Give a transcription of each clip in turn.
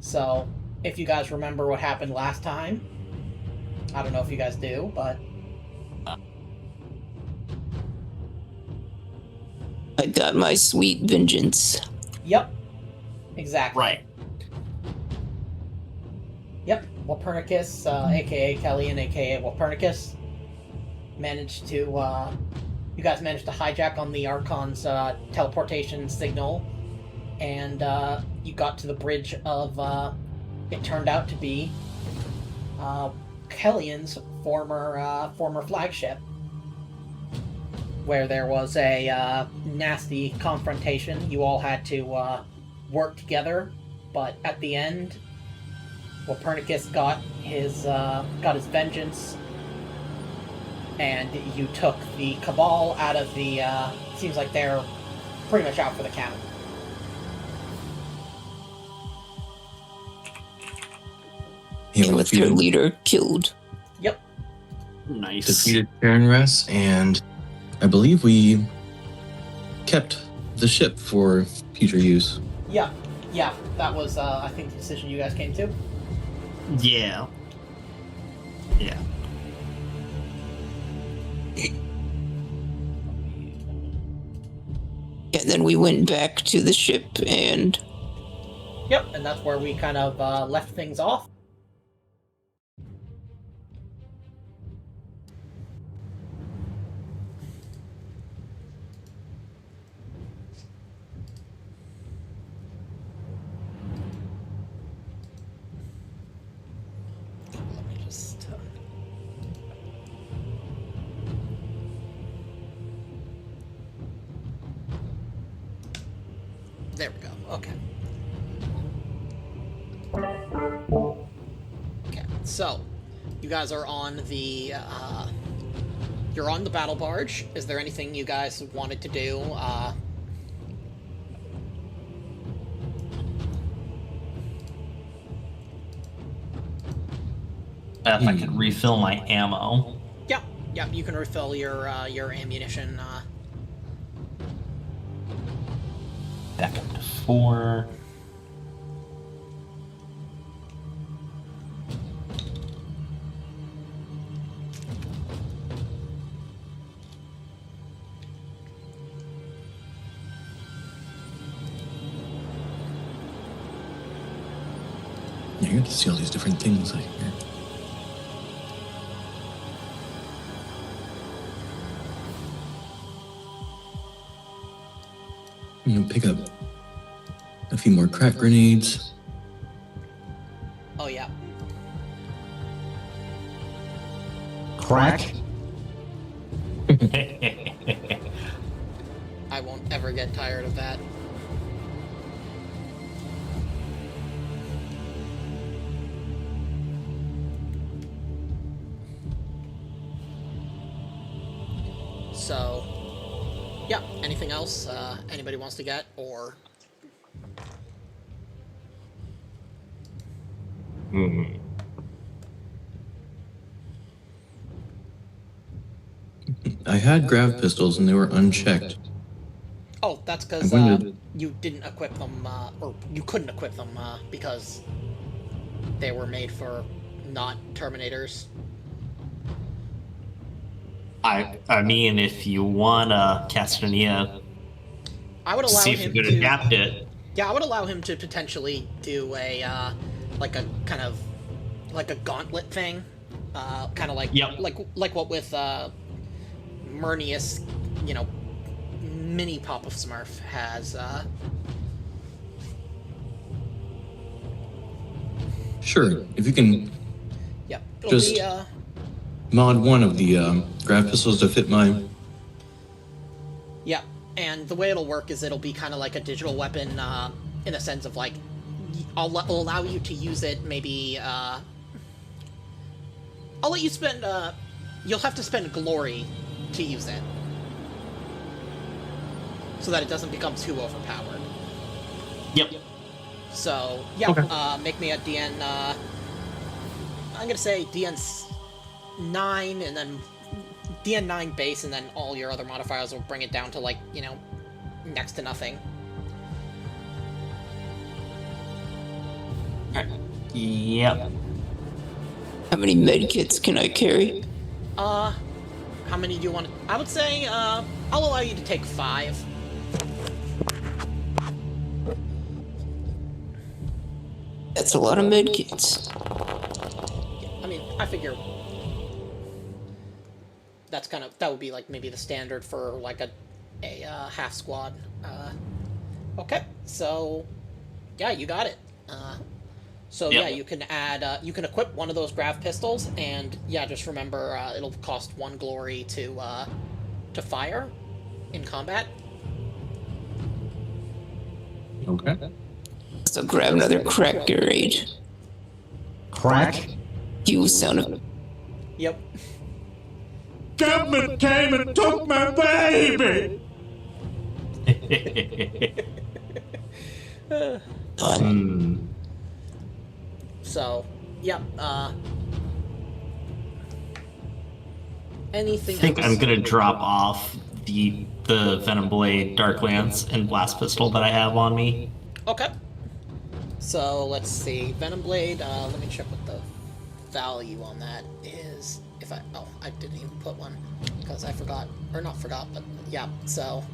So, if you guys remember what happened last time, I don't know if you guys do, but I got my sweet vengeance. yep, exactly. Right. Yep, Walpurnicus, aka Kellyan, aka Walpurnicus, managed to, you guys managed to hijack on the Archon's teleportation signal, and you got to the bridge of, it turned out to be Kellyan's former flagship, where there was a nasty confrontation. You all had to work together, but at the end, Walpurnicus got his vengeance, and you took the Kabal out of the. Seems like they're pretty much out for the count. And with their leader killed. Yep. Nice. Defeated Carenresse, and I believe we kept the ship for future use. Yeah. That was, I think, the decision you guys came to. Yeah. Yeah. And then we went back to the ship and... Yep, and that's where we kind of left things off. Let me just... There we go. Okay. Okay, so you guys are on the you're on the battle barge. Is there anything you guys wanted to do? If I could refill my ammo. Yeah, you can refill your ammunition. Back up to 4. Yeah, you get to see all these different things like here. I'm gonna pick up a few more crack grenades. Oh yeah. Crack? I won't ever get tired of that. So, yeah, anything else anybody wants to get, or... I had grav pistols and they were unchecked. Oh, that's because I'm going you didn't equip them, or you couldn't equip them because they were made for not Terminators. I mean, if you want Castanea, I would allow see if him you could to adapt it. Yeah, I would allow him to potentially do a like a kind of like a gauntlet thing, kind of like Yep. like what with Murnius, you know, mini Pop of Smurf has. Sure, if you can Yeah, it'll Just- be mod one of the grav pistols to fit my... yeah, and the way it'll work is it'll be kind of like a digital weapon, in a sense of like, I'll allow you to use it. Maybe I'll let you spend. You'll have to spend glory to use it, so that it doesn't become too overpowered. Yep. So yeah, Okay. make me a DN. I'm gonna say DN 9, and then DN 9 base, and then all your other modifiers will bring it down to, like, you know, next to nothing. Yep. How many medkits can I carry? How many do you want? I would say, I'll allow you to take 5. That's a lot of medkits. I mean, I figure that's that would be like maybe the standard for like a half squad. Okay, so yeah, you got it. So Yep. yeah, you can add, you can equip one of those grav pistols, and yeah, just remember it'll cost 1 glory to fire in combat. Okay. So grab another crack grenade. Crack? You son of... Yep. Government came and took my baby! So yeah. Anything I think else? I'm gonna drop off the Venomed Blade, Dark Lance, and Blast Pistol that I have on me. Okay. So let's see. Venomed Blade, let me check what the value on that is. If I didn't even put one because I forgot, or not forgot, but yeah. So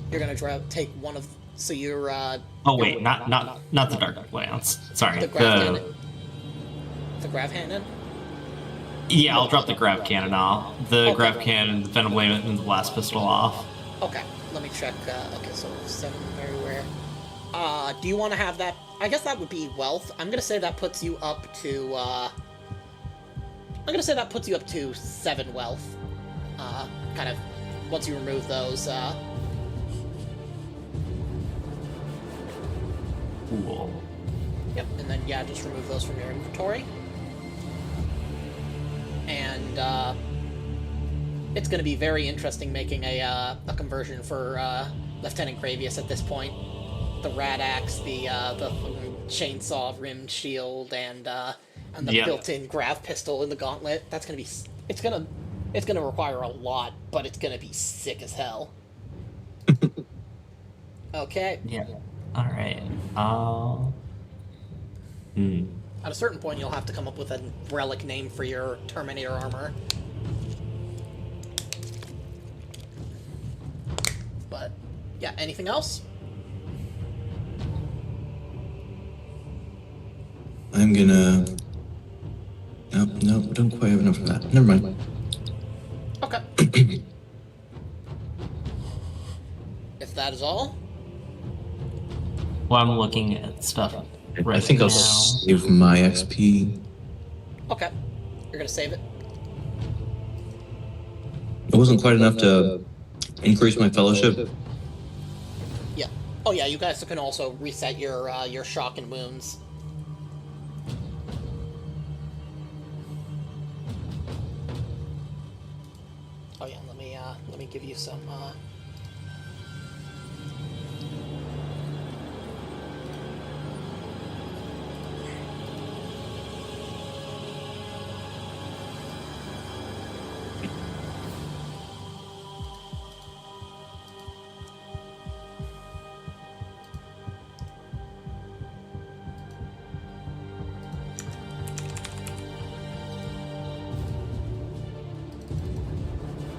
you're gonna take one of. So you're. Oh wait, not the Dark Lance. Sorry. The grav cannon. The grav cannon. Yeah, I'll drop the Grav Cannon off. The Okay. Grav Cannon, the Venomed Blade, and the Blast Pistol off. Okay. Let me check. Okay, so 7 very rare. Do you want to have that? I guess that would be wealth. I'm gonna say that puts you up to. I'm gonna say that puts you up to 7 wealth. Kind of once you remove those. Cool. Yep, and then yeah, just remove those from your inventory. And it's going to be very interesting making a conversion for Lieutenant Gravius at this point. The rad axe, the chainsaw rimmed shield, and the built-in grav pistol in the gauntlet. That's going to be it's going to require a lot, but it's going to be sick as hell. Okay. Yeah. All right. At a certain point, you'll have to come up with a relic name for your Terminator armor. But, yeah, anything else? I'm gonna. No, don't quite have enough of that. Never mind. Okay. If that is all, Well, I'm looking at stuff right I think now. I'll save my XP. okay. You're gonna save it? It wasn't quite enough to increase my fellowship. Yeah. Oh yeah, you guys can also reset your shock and wounds. Oh yeah, let me give you some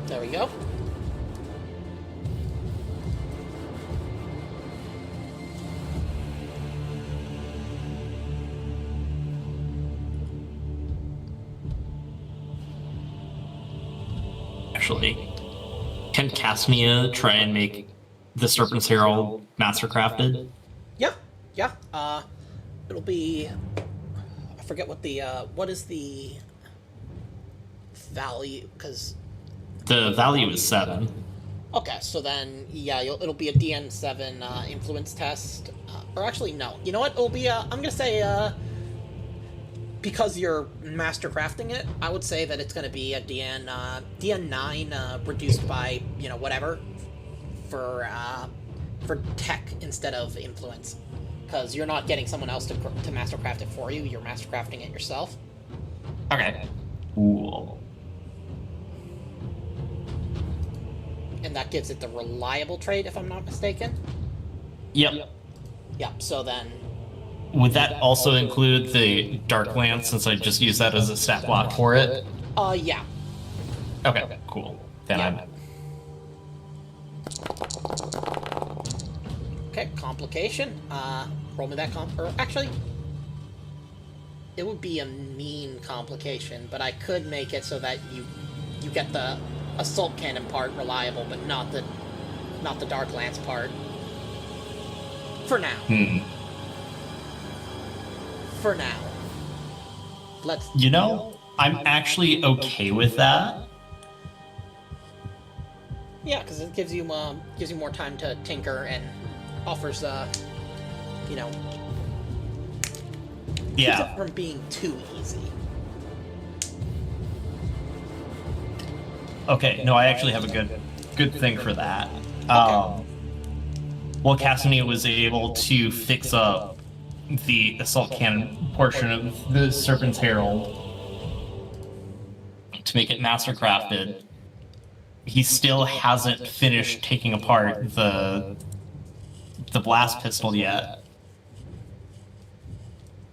there we go. Actually, can Casmia try and make the Serpent's Herald mastercrafted? Yeah, yeah. It'll be. I forget what the what is the value, because. The value is 7. Okay, so then yeah, it'll be a DN7 influence test, or actually no. You know what? It'll be I'm gonna say because you're master crafting it, I would say that it's gonna be a DN9 reduced by whatever for tech instead of influence, because you're not getting someone else to mastercraft it for you. You're mastercrafting it yourself. Okay. Cool. And that gives it the reliable trait, if I'm not mistaken. Yep. Yep. So then, Would that also include the Dark Lance, since I just used that as a stat block for it? Yeah. Okay, cool. Then Yeah. Okay, complication. Roll me that or actually, it would be a mean complication, but I could make it so that you get the assault cannon part reliable, but not the Dark Lance part. For now. For now. Let's. You know, I'm actually okay with that. Yeah, because it gives you more time to tinker and offers you know, keeps it from being too easy. Okay, no, I actually have a good thing for that. Okay. Well, Casimir was able to fix up the assault cannon portion of the Serpent's Herald to make it mastercrafted. He still hasn't finished taking apart the blast pistol yet.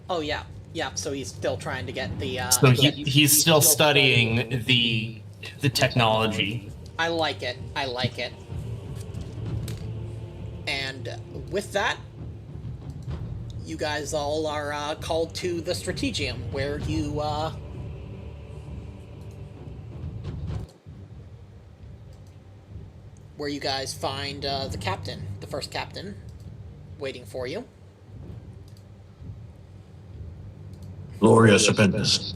Oh yeah, yeah. So he's still trying to get the. So he's still studying the technology. I like it. I like it. And with that, you guys all are called to the Strategium, where you guys find the captain, the first captain, waiting for you. Gloria Serpentis.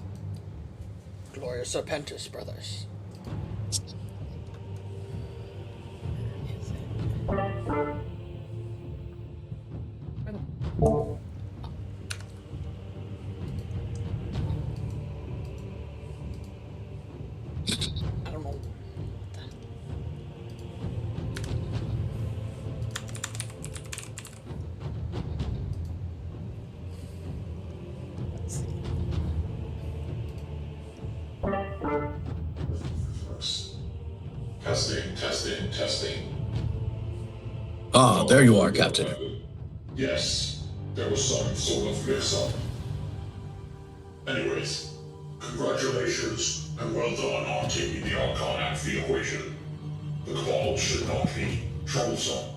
Gloria Serpentis, brothers. I don't know. Let's see. Testing. Ah, there you are, Captain. Yes, there was some sort of mix-up. Anyways, congratulations, and well done on taking the Archon out of the equation. The Cabal should not be troublesome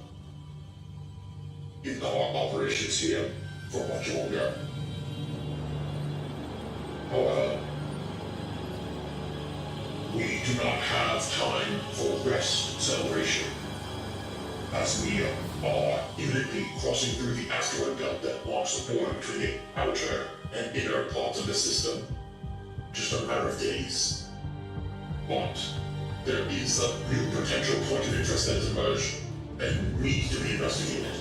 in our operations here for much longer. However, we do not have time for rest celebration, as we are imminently crossing through the asteroid belt that marks the border between the outer and inner parts of the system. Just a matter of days. But there is a real potential point of interest that has emerged and needs to be investigated.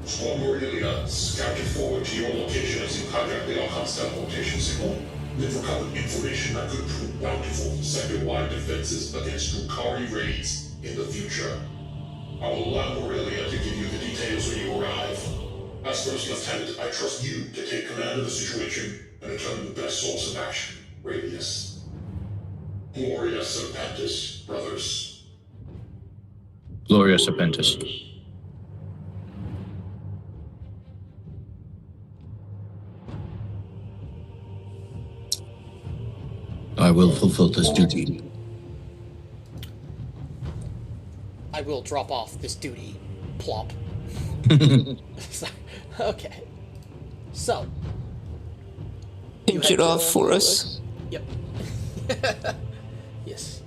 Squad Aurelia scouted forward to your location as you hijacked the Archon's teleportation signal. They've recovered information that could prove bountiful for sector-wide defenses against Drukari raids in the future. I will allow Aurelia to give you the details when you arrive. As First Lieutenant, I trust you to take command of the situation and determine the best source of action. Radius. Gloria Serpentis, brothers. Gloria Serpentis. I will fulfill this duty. I will drop off this duty. Plop. Okay. So. Pinch it off for us. Yep. Yes.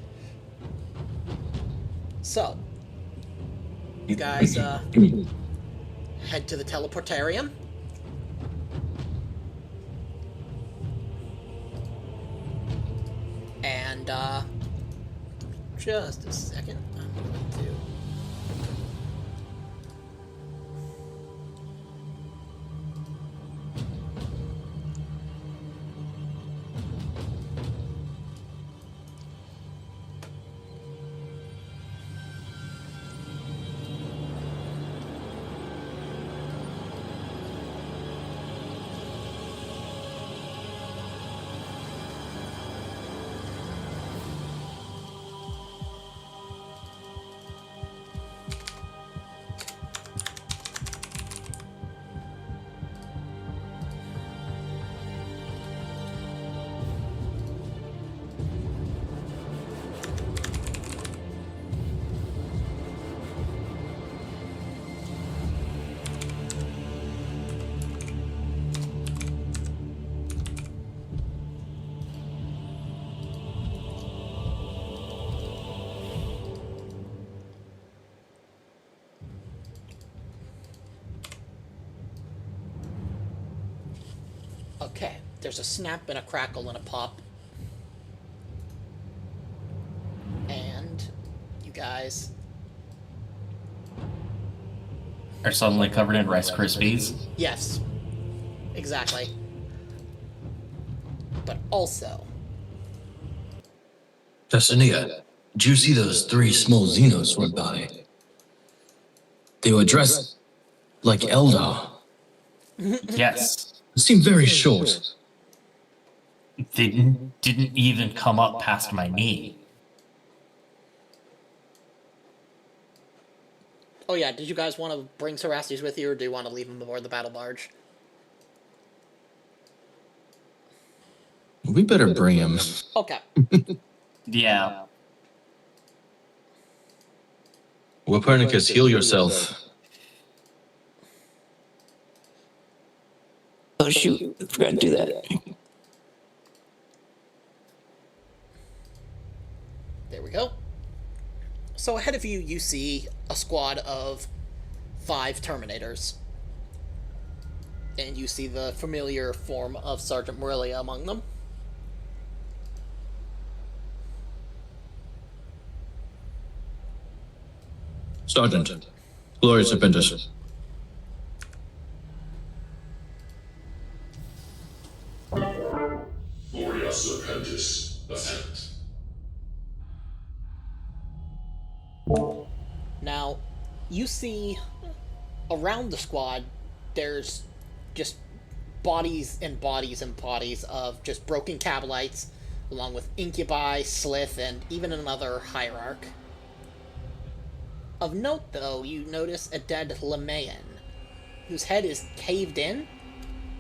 So. You guys, head to the teleportarium. And, just a second. I'm going to... Okay, there's a snap and a crackle and a pop. And you guys Are suddenly covered in Rice Krispies. Yes, exactly. But also, Destinia, did you see those 3 small Xenos went by? They were dressed like Eldar. Yes. It seemed very short. They didn't even come up past my knee. oh yeah, did you guys want to bring Cerastes with you, or do you want to leave him aboard the battle barge? We better bring him. Okay. Yeah. Copernicus, heal yourself. Oh shoot, I forgot to do that. There we go. So ahead of you, you see a squad of 5 Terminators. And you see the familiar form of Sergeant Morelia among them. Sergeant, Gloria Serpentis. Gloria Serpentis, Lieutenant. Now, you see around the squad, there's just bodies and bodies and bodies of just broken Kabalites, along with Incubi, Slith, and even another Hierarch. Of note, though, you notice a dead Lemayan, whose head is caved in,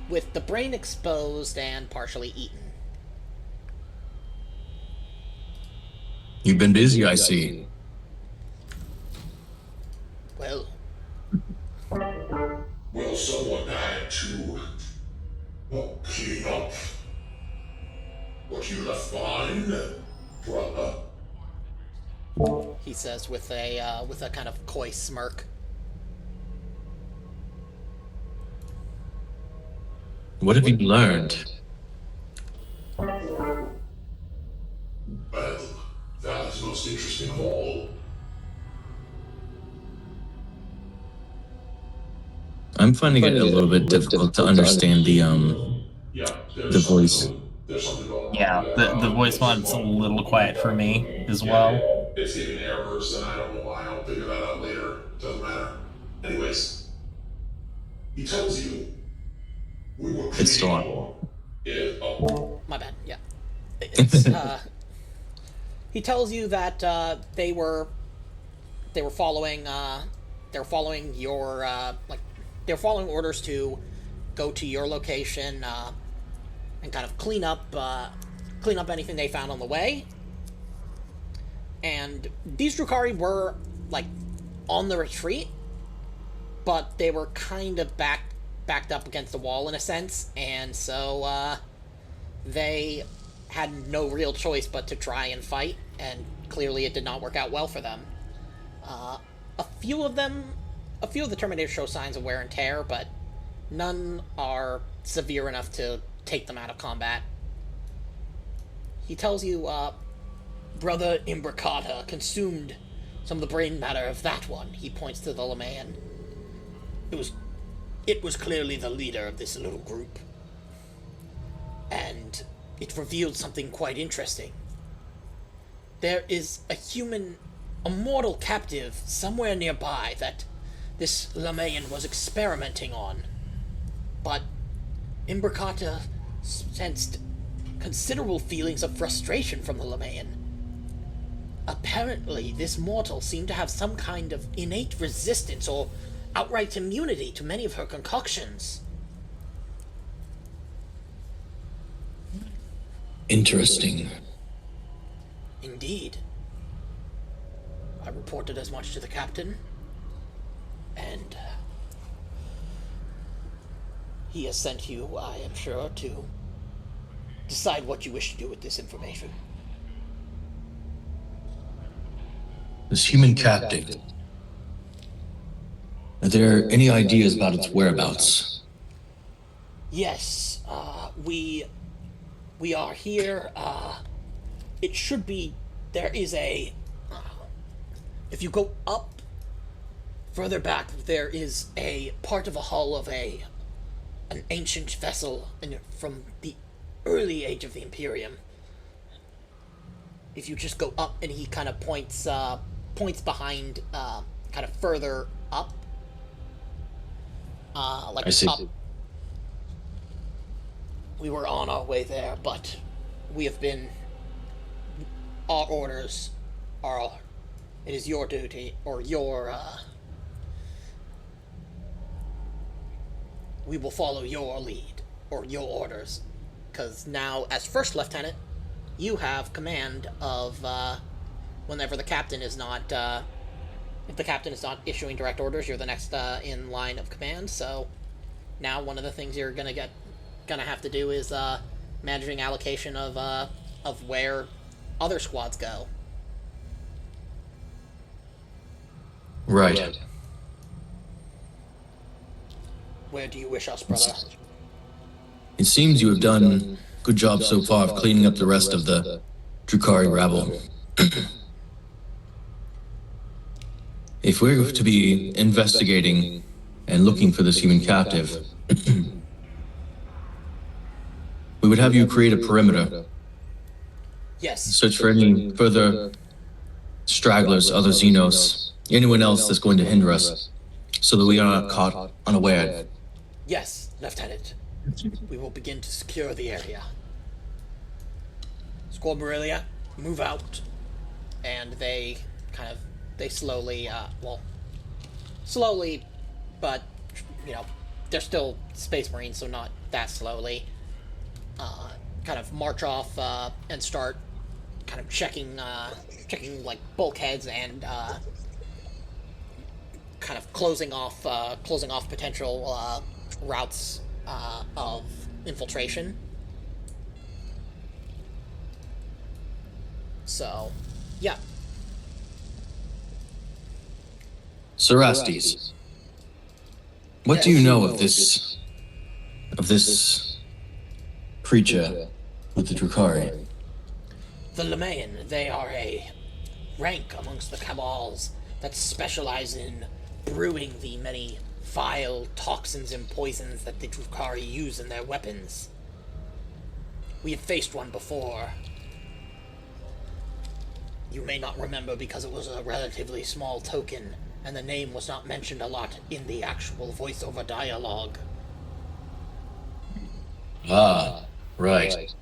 with the brain exposed and partially eaten. You've been busy, I see. Well, Well, someone had to, well, clean up what you left behind, brother. he says with a kind of coy smirk. What have you learned? Well, that is most interesting of all. I'm finding it a little bit difficult to understand the Yeah, the voice. There's something going on. Yeah, the voice mod's a little quiet for me as well. It's giving errors, and I don't know why. I'll figure that out later. Doesn't matter. Anyways, he tells you we were. It's still on. Oh, My bad. Yeah. It's, he tells you that they were following your they're following orders to go to your location and kind of clean up anything they found on the way. And these Drukhari were like on the retreat, but they were kind of backed up against the wall in a sense, and so they had no real choice but to try and fight, and clearly it did not work out well for them. A few of the Terminators show signs of wear and tear, but none are severe enough to take them out of combat. He tells you, Brother Imbricata consumed some of the brain matter of that one. He points to the Lemayan. It was clearly the leader of this little group. And it revealed something quite interesting. There is a mortal captive somewhere nearby that this Lemayan was experimenting on. But Imbricata sensed considerable feelings of frustration from the Lemayan. Apparently, this mortal seemed to have some kind of innate resistance or outright immunity to many of her concoctions. Interesting. Indeed. I reported as much to the captain, and he has sent you, I am sure, to decide what you wish to do with this information. This human captive. Are there any ideas about its whereabouts? Yes, we are here. It should be. There is a. If you go up further back, there is a part of a hull of an ancient vessel from the early age of the Imperium. If you just go up, and he kind of points behind, kind of further up, like I see. up. We were on our way there, but we have been. Our orders are. It is your duty, or your. We will follow your lead, or your orders. Because now, as First Lieutenant, you have command of. Whenever the captain is not. If the captain is not issuing direct orders, you're the next in line of command, so. Now, one of the things you're gonna have to do is managing allocation of where other squads go. Right. Where do you wish us, brother? It seems you have done a good job so far of cleaning up the rest of the Drukhari rabble. If we're to be investigating and looking for this human captive, we would have you create a perimeter. Yes. Search for any further stragglers, other Xenos, anyone else that's going to hinder us, so that we are not caught unaware. Yes, Lieutenant. We will begin to secure the area. Squad Marilia, move out. And they slowly, slowly, but, they're still Space Marines, so not that slowly, kind of march off, and start kind of checking like bulkheads and, kind of closing off potential, routes, of infiltration. So, yeah. Cerastes, what do you know of this creature with the Drukhari? The Lemayan, they are a rank amongst the Kabals that specialize in brewing the many vile toxins and poisons that the Drukhari use in their weapons. We have faced one before. You may not remember because it was a relatively small token, and the name was not mentioned a lot in the actual voiceover dialogue. Ah, right.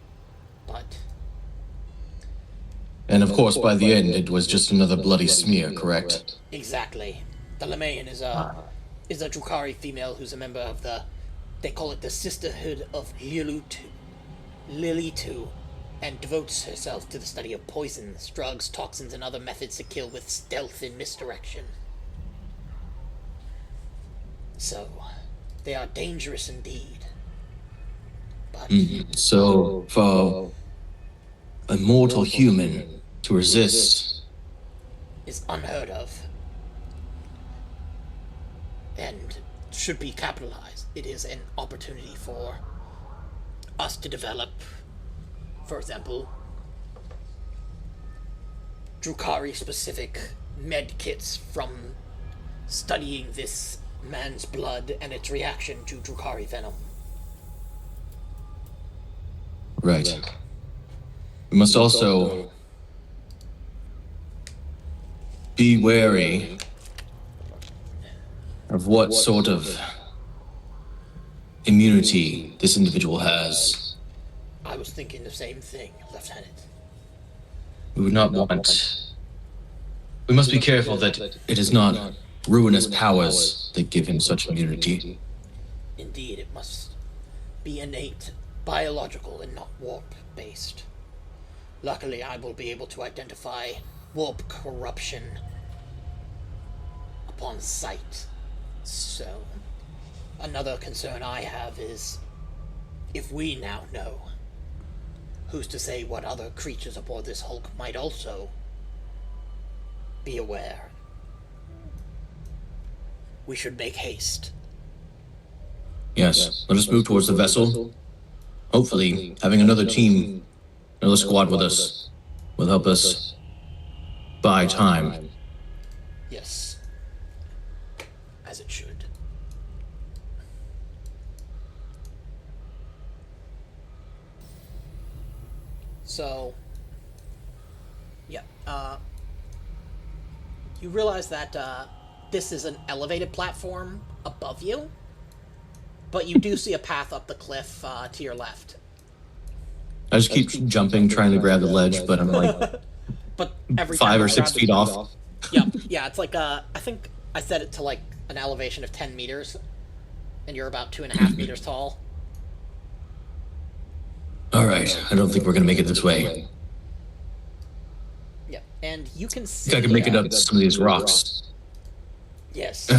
But And of course, by the end, it was just another bloody smear, correct? exactly, the Lemayan is a Drukhari female who's a member of they call it the Sisterhood of Lilitu, and devotes herself to the study of poisons, drugs, toxins, and other methods to kill with stealth and misdirection. So, they are dangerous indeed. But So, for a mortal human to resist, is unheard of. And should be capitalized. It is an opportunity for us to develop, for example, Drukhari-specific med kits from studying this man's blood and its reaction to Drukhari venom. right. We must also be wary of what sort of immunity this individual has. I was thinking the same thing, Lieutenant. We would not want... We must be careful that it is not ruinous powers that give him such immunity. Indeed, it must be innate, biological, and not warp-based. Luckily, I will be able to identify warp corruption upon sight. So, another concern I have is, if we now know, who's to say what other creatures aboard this hulk might also be aware? We should make haste. Yes, let us move towards the vessel. Hopefully, having another team, another squad with us, will help us buy time. Yes. As it should. So, yeah, you realize that this is an elevated platform above you, but you do see a path up the cliff to your left. I just keep jumping, trying to grab the ledge, but I'm like But every time 5 you or grab 6 the- feet off. Yep, yeah, it's like I think I set it to like an elevation of 10 meters, and you're about 2.5 meters tall. All right, I don't think we're gonna make it this way. Yep, and you can I see. think I can make it up some of these rocks. Yes,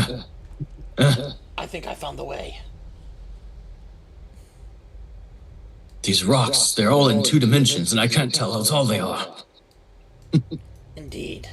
I think I found the way. These rocks, they're all in 2 dimensions, and I can't tell how tall they are. Indeed.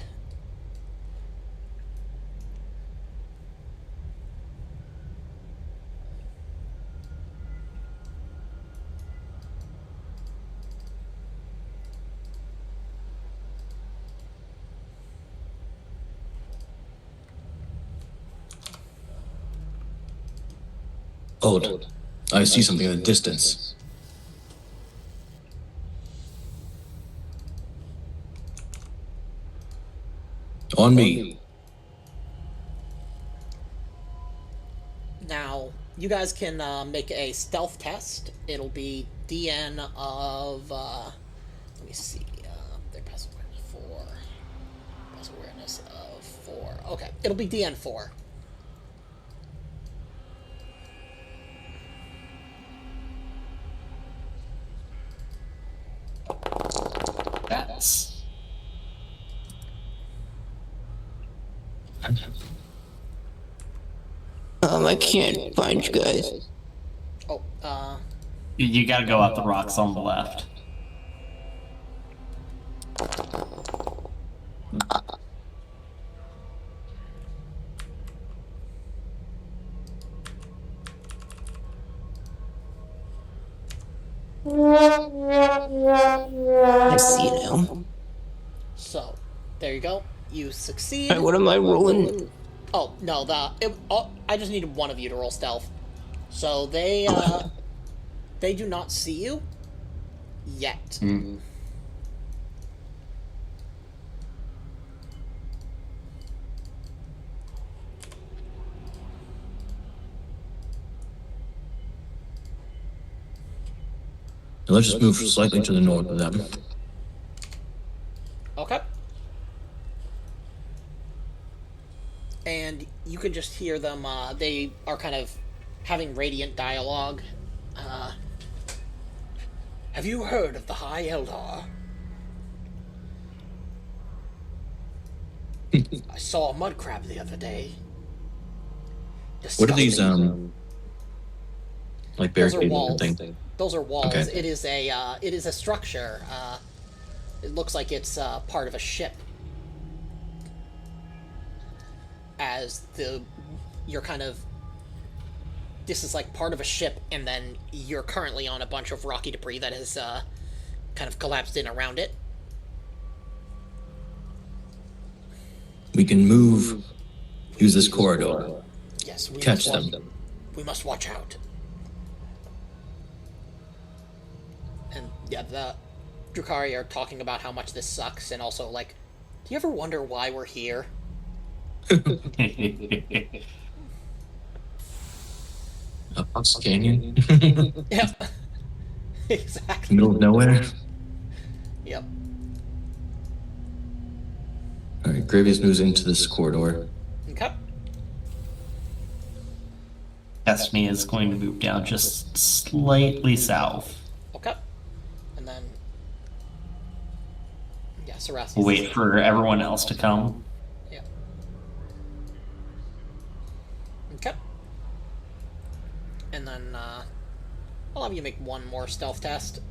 Hold. I see something in the distance. On me. Now, you guys can make a stealth test. It'll be DN of, let me see, their passive awareness 4. Passive awareness of 4. Okay, it'll be DN 4. That's... I can't find you guys. Oh, You gotta go up the rocks on the left. I see you now. so, there you go. You succeed. Alright, what am I rolling? Oh, no, I just needed one of you to roll stealth. So they do not see you yet. Let's just move slightly to the north of them. Okay. And you can just hear them, they are kind of having radiant dialogue. Have you heard of the High Eldar? I saw a mud crab the other day. What are these, Disgusting. like Those are barricades walls. and things? Those are walls. Okay. It is a structure. It looks like it's part of a ship. As you're kind of, this is like part of a ship, and then you're currently on a bunch of rocky debris that has kind of collapsed in around it. We can move, use this corridor, Yes, we catch must them. We must watch out. And yeah, the Drukhari are talking about how much this sucks, and also like, do you ever wonder why we're here? Fox Canyon? Yep. Exactly. Middle of nowhere? Yep. Alright, Gravius moves into this corridor. Okay. Destiny is going to move down just slightly south. Okay. And then yeah, Sarasi. We'll wait for everyone else to come. Yeah. Okay. And then I'll have you make one more stealth test.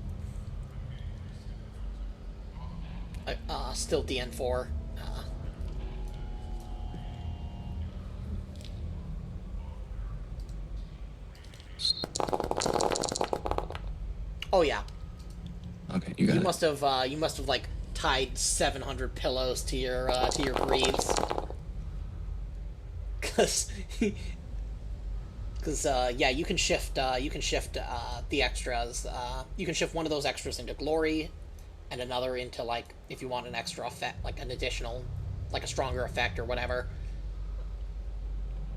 Still DN4. Oh yeah. Okay, you got You it. must have like tied 700 pillows to your greaves. Cause yeah, you can shift the extras. You can shift one of those extras into glory, and another into, like, if you want an extra effect, like an additional, like a stronger effect or whatever.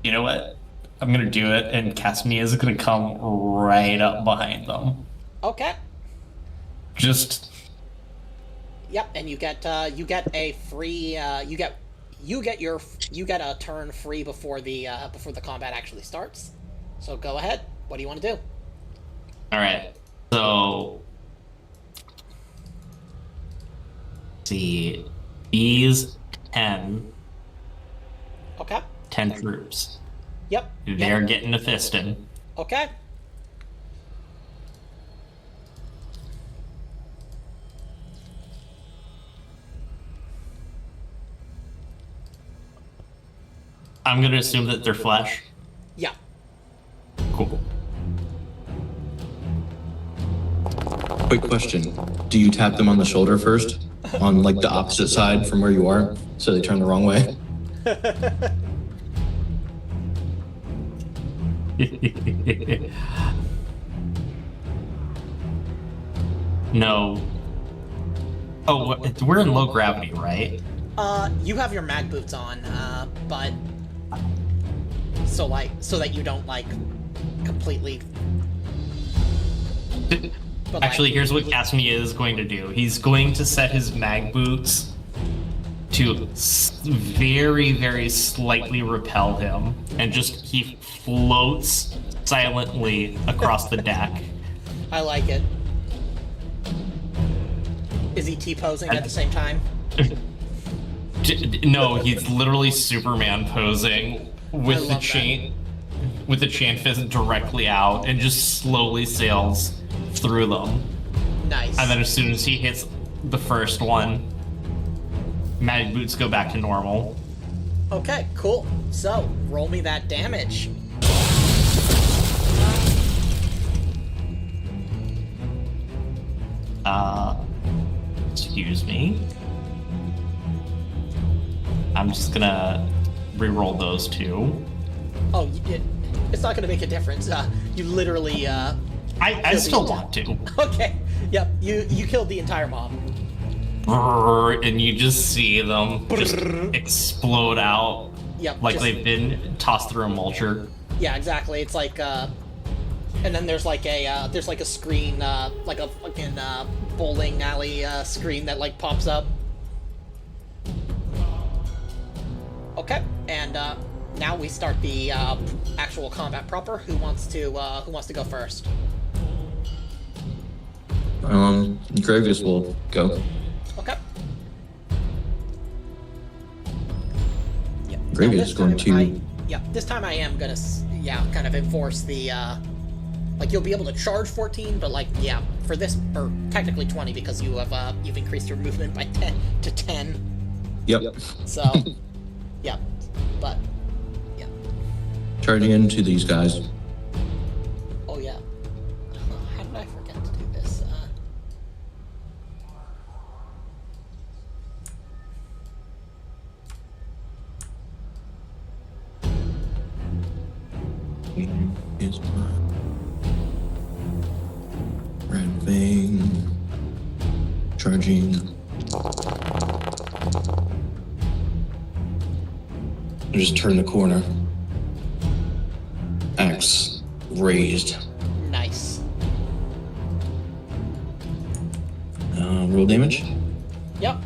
You know what? I'm gonna do it, and Casimir is gonna come right up behind them. Okay. Just Yep, and you get a free you get a turn free before the combat actually starts. So go ahead. What do you want to do? all right. So, see, these 10 Okay. 10 troops. Yep. They're getting a fisting. Okay. I'm gonna assume that they're flesh. Yeah. Cool. Quick question. Do you tap them on the shoulder first? On, like, the opposite side from where you are? So they turn the wrong way? No. Oh, we're in low gravity, right? You have your mag boots on, but so that you don't, like, completely. But, Actually, here's what Casimir is going to do. He's going to set his mag boots to very, very slightly repel him, and just he floats silently across the deck. I like it. Is he T-posing at the same time? No, he's literally Superman posing with the chain, with the chain fist directly out, and just slowly sails through them. Nice. And then as soon as he hits the first one, mag boots go back to normal. Okay, cool. So, roll me that damage. Excuse me. I'm just gonna re-roll those two. Oh, it's not gonna make a difference. You literally, I still want to. Okay. Yep. You killed the entire mob. And you just see them just explode out. Yep. Like they've been tossed through a mulcher. Yeah, exactly. It's like, and then there's like a screen, like a fucking bowling alley screen that, like, pops up. Okay, and now we start the actual combat proper. Who wants to go first? Gravius will go. Okay. Yep. Gravius Now, is going to... this time I am gonna, kind of enforce the, like, you'll be able to charge 14, but, like, for this, or technically 20, because you have, you've increased your movement by 10 to 10. Yep. So, yeah, but, yeah. Charging into these guys. Oh, yeah. How did I forget to do this? Is Red Vein. Charging. Just turn the corner. Axe raised. Nice. Roll damage. Yep.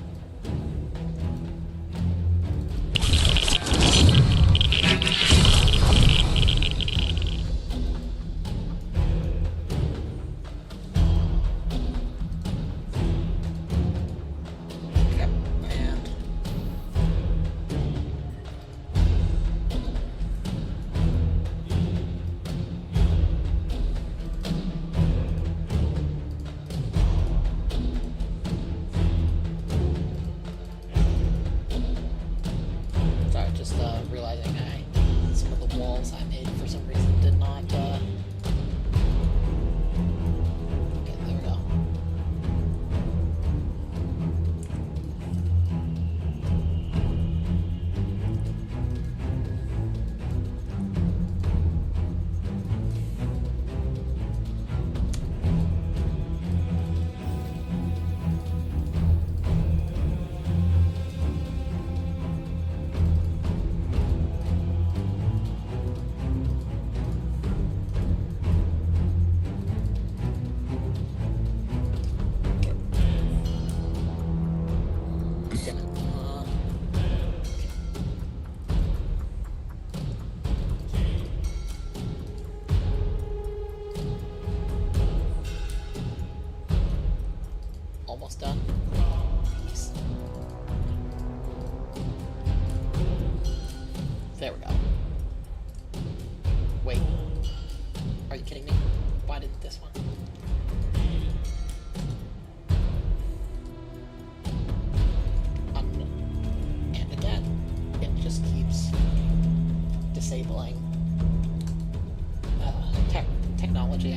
Okay, and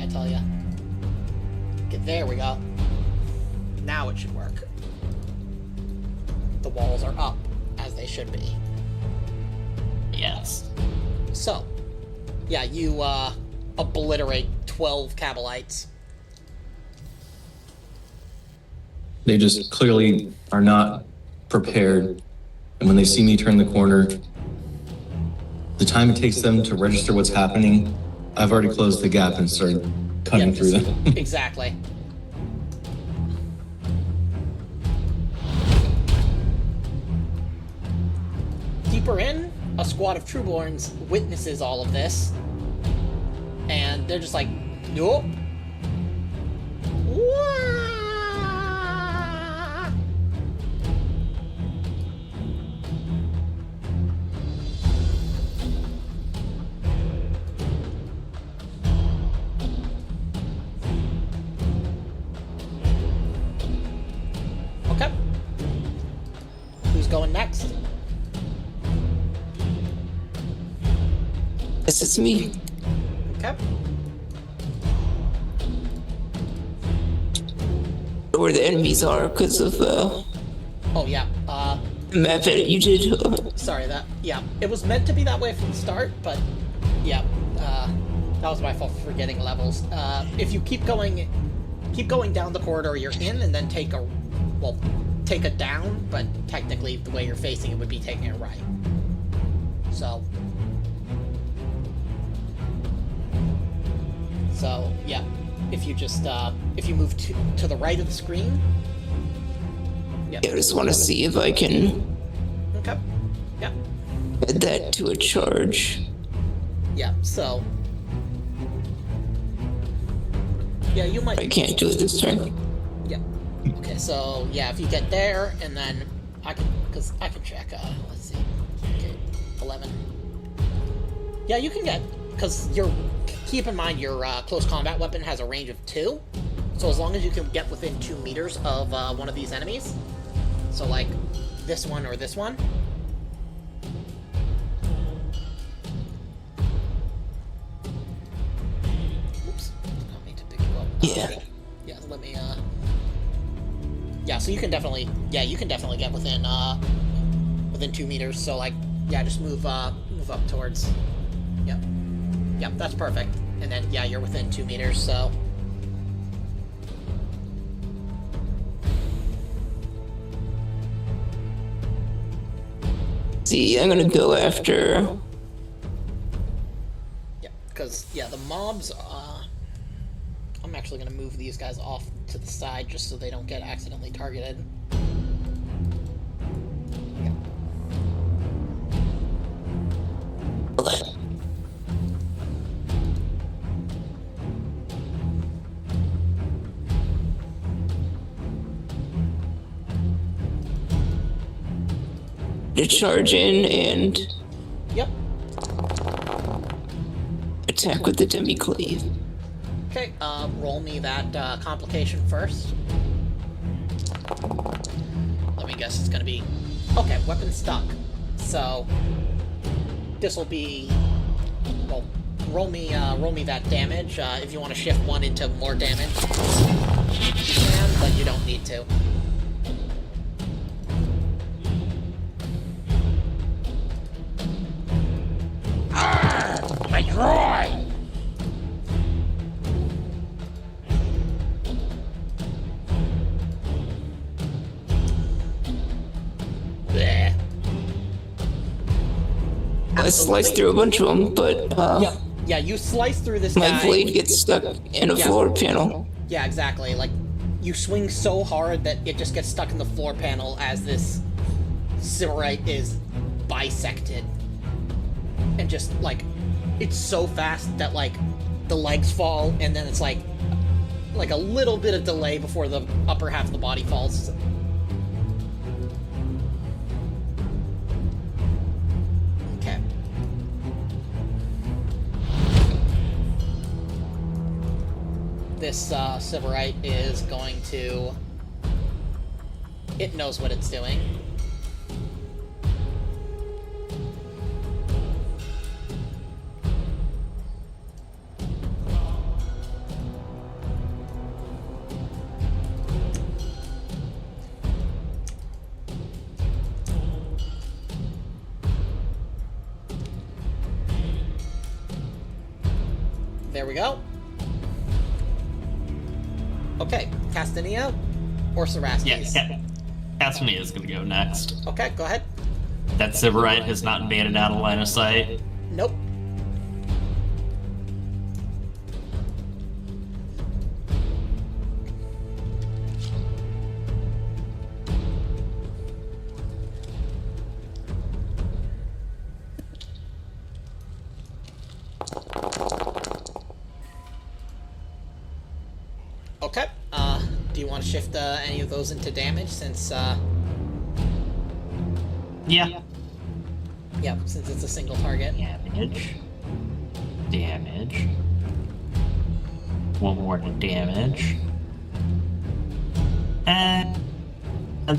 tell you? Okay, there we go. Now it should work. The walls are up, as they should be. Yes. So, yeah, you, obliterate 12 Kabalites. They just clearly are not prepared. And when they see me turn the corner, the time it takes them to register what's happening, I've already closed the gap and started cutting through them. Exactly. Deeper in, a squad of Trueborns witnesses all of this, and they're just like, nope. Wah! Okay. Who's going next? Guess it's me. Okay. Where the enemies are because of Oh, yeah. map edit you did. Sorry, yeah. It was meant to be that way from the start, but, yeah. That was my fault for forgetting levels. If you keep going down the corridor you're in, and then take a down, but technically the way you're facing it would be taking a right. So, yeah. If you just, if you move to the right of the screen. Yeah. I just want to see if I can Okay. Yeah. add that to a charge. Yeah, so. Yeah, you might. I can't do it this turn. Yeah. Okay, so, yeah, if you get there, and then I can check, let's see. Okay, 11. Yeah, you can get, because keep in mind your close combat weapon has a range of 2, so as long as you can get within 2 meters of one of these enemies, so like this one or this one. Oops, I don't mean to pick you up. Yeah. Yeah, let me, yeah, so you can definitely get within 2 meters, so like, yeah, just move up towards, Yep, that's perfect. And then, yeah, you're within 2 meters, so. See, I'm gonna go after. Yeah, because, yeah, the mobs, I'm actually gonna move these guys off to the side just so they don't get accidentally targeted. Yeah. To charge in and Yep. attack with the demi-cleave. Okay, roll me that, complication first. Let me guess, it's gonna be... Okay, weapon stuck. So... This'll be... Well, roll me that damage. If you want to shift 1 into more damage, you can, but you don't need to. My droid! Bleh. I sliced through a bunch of them, but Yeah, you slice through this my guy. blade gets stuck in a Yeah. floor panel. Yeah, exactly. Like, you swing so hard that it just gets stuck in the floor panel as this Sybarite is bisected. And just, like, it's so fast that, like, the legs fall, and then it's like a little bit of delay before the upper half of the body falls. Okay. This Sybarite is going to... It knows what it's doing. there we go. Okay, Castanea or Sarastes? Yeah, Castanea is going to go next. Okay, go ahead. That Sybarite has not invaded out of line of sight. Nope. Okay, do you want to shift any of those into damage since, Yeah. yeah, since it's a single target? Damage. Damage. One more to damage. And that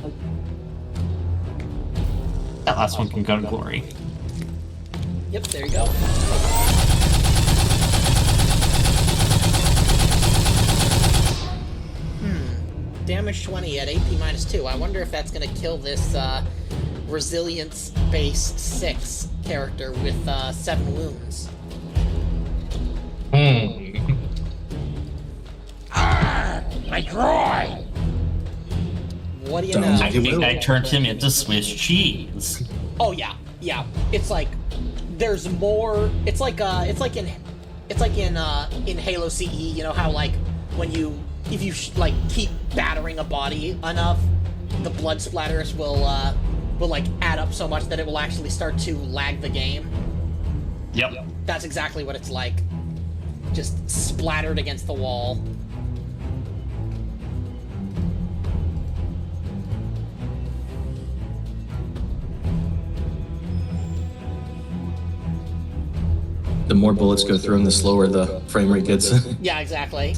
last one can go to Glory. Yep, there you go. Damage 20 at AP -2. I wonder if that's going to kill this resilience base 6 character with 7 wounds. My droid! What do you Sounds know? I think I turned him into Swiss cheese. Oh yeah, yeah. It's like there's more. It's like in Halo CE. You know how like when if you like keep battering a body enough, the blood splatters will like add up so much that it will actually start to lag the game. Yep. That's exactly what it's like. Just splattered against the wall. The more bullets go through him, the slower the frame rate gets. Yeah, exactly.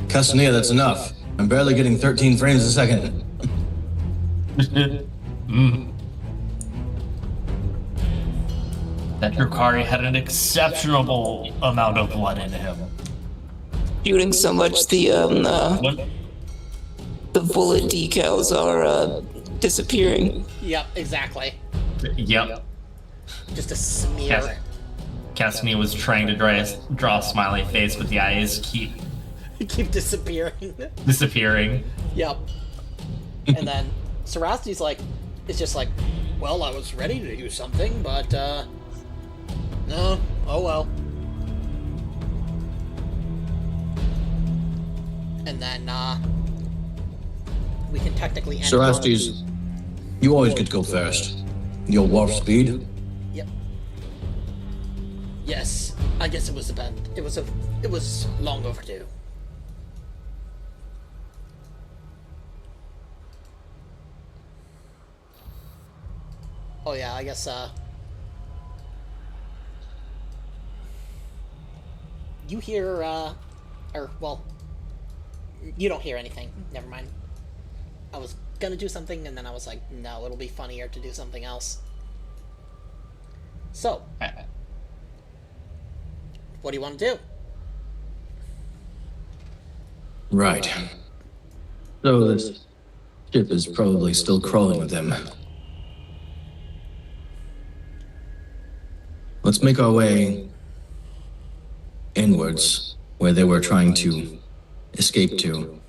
Castanea, that's enough. I'm barely getting 13 frames a second. That Drukari had an exceptional amount of blood in him. Shooting so much, the What? bullet decals are disappearing. Yep, exactly. Yep. Just a smear. Castanea was trying to draw a smiley face, but the eyes keep Keep disappearing. disappearing. Yep. And then Sarasti's like, it's just like, well, I was ready to do something, but, no, oh well. And then, we can technically end Sarastes, you always get to go first. Your warp speed. Yep. Yes, I guess it was it was long overdue. Oh yeah, I guess, you hear, or, well, you don't hear anything. Never mind. I was gonna do something, and then I was like, no, it'll be funnier to do something else. So, what do you want to do? Right. So this ship is probably still crawling with them. Let's make our way inwards, where they were trying to escape to.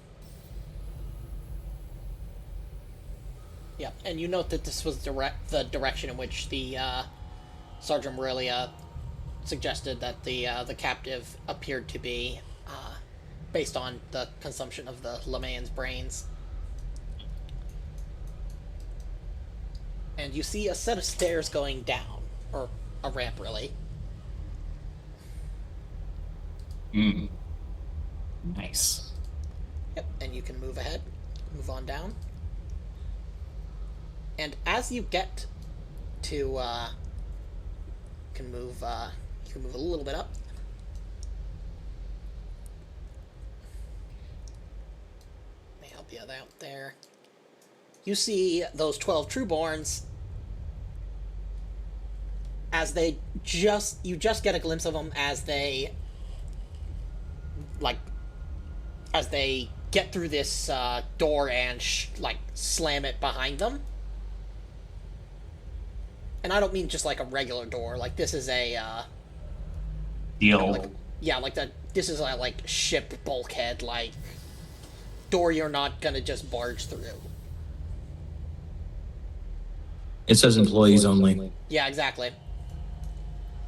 Yeah, and you note that this was the direction in which the Sergeant Morelia suggested that the captive appeared to be, based on the consumption of the Lamayan's brains. And you see a set of stairs going down, or a ramp, really. Nice. Yep, and you can move ahead, move on down. And as you get to, you can move a little bit up. Let me help you out there. You see those 12 Trueborns as you just get a glimpse of them as they get through this door and slam it behind them. And I don't mean just like a regular door. Like, this is a Deal. Yeah, like that. This is a like ship bulkhead, like door you're not gonna just barge through. It says employees only. Yeah, exactly.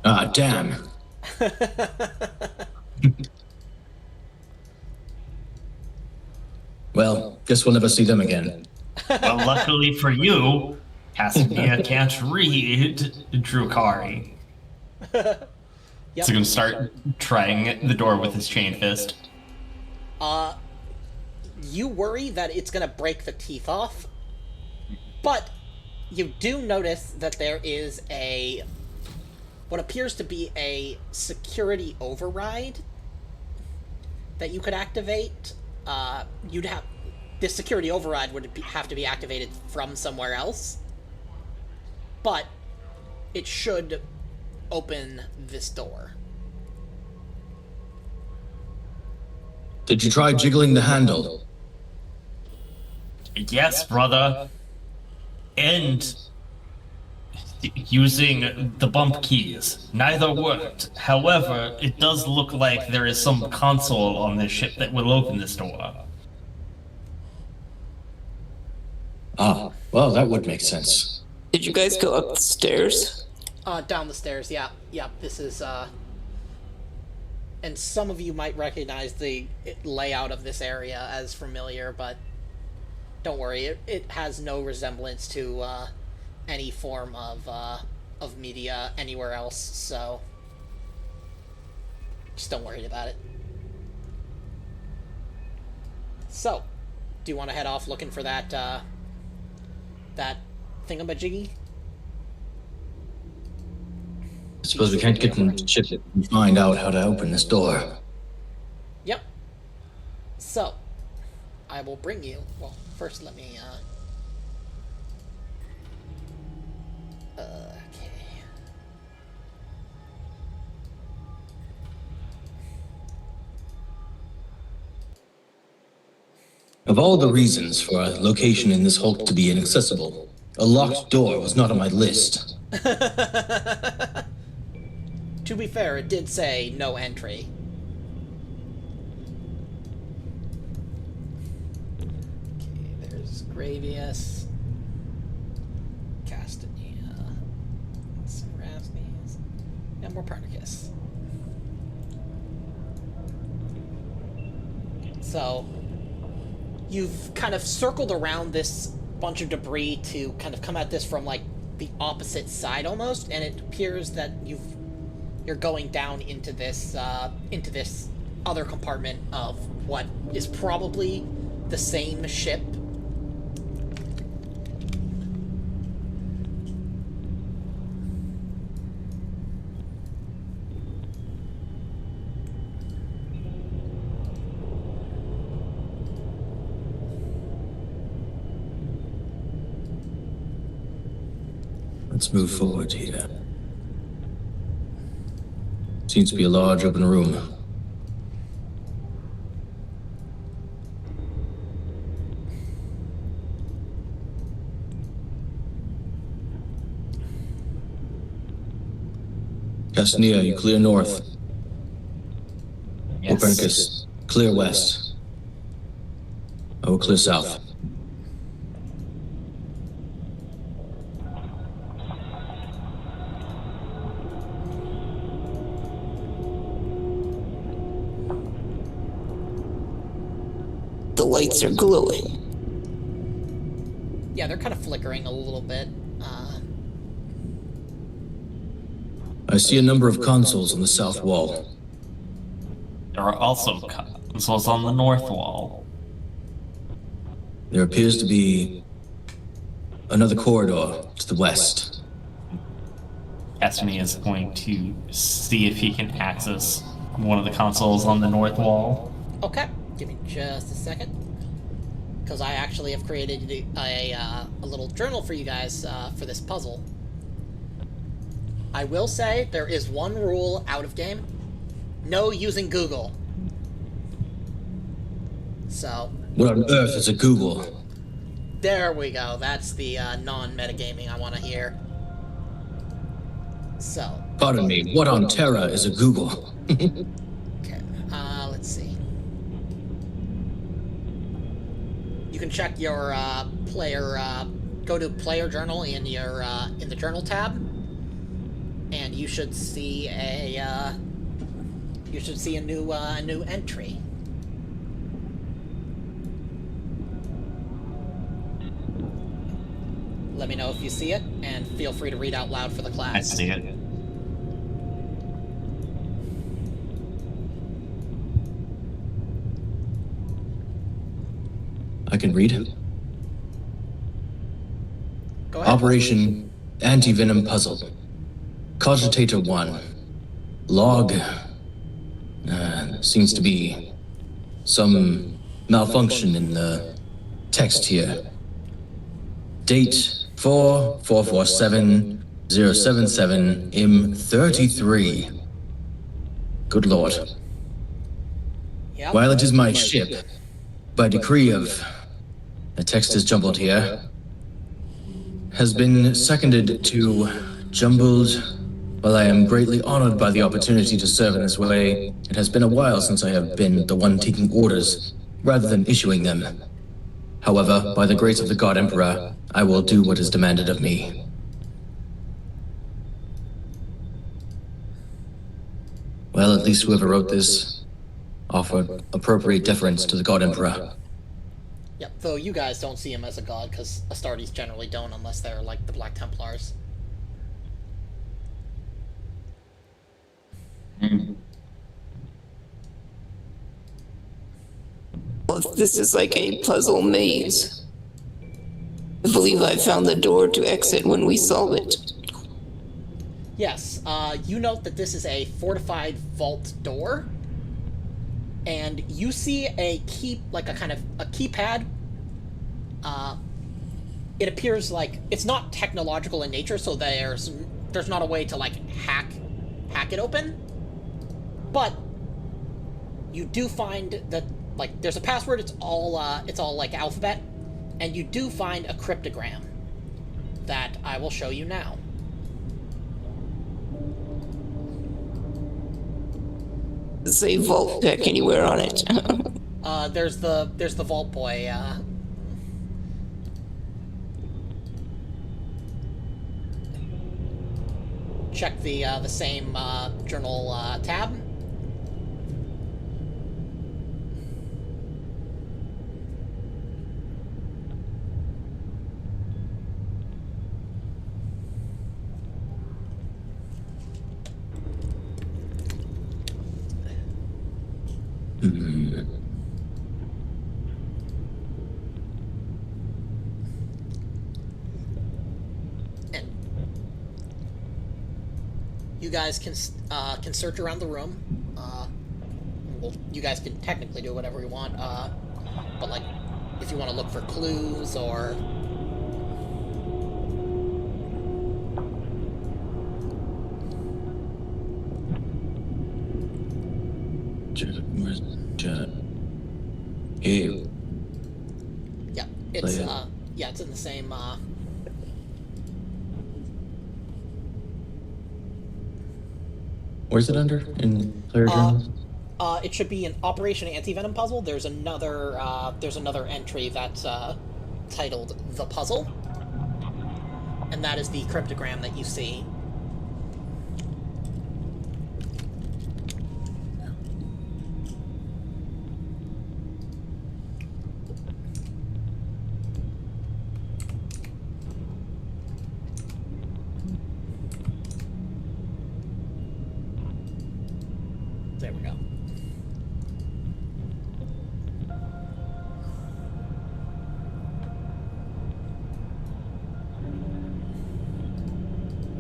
Ah, damn. Well, guess we'll never see them again. Well, luckily for you, Cassidia can't read Drukari. Yep. So gonna start trying the door with his chain fist. You worry that it's gonna break the teeth off, but you do notice that there is what appears to be a security override that you could activate. This security override would have to be activated from somewhere else, but it should open this door. Did you try jiggling the handle? Yes, brother. And using the bump keys. Neither worked. However, it does look like there is some console on this ship that will open this door. Ah, well, that would make sense. Did you guys go up the stairs? Down the stairs, yeah. This is, and some of you might recognize the layout of this area as familiar, but don't worry, it has no resemblance to, any form of media anywhere else, so just don't worry about it. So, do you want to head off looking for that thingamajiggy? I suppose we can't get in the ship and find out how to open this door. Yep. So, I will bring you... Well, first let me, okay. Of all the reasons for a location in this hulk to be inaccessible, a locked door was not on my list. To be fair, it did say no entry. Okay, there's Gravius. Castanea. Some Rasnes. And more Parnicus. So, you've kind of circled around this bunch of debris to kind of come at this from, like, the opposite side almost, and it appears that you're going down into this other compartment of what is probably the same ship. Let's move forward here. Seems to be a large open room. Castanea, you clear north. Yes. Copernicus, clear west. I will clear south. The lights are glowing. Yeah, they're kind of flickering a little bit. I see a number of consoles on the south wall. There are also consoles on the north wall. There appears to be another corridor to the west. Cassidy is going to see if he can access one of the consoles on the north wall. Okay, give me just a second. Because I actually have created a little journal for you guys for this puzzle. I will say there is one rule out of game. No using Google. So... What on earth is a Google? There we go. That's the non-metagaming I want to hear. So, Pardon me, what on Terra is a Google? Okay, let's see. You can check your player. Go to player journal in your in the journal tab, and you should see a new entry. Let me know if you see it, and feel free to read out loud for the class. I see it. I can read it. Go ahead. Operation Antivenom Puzzle. Cogitator 1. Log. Seems to be some malfunction in the text here. Date 4447077M33. Good lord. Yep. While it is my ship, by decree of... The text is jumbled here. Has been seconded to jumbled. While I am greatly honored by the opportunity to serve in this way, it has been a while since I have been the one taking orders, rather than issuing them. However, by the grace of the God Emperor, I will do what is demanded of me. Well, at least whoever wrote this offered appropriate deference to the God Emperor. Yep, though you guys don't see him as a god, because Astartes generally don't unless they're like the Black Templars. Well, this is like a puzzle maze. I believe I found the door to exit when we solve it. Yes, you note that this is a fortified vault door, and you see a key, like a kind of a keypad. It appears like it's not technological in nature, so there's not a way to like hack it open. But you do find that like there's a password. It's all like alphabet, and you do find a cryptogram that I will show you now. Does it say Vault Tech anywhere on it? There's the Vault Boy. Check the same journal tab. And you guys can search around the room. Well, you guys can technically do whatever you want. But like, if you want to look for clues or yeah, it's yeah, it's in the same. Where's it under? In player journals? It should be an Operation Antivenom puzzle. There's another entry that's titled The Puzzle, and that is the cryptogram that you see. There we go.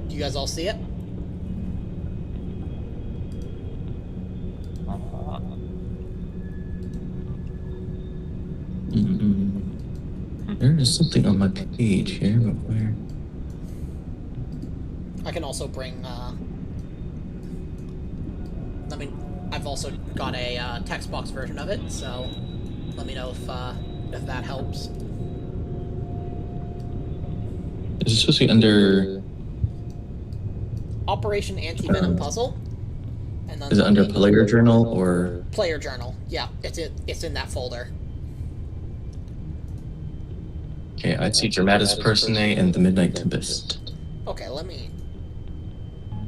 Do you guys all see it? There is something on my page here, but where? I can also bring, I've also got a text box version of it, so let me know if that helps. Is it supposed to be under Operation Antivenom puzzle. And then Is it under player journal or? player journal? Yeah, it's in that folder. Okay, I see Dramatis Personae and the Midnight Tempest. Okay, let me.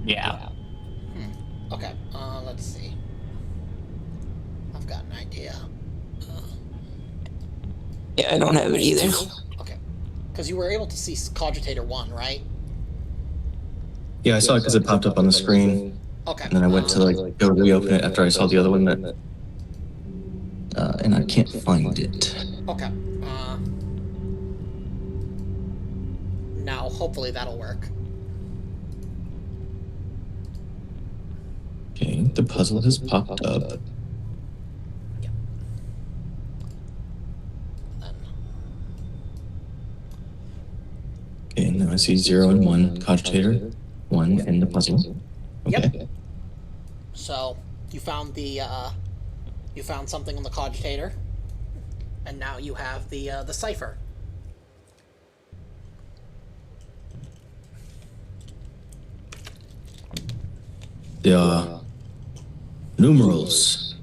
Yeah. Okay, let's see. I've got an idea. Yeah, I don't have it either. Okay, because you were able to see Cogitator 1, right? Yeah, I saw it because it popped up on the screen, Okay. and then I went to like go reopen it after I saw the other one that, and I can't find it. Okay. Now, hopefully that'll work. Okay, the puzzle has popped up. Then, Okay, now I see 0 and 1, Cogitator, 1 in the puzzle. Okay. Yep. So you found you found something on the Cogitator, and now you have the cipher. There are numerals.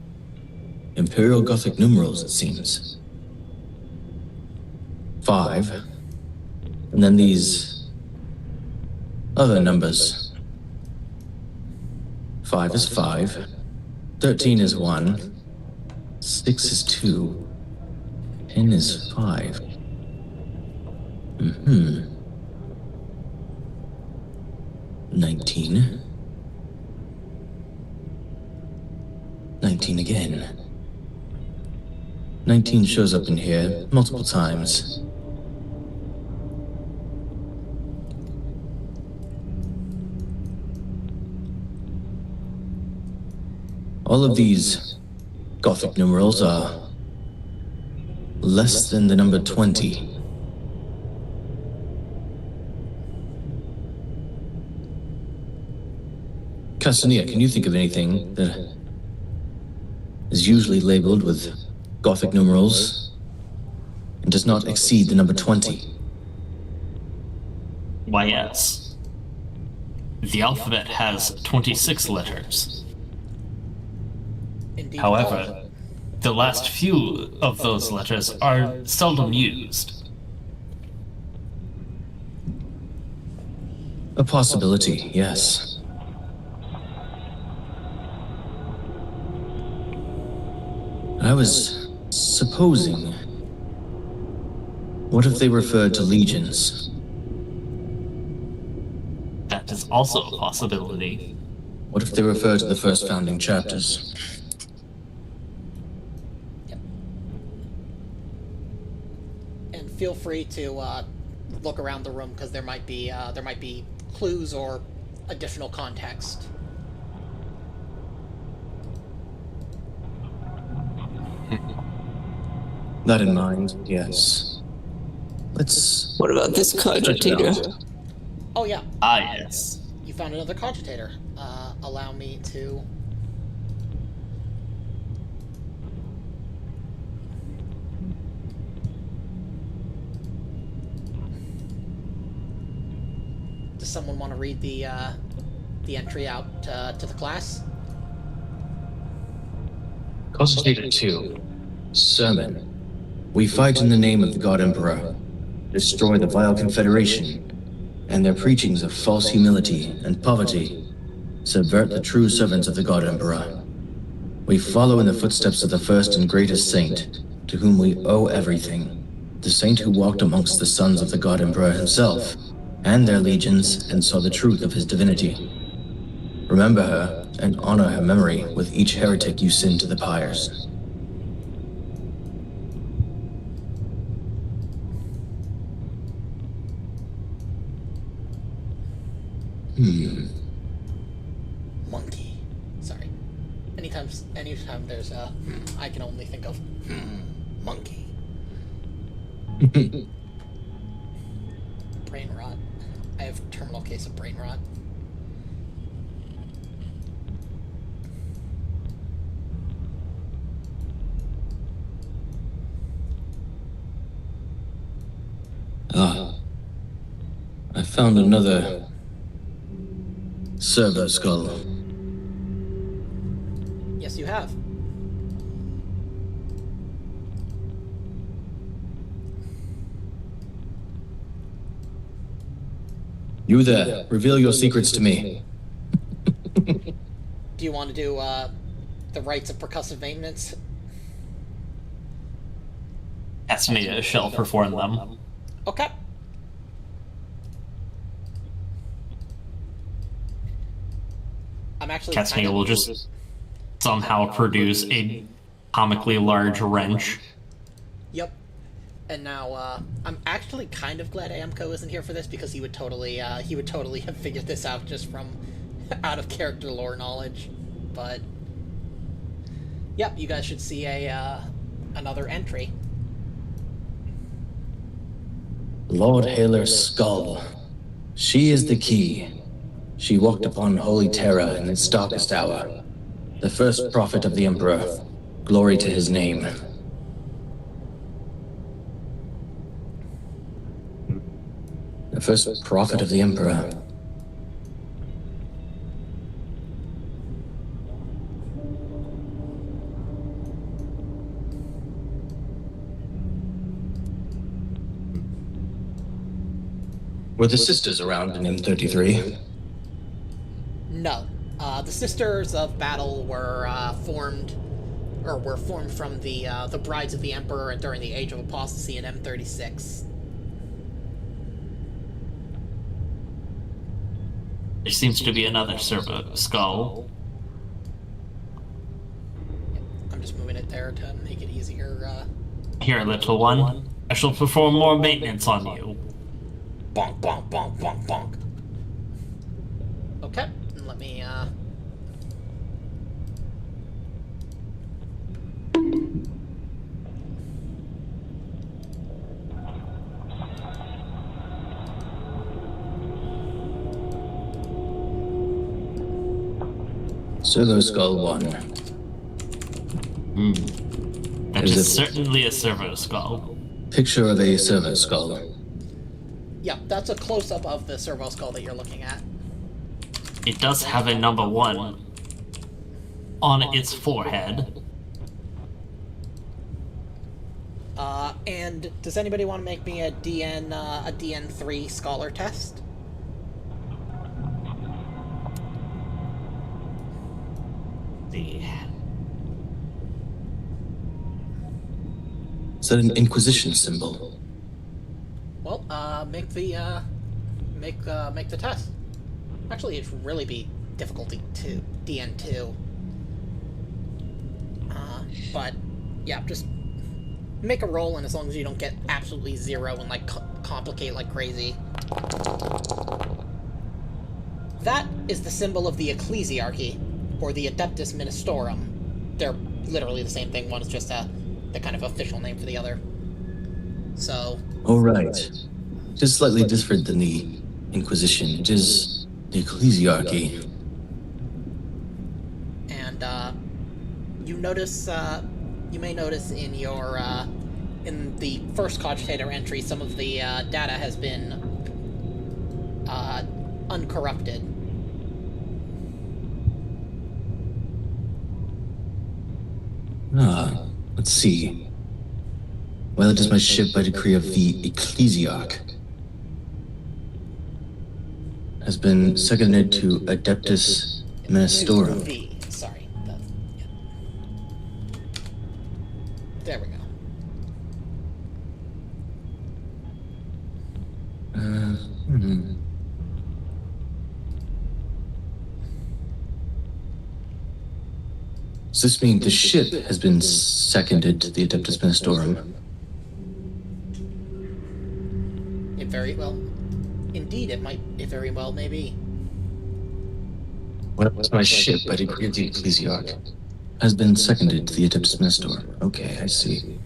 Imperial Gothic numerals, it seems. 5. And then these other numbers. 5 is 5. 13 is 1. 6 is 2. 10 is 5. 19. 19 again. 19 shows up in here multiple times. All of these Gothic numerals are less than the number 20. Castanea, can you think of anything that is usually labeled with Gothic numerals and does not exceed the number 20? Why, yes. The alphabet has 26 letters. Indeed. However, the last few of those letters are seldom used. A possibility, yes. I was supposing, what if they referred to legions? That is also a possibility. What if they refer to the first founding chapters? And feel free to look around the room because there might be clues or additional context. That in mind, yes. Let's... What about this cogitator? Oh yeah, Ah, yes. you found another Cogitator. Allow me to. Does someone want to read the entry out to the class? Cogitator 2. Sermon. We fight in the name of the God Emperor. Destroy the vile Confederation and their preachings of false humility and poverty. Subvert the true servants of the God Emperor. We follow in the footsteps of the first and greatest saint, to whom we owe everything. The saint who walked amongst the sons of the God Emperor himself, and their legions, and saw the truth of his divinity. Remember her, and honor her memory with each heretic you send to the pyres. Monkey. Sorry. Anytime there's a I can only think of monkey. Brain rot. I have terminal case of brain rot. I found another Servo Skull. Yes, you have. You there, reveal your secrets to me. Do you want to do the rites of percussive maintenance? Castaneda shall perform them. Okay. I'm actually Castaneda will just somehow produce a comically large wrench. Yep. And now, I'm actually kind of glad Amco isn't here for this, because he would totally have figured this out just from out of character lore knowledge. But yep, you guys should see another entry. Lord Haler's skull. She is the key. She walked upon holy terror in its darkest hour. The first prophet of the Emperor. Glory to his name. The first prophet of the Emperor. Were the sisters around in M33? No. The Sisters of Battle were formed from the Brides of the Emperor during the Age of Apostasy in M36. There seems to be another servo skull. I'm just moving it there to make it easier. Here, little one. I shall perform more maintenance on you. Bonk, bonk, bonk, bonk, bonk. Okay, and let me, Servo Skull 1. That is certainly a servo skull. Picture of a servo skull. yeah, that's a close-up of the servo skull that you're looking at. It does have a number 1 on its forehead. And does anybody want to make me a DN3 scholar test? Is that an Inquisition symbol? Well, make the test. Actually, it should really be difficulty 2, DN2. But yeah, just make a roll, and as long as you don't get absolutely 0 and like complicate like crazy. That is the symbol of the Ecclesiarchy, or the Adeptus Ministorum. They're literally the same thing. One is just the kind of official name for the other. So. Oh, right. It is slightly different than the Inquisition. It is the Ecclesiarchy. And, you may notice in your, in the first cogitator entry, some of the, data has been, uncorrupted. Let's see. While it is my ship by decree of the Ecclesiarch, has been seconded to Adeptus Ministorum. V, sorry. Yeah. There we go. Does this mean the ship has been seconded to the Adeptus Ministorum? It very well... Indeed, it very well may be. What was my ship by decree of the Ecclesiarch? Has been seconded to the Adeptus Ministorum. Okay, I see.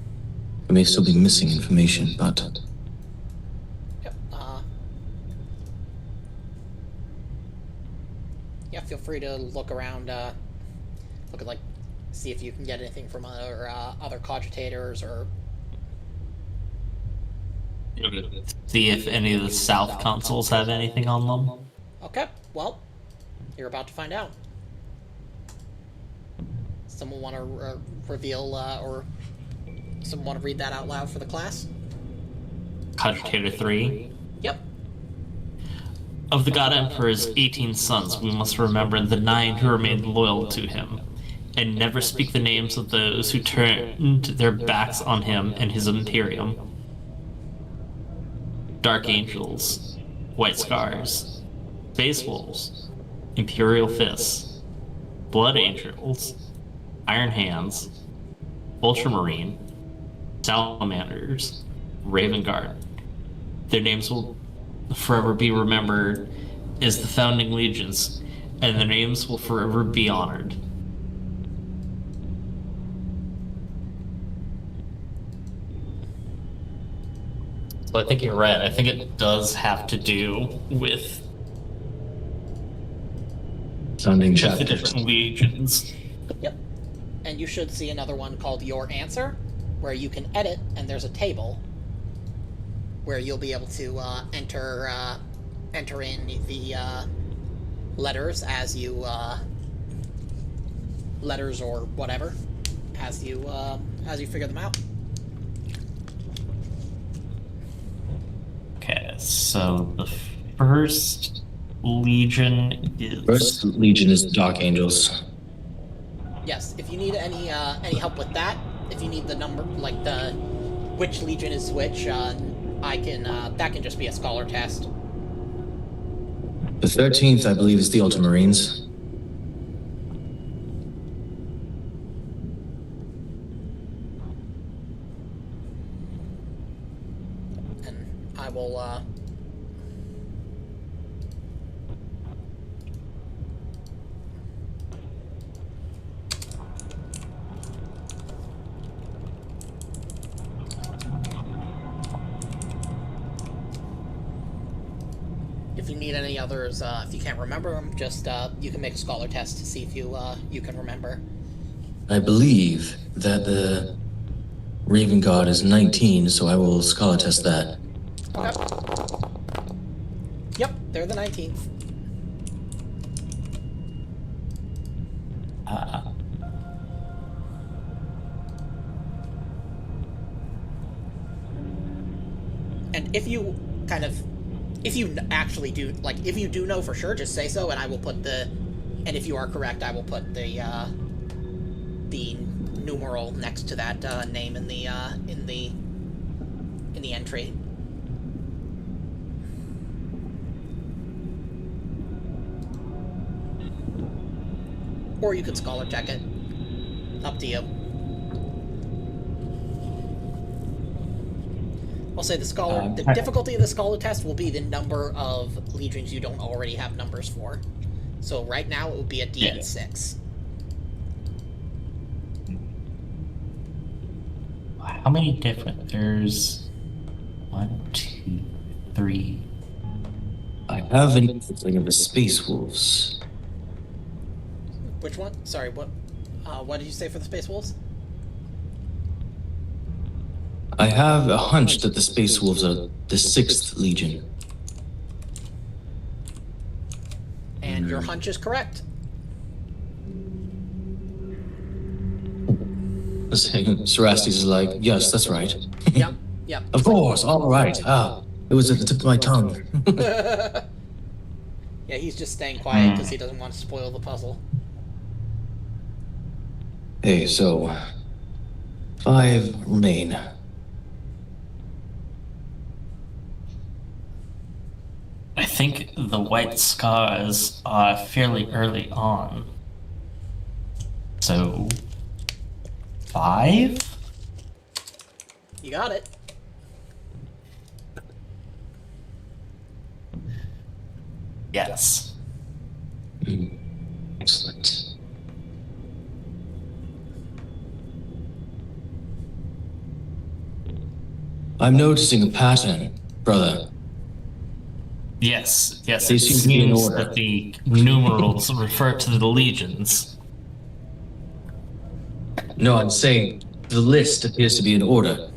I may still be missing information, but... Yep, yeah, feel free to look around, look at, like, see if you can get anything from other cogitators, or... See if any of the south consoles have anything on them. Okay, well, You're about to find out. Someone want to reveal, or someone want to read that out loud for the class? Cogitator 3. Yep. Of the God Emperor's 18 sons, we must remember the 9 who remained loyal to him, and never speak the names of those who turned their backs on him and his Imperium. Dark Angels, White Scars, Space Wolves, Imperial Fists, Blood Angels, Iron Hands, Ultramarine, Salamanders, Raven Guard. Their names will forever be remembered as the founding legions, and their names will forever be honored. So I think you're right. I think it does have to do with Founding the chapter. different legions. Yep. And you should see another one called Your Answer, where you can edit, and there's a table where you'll be able to enter in the letters as you letters or whatever as you figure them out. Okay, so the first legion is First Legion is Dark Angels. Yes, if you need any help with that, if you need the number, like the which legion is which, I can that can just be a scholar test. The 13th, I believe, is the Ultramarines. And I will if you need any others, if you can't remember them, just you can make a scholar test to see if you can remember. I believe that the Raven Guard is 19, so I will scholar test that. Okay. Yep, they're the 19th. And if you actually do, like, if you do know for sure, just say so, and I will put and if you are correct, I will put the numeral next to that name in the entry. Or you could scholar check it. Up to you. I'll say the difficulty of the scholar test will be the number of legions you don't already have numbers for. So right now it would be a D6. how many different? There's 1, 2, 3. I have an inkling of the Space Wolves. Which one? Sorry, what did you say for the Space Wolves? I have a hunch that the Space Wolves are the 6th Legion. And your hunch is correct. Cerastes is like, yes, that's right. Yep, yep. Of course, all right. It was at the tip of my tongue. Yeah, he's just staying quiet because he doesn't want to spoil the puzzle. Hey, so 5 remain. I think the White Scars are fairly early on. So 5? You got it. Yes. Excellent. I'm noticing a pattern, brother. Yes, They it seem to be in seems order. that the numerals refer to the legions. No, I'm saying the list appears to be in order.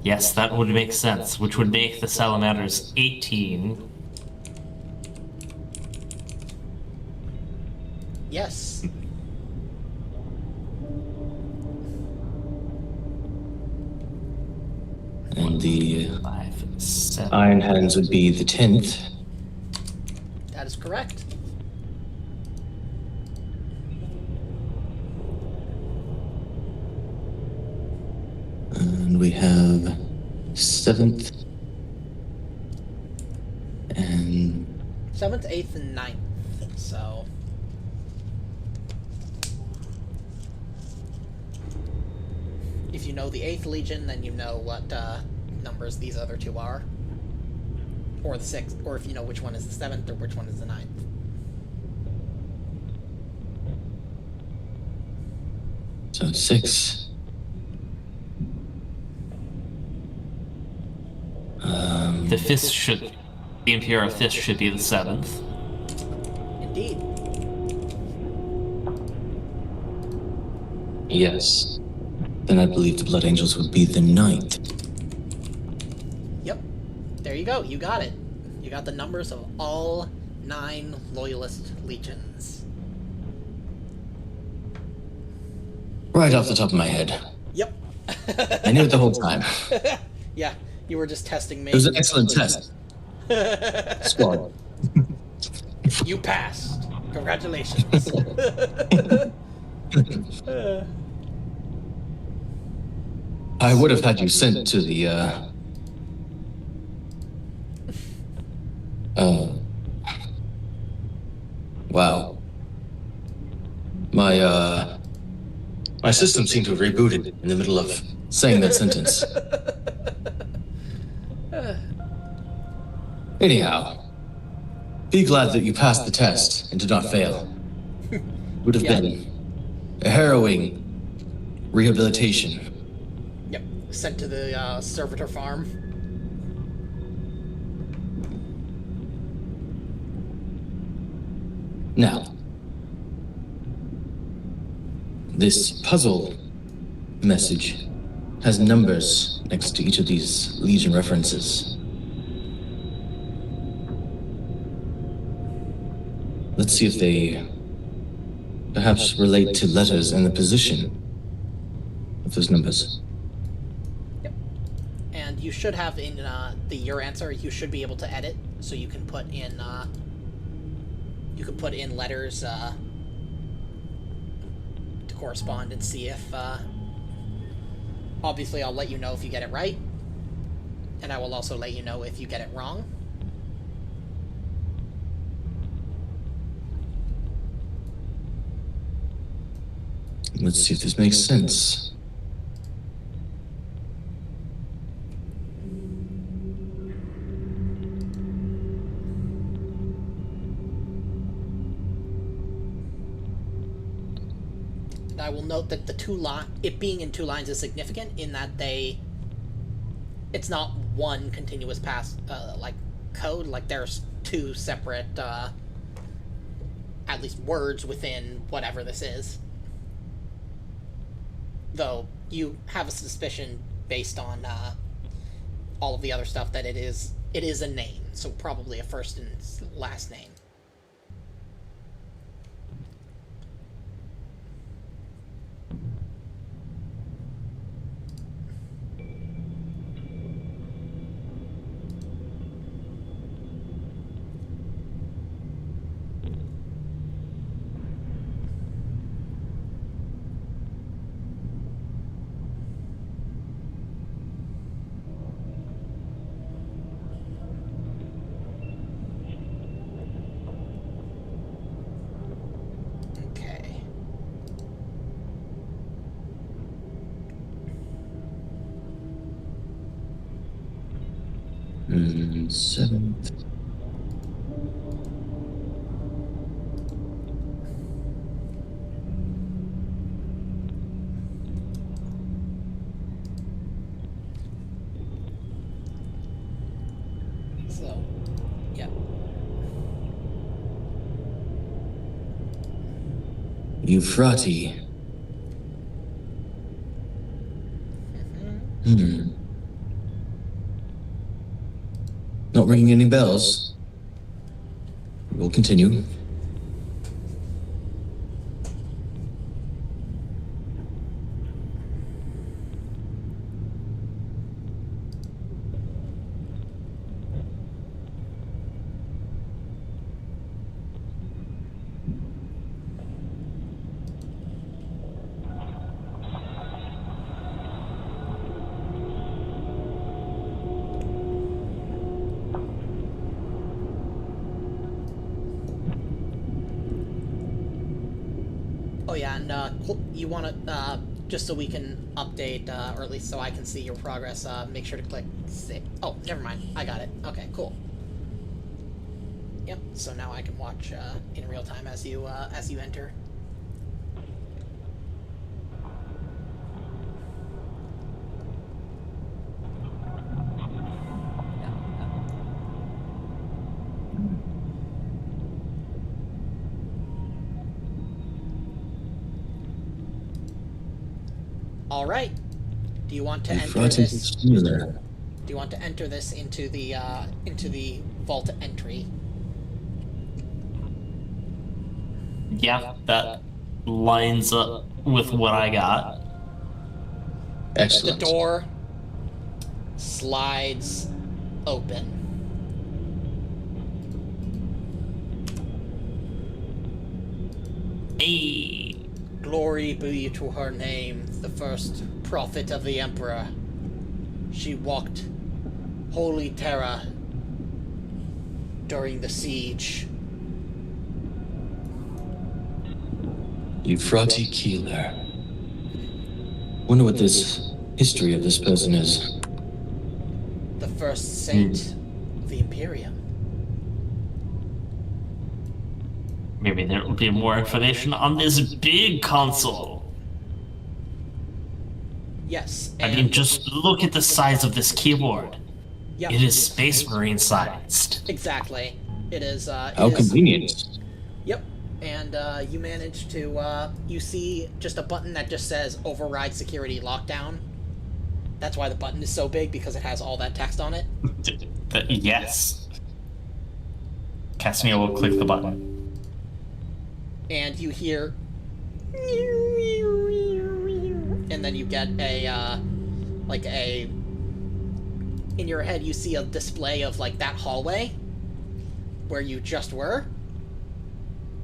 Yes, that would make sense, which would make the Salamanders 18. Yes. And the 5, 7. Iron Hands would be the 10th. That is correct. And we have 7th. And 7th, 8th, and 9th. So. If you know the 8th Legion, then you know what numbers these other two are. Or the 6th, or if you know which one is the 7th or which one is the 9th. so 6. The fist should. The Imperial Fist should be the 7th. Indeed. Yes. Then I believe the Blood Angels would be the 9th. Yep. There you go. You got it. You got the numbers of all 9 Loyalist Legions. Right off the top of my head. Yep. I knew it the whole time. Yeah, you were just testing me. It was an excellent test. Squad. You passed. Congratulations. I would have had you sent to the, wow. My system seemed to have rebooted in the middle of saying that sentence. Anyhow, be glad that you passed the test and did not fail. Would have Yeah. been a harrowing rehabilitation. Yep. Sent to the servitor farm. Now, this puzzle message has numbers next to each of these Legion references. Let's see if they perhaps relate to letters and the position of those numbers. And you should have in your answer, you should be able to edit, so you can put in letters to correspond and see if obviously I'll let you know if you get it right, and I will also let you know if you get it wrong. Let's see if this makes sense. And I will note that it being in 2 lines is significant in that it's not one continuous pass like code. Like there's 2 separate at least words within whatever this is. Though you have a suspicion based on all of the other stuff that it is a name, so probably a first and last name. Okay. And 7th. So, yeah. Euphrati. Not ringing any bells. We'll continue. you want to, just so we can update, or at least so I can see your progress, make sure to click save. Oh, never mind. I got it. Okay, cool. Yep, so now I can watch, in real time as you enter. All right. Do you want to enter this? Do you want to enter this into the vault entry? Yeah, that lines up with what I got. Excellent. The door slides open. Hey. Glory be to her name, the first prophet of the Emperor. She walked Holy Terra during the siege. Euphrates Keeler. Wonder what this history of this person is. The first saint of the Imperium. Maybe there will be more information on this big console. Yes, I mean, just look at the size of this keyboard. yep, It is Space Marine sized. exactly. It is. How convenient. Yep, and you manage to. You see just a button that just says "Override Security Lockdown." That's why the button is so big, because it has all that text on it. Yes. Casimir will click the button. And you hear, and then you get a, like a, in your head you see a display of like that hallway where you just were,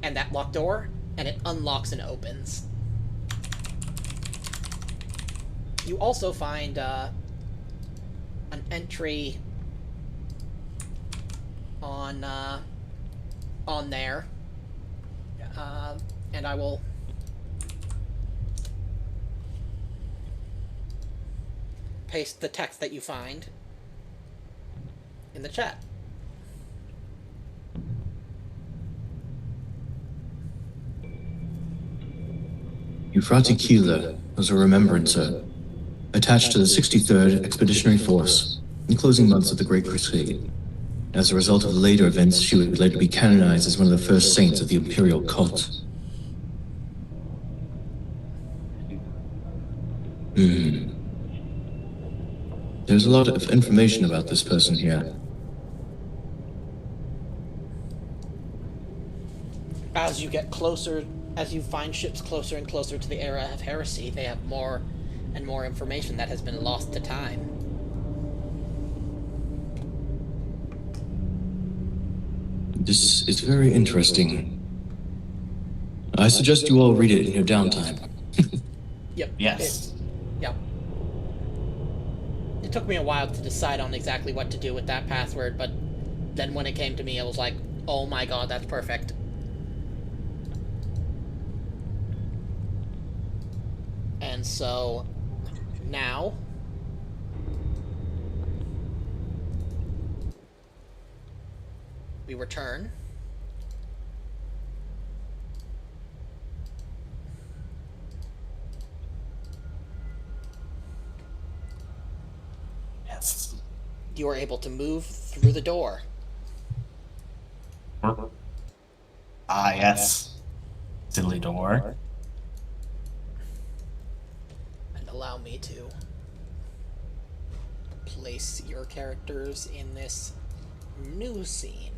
and that locked door, and it unlocks and opens. You also find an entry on there. And I will paste the text that you find in the chat. Euphrates Keeler was a remembrancer, attached to the 63rd Expeditionary Force in closing months of the Great Crusade. As a result of later events, she would later be canonized as one of the first saints of the Imperial cult. There's a lot of information about this person here. As you get closer, as you find ships closer and closer to the era of heresy, they have more and more information that has been lost to time. This is very interesting. I suggest you all read it in your downtime. Yep. Yes. Yep. It took me a while to decide on exactly what to do with that password, but then when it came to me, I was like, oh my god, that's perfect. And so, now, we return. Yes. You are able to move through the door. Ah, yes. Silly door. And allow me to place your characters in this new scene.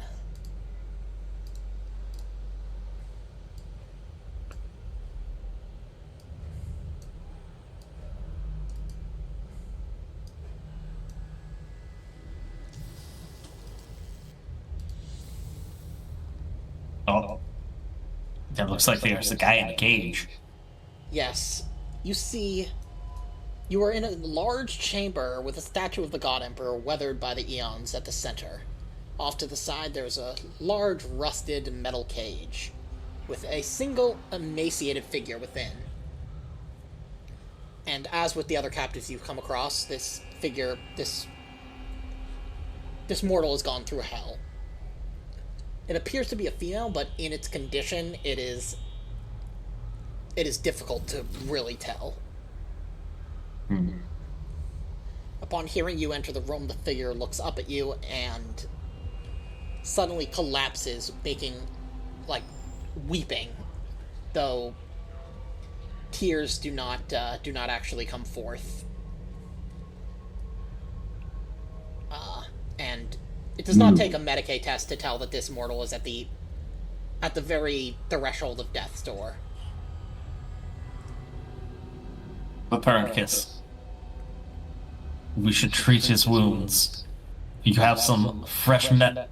Oh. That looks like there's a guy in a cage. Yes, you see, you are in a large chamber with a statue of the God Emperor weathered by the eons at the center. Off to the side, there's a large rusted metal cage. with a single emaciated figure within. And as with the other captives you've come across, this figure, this mortal has gone through hell. It appears to be a female, but in its condition, it is difficult to really tell. Upon hearing you enter the room, the figure looks up at you and suddenly collapses, making, like, weeping, though tears do not actually come forth. And it does not take a Medicae test to tell that this mortal is at the very threshold of death's door. Copernicus, we should treat his wounds. You have some fresh medic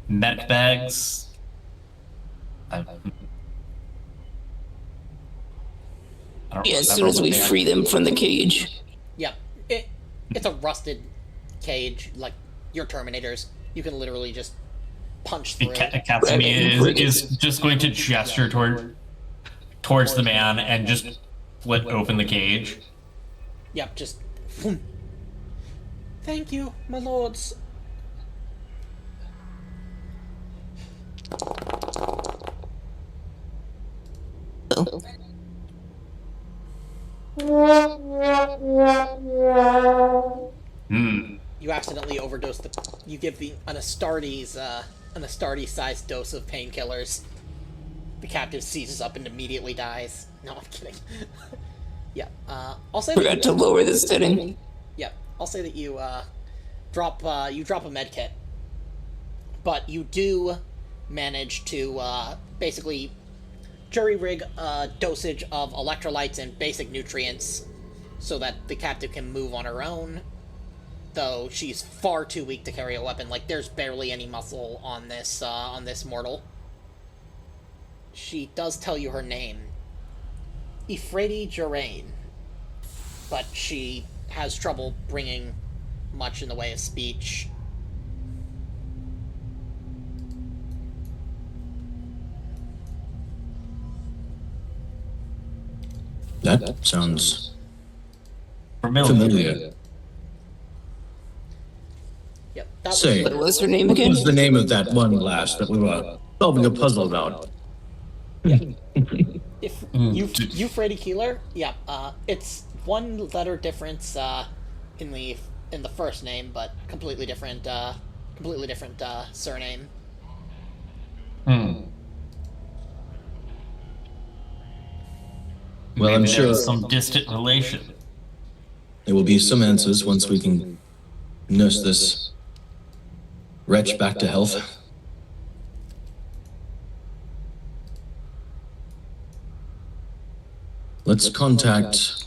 bags? I don't Yeah, as remember soon as what we they are. free them from the cage. Yep. It's a rusted cage, like your Terminators. You can literally just punch through. Cassini is just going to gesture towards the man and just split open the cage. Yep, just... Thank you, my lords. Oh. You accidentally overdose you give an Astartes-sized dose of painkillers. The captive seizes up and immediately dies. No, I'm kidding. Yeah, I'll say Forgot to lower the setting. Yep, I'll say that you drop a med kit, but you do manage to basically jury rig a dosage of electrolytes and basic nutrients so that the captive can move on her own. Though she's far too weak to carry a weapon. Like, there's barely any muscle on this mortal. She does tell you her name, Ifredi Jarain, but she has trouble bringing much in the way of speech. That sounds Familiar. Yep, that was Say, What was her name what again? was the name of that one lass that we were solving a puzzle about? if you Freddy Keeler. Yeah, it's one letter difference in the first name, but completely different surname. Well, I'm Maybe sure there's some distant relation. there will be some answers once we can nurse this wretch back to health. Let's contact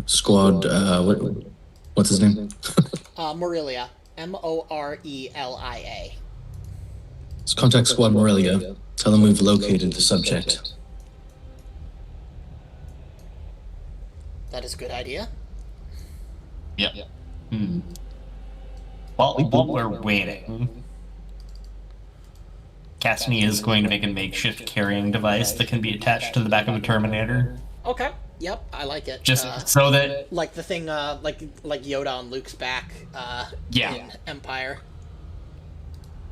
squad what's his name? Morelia. Morelia. Let's contact Squad Morelia. Tell them we've located the subject. That is a good idea. Yep. While we're waiting, Cassini is going to make a makeshift carrying device that can be attached to the back of a Terminator. Okay. Yep, I like it. Just so that... like the thing, like Yoda on Luke's back. Yeah. In Empire.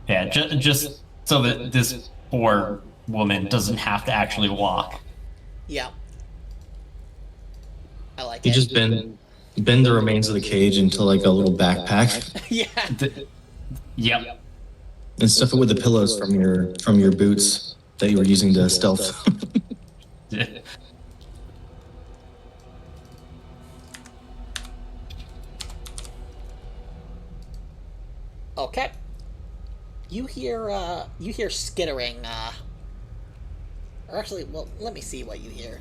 Yeah, just so that this poor woman doesn't have to actually walk. Yeah. I like You it. just bend the remains of the cage into like a little backpack Yeah. Yep. and stuff it with the pillows from your boots that you were using to stealth. Okay. You hear skittering, or actually, well, let me see what you hear.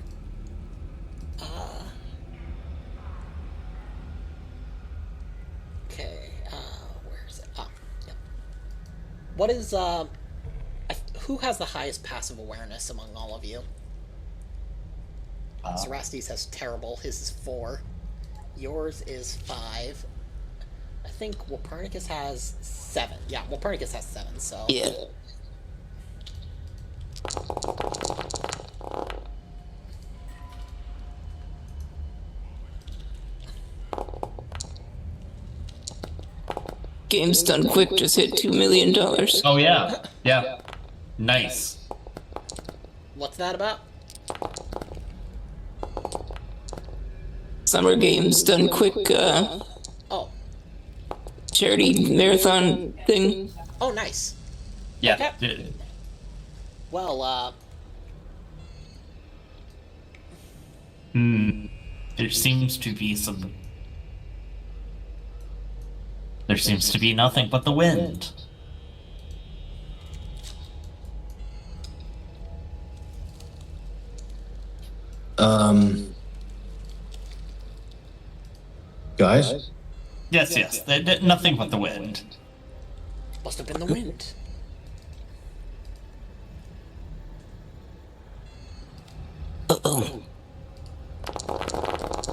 Okay, where is it? Ah, yeah. What is, who has the highest passive awareness among all of you? Zerastes has terrible. His is 4. Yours is 5. I think Walpurnicus has 7. Yeah, Walpurnicus has 7, so... Yeah. Game's Done Quick just hit $2 million. Oh yeah, yeah. Nice. What's that about? Summer Games Done Quick Oh. charity marathon thing. Oh, nice. Yeah. Okay. Well, There seems to be some. There seems to be nothing but the wind. Guys? Yes. Nothing but the wind. must have been the wind. Uh-oh.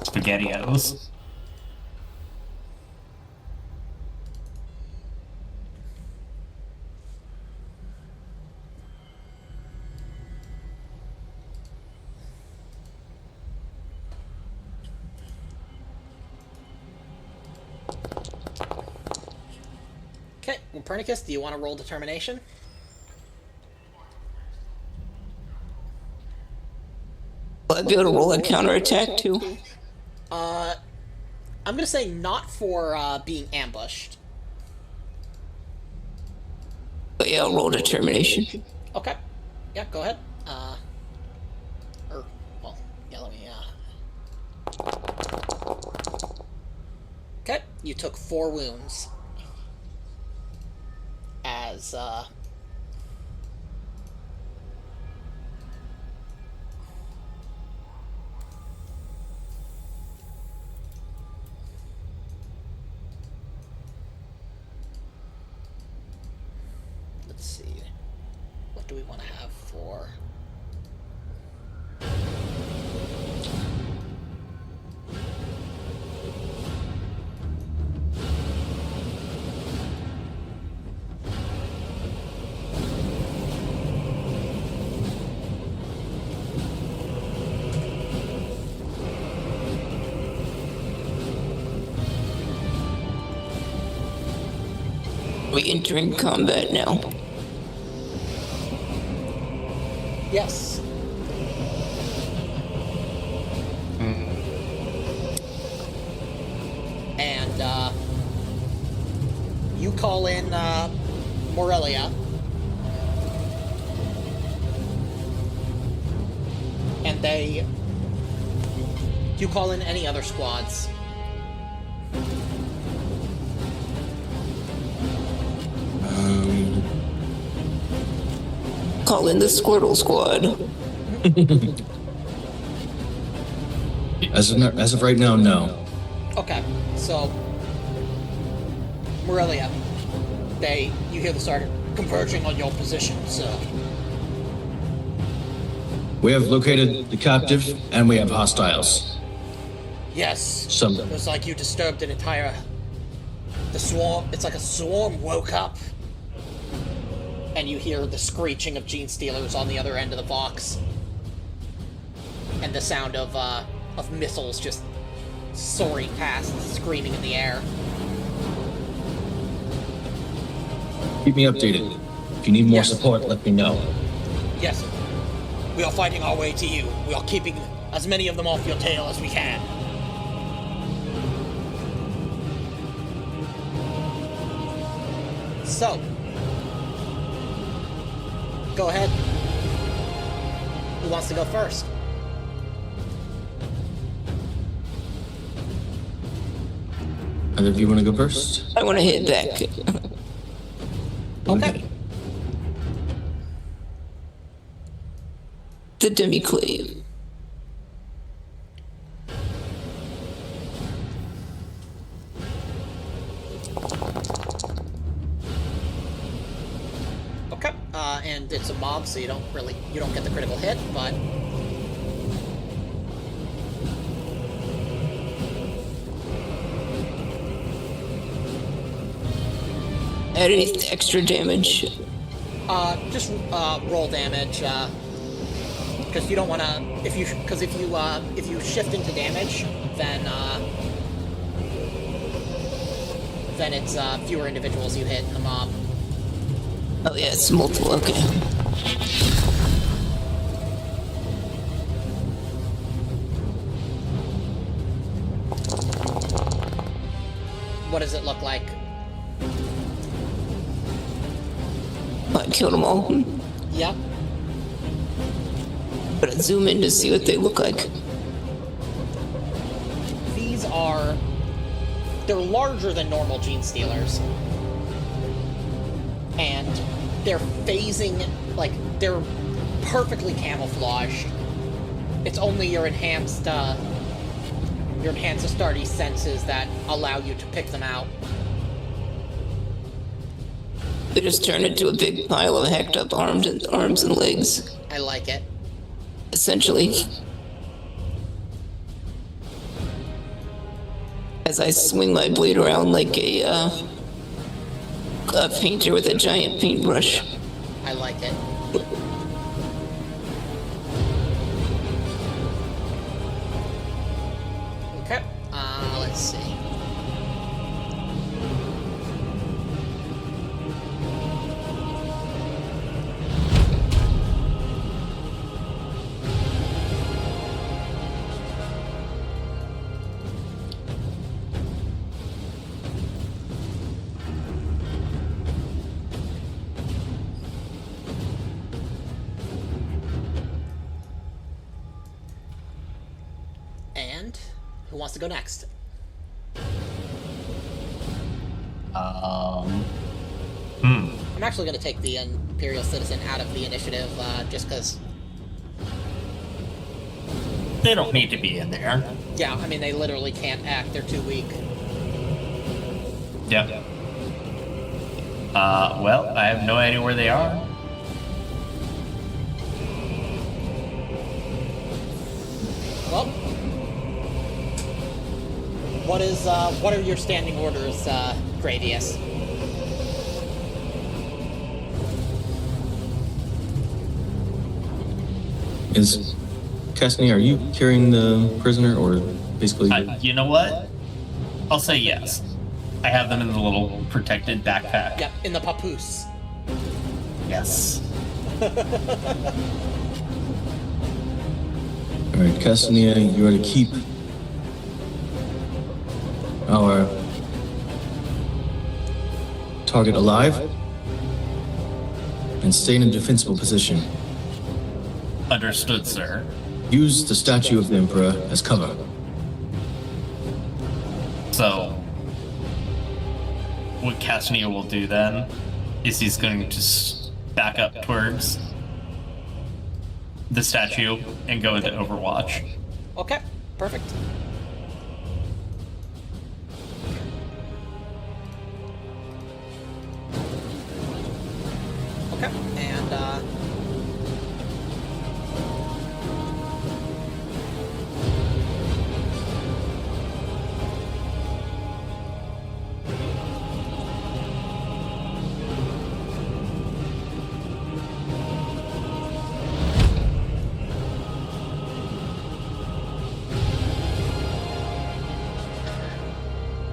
SpaghettiOs. Okay, Copernicus, do you want to roll determination? Will I be able to roll a counterattack too? I'm gonna say not for being ambushed. But yeah, I'll roll determination. Okay. Yeah, go ahead. Well, yeah, let me, Okay, you took 4 wounds. As, let's see. What do we want to have for... We entering combat now. Yes. And, you call in, Morelia. And they... Do you call in any other squads? Call in the Squirtle Squad. As of right now, no. Okay, so... Morelia. You hear the sergeant converging on your position, sir. We have located the captive, and we have hostiles. Yes. Some. It was like you disturbed an entire... The swarm... It's like a swarm woke up. And you hear the screeching of Gene Stealers on the other end of the box. And the sound of missiles just soaring past, screaming in the air. Keep me updated. If you need more Yes. support, let me know. Yes, sir. We are fighting our way to you. We are keeping as many of them off your tail as we can. So, go ahead. Who wants to go first? Either of you want to go first? I want to hit back. Okay. The Demiclave. Okay. And it's a mob, so you don't get the critical hit, but... Add any extra damage? Just roll damage, because you don't want to. If you shift into damage, then it's fewer individuals you hit in the mob. Oh yeah, it's multiple. Okay. What does it look like? I killed them all. Yep. But I zoom in to see what they look like. They're larger than normal gene stealers. And they're phasing, like, they're perfectly camouflaged. It's only your enhanced Astartes senses that allow you to pick them out. They just turn into a big pile of hacked up arms and legs. I like it. Essentially. As I swing my blade around like a painter with a giant paintbrush. I like it. Okay. Let's see. And who wants to go next? I'm actually going to take the Imperial Citizen out of the initiative, just because... They don't need to be in there. Yeah, I mean, they literally can't act. They're too weak. Yep. Well, I have no idea where they are. Well, what are your standing orders, Gradius? Is Cassidy, are you carrying the prisoner, or basically? You know what? I'll say yes. I have them in the little protected backpack. Yep, in the papoose. Yes. All right, Cassidy, you are to keep our target alive and stay in a defensible position. Understood, sir. Use the statue of the Emperor as cover. So, what Castanea will do then is he's going to back up towards the statue and go into Overwatch. Okay, perfect. Okay, and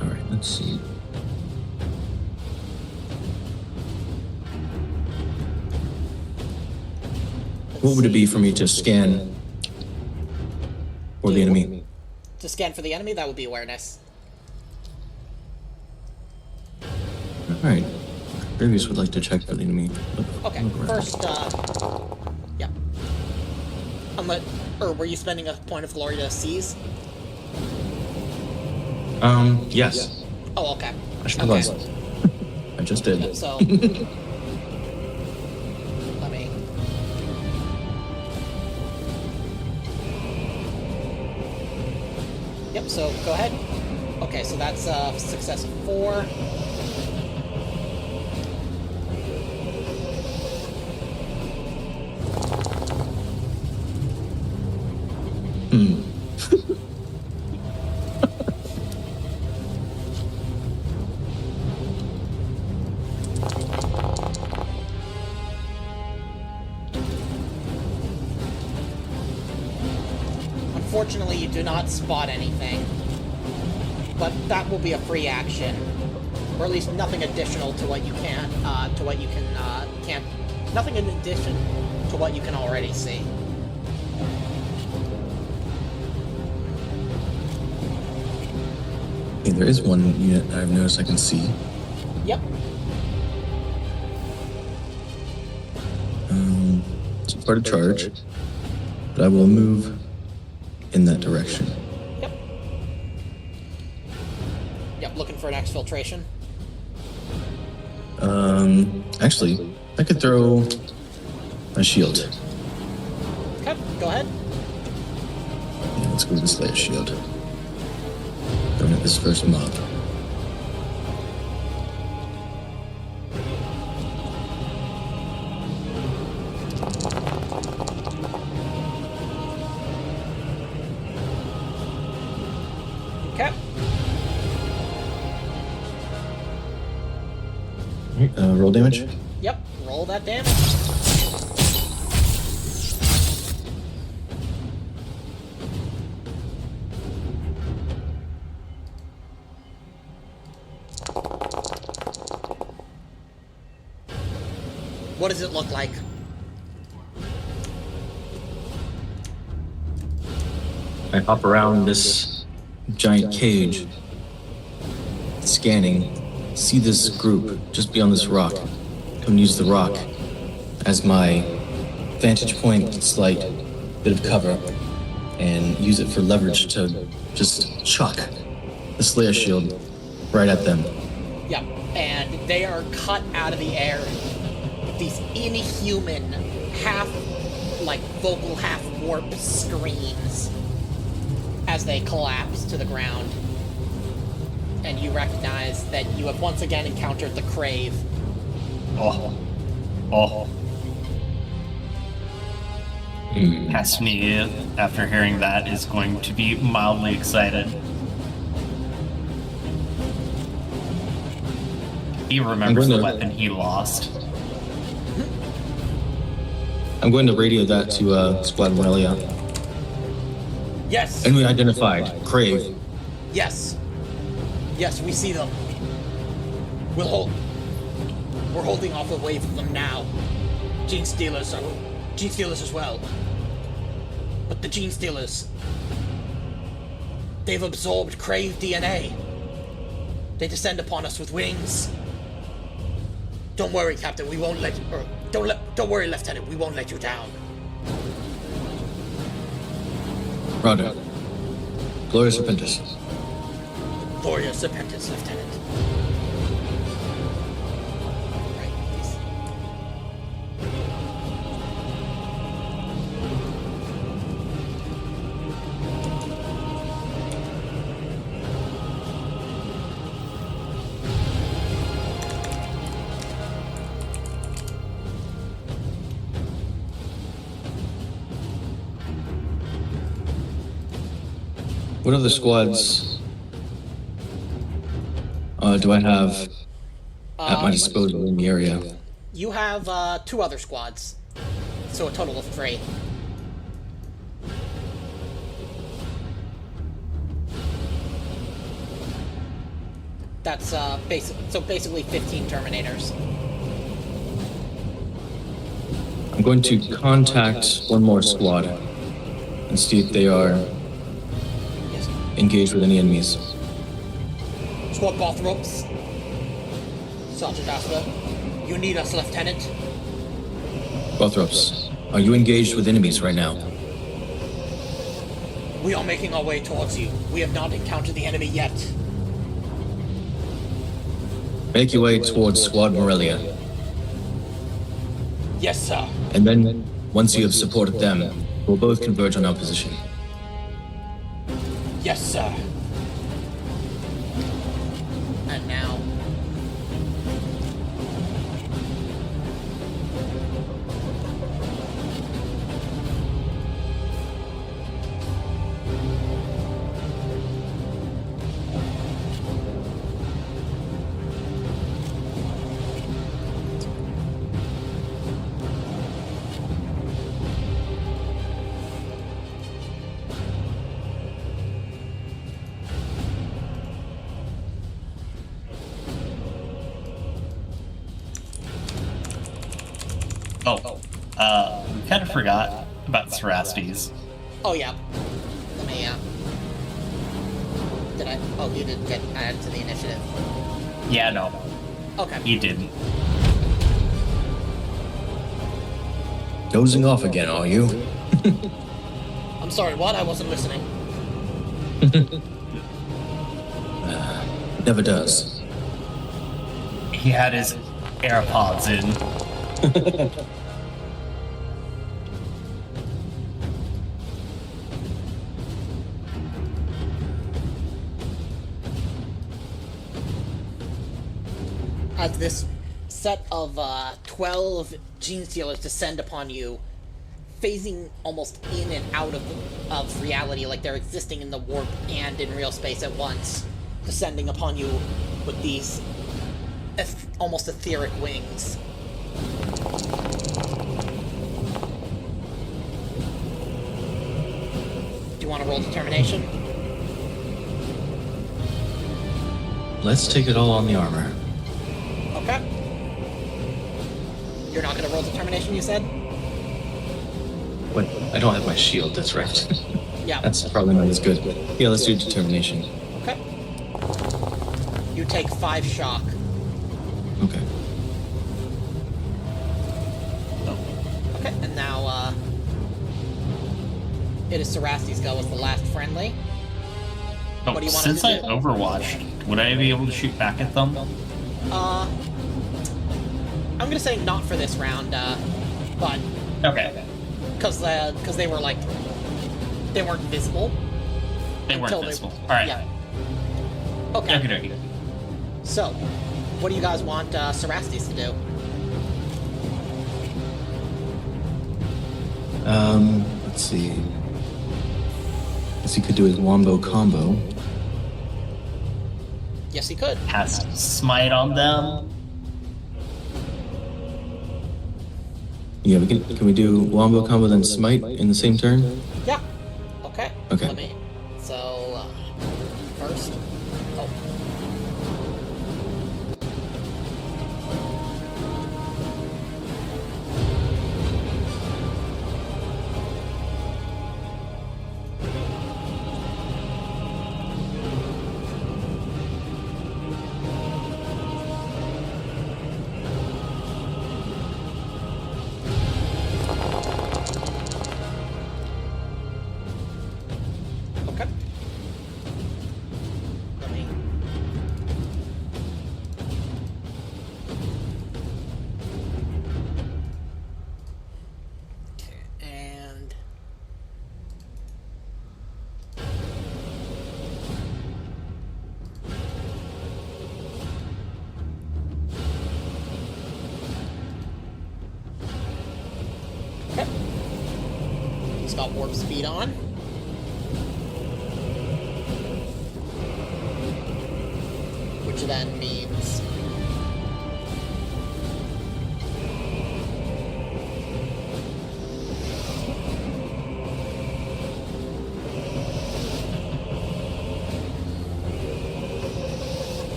All right, let's see. What would it be for me to scan for the enemy? to scan for the enemy, that would be awareness. All right. Gravius would like to check for the enemy. Okay, first, yeah. Were you spending a point of glory to seize? Yes. Oh, okay. I should realize. I just did. So, let me... Yep, so go ahead. Okay, so that's success of 4. Unfortunately, you do not spot anything. But that will be a free action. Or at least nothing additional to what you can, can't... Nothing in addition to what you can already see. Hey, there is one unit I've noticed I can see. Yep. It's part of charge, but I will move in that direction. Yep. Yep, looking for an exfiltration. Actually, I could throw a shield. Okay, go ahead. Yeah, let's go with the Slayer shield. Going at this first mob. Okay. Roll damage. Yep, roll that damage. What does it look like? I hop around this giant cage, scanning, see this group just beyond this rock. Come use the rock as my vantage point, slight bit of cover, and use it for leverage to just chuck the Slayer shield right at them. Yep, and they are cut out of the air with these inhuman, half, vocal, half-warp screams as they collapse to the ground. And you recognize that you have once again encountered the Crave. Oh. Casmir, after hearing that, is going to be mildly excited. He remembers the weapon he lost. I'm going to radio that to Squad Morelia. Yes! Enemy identified. Crave. Yes! Yes, we see them. We're holding off a wave of them now. Gene Stealers as well. But the Gene Stealers, they've absorbed Crave DNA. They descend upon us with wings. Don't worry, Captain. We won't let you. Don't worry, Lieutenant. We won't let you down. Roger. Gloria Serpentis. Gloria Serpentis, Lieutenant. Right, please. What other squads do I have at my disposal in the area? You have 2 other squads, so a total of 3. That's basically 15 Terminators. I'm going to contact one more squad and see if they are Yes. engaged with any enemies. Squad Bothrops. Sergeant Asper. You need us, Lieutenant. Bothrops, are you engaged with enemies right now? We are making our way towards you. We have not encountered the enemy yet. Make your way towards Squad Morelia, Yes, sir. and then, once you have supported them, we'll both converge on our position. Yes, sir. And now... We kind of forgot about Cerastes. Oh, yeah. Let me, Did I? Oh, you didn't get added to the initiative. Yeah, no, Okay. he didn't. Dozing off again, are you? I'm sorry, what? I wasn't listening. Never does. He had his AirPods in. As this set of 12 gene stealers descend upon you, phasing almost in and out of reality, like they're existing in the warp and in real space at once, descending upon you with these almost etheric wings. Do you want to roll determination? Let's take it all on the armor. Okay. You're not going to roll determination, you said? What? I don't have my shield, that's right. Yeah. That's probably not as good. Yeah, let's do determination. Okay. You take 5 shock. Okay. Okay, and now, it is Cerastes' go as the last friendly. Oh, What do you want since to I do? overwatched, would I be able to shoot back at them? I'm gonna say not for this round, but Okay. because they were like they weren't visible. They weren't until visible. Alright. Yeah. Okay. Okie dokie. So, what do you guys want Cerastes to do? Let's see. Guess he could do his wombo combo. Yes, he could. Cast Smite on them. Yeah, can we do wombo combo then smite in the same turn? Yeah. Okay. Okay. Let me. So, first. Oh. Okay. Let me. Okay, and. Okay. He's got warp speed on. Which then means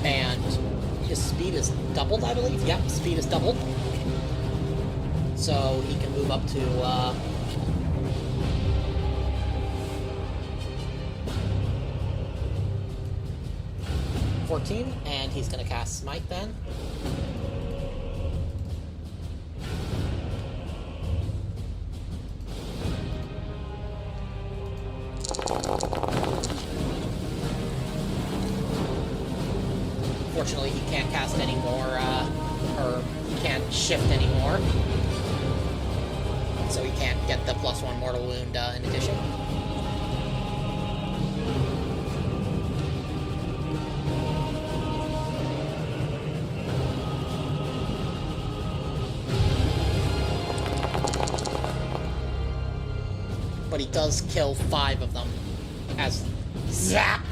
and his speed is doubled, I believe. Yep, speed is doubled. So he can move up to 14, and he's gonna cast Smite then. Fortunately, he can't cast anymore, or he can't shift anymore. So he can't get the +1 mortal wound in addition. but he does kill 5 of them. As zap!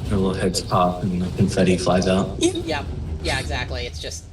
Their little heads pop and the confetti flies out. Yep. Yeah, exactly. It's just...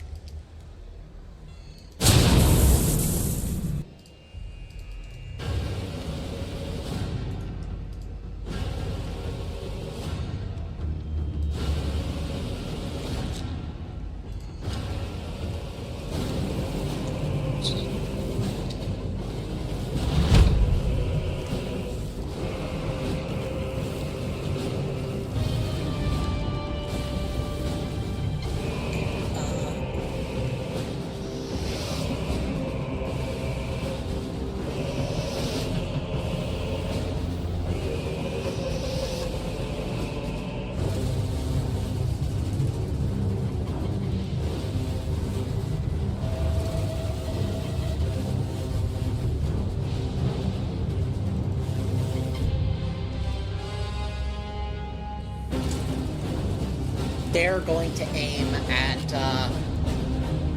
They're going to aim at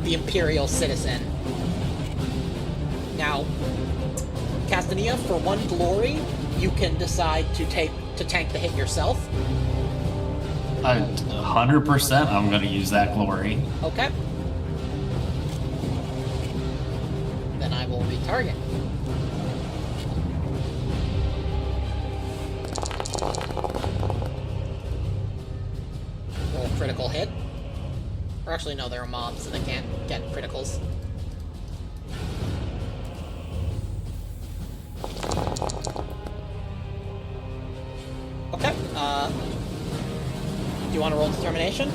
the Imperial citizen. Now, Castania, for 1 glory, you can decide to tank the hit yourself. 100% I'm going to use that glory. Okay. Then I will retarget. Roll critical hit. Or actually, no, they're mobs, so they can't get criticals. Okay, do you want to roll determination?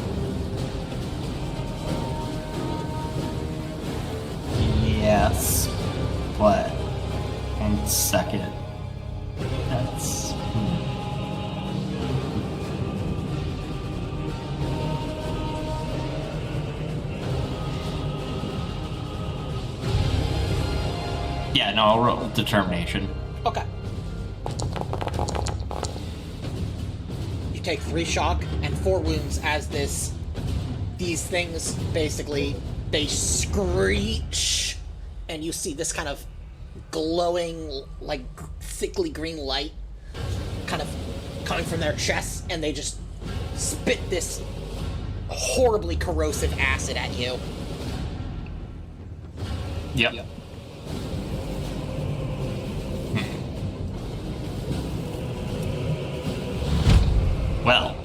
Yes. But 1 second. That's... Yeah, no, I'll roll determination. Okay. You take 3 shock and 4 wounds as these things basically, they screech, and you see this kind of glowing, like, thickly green light kind of coming from their chests, and they just spit this horribly corrosive acid at you. Yep. Well.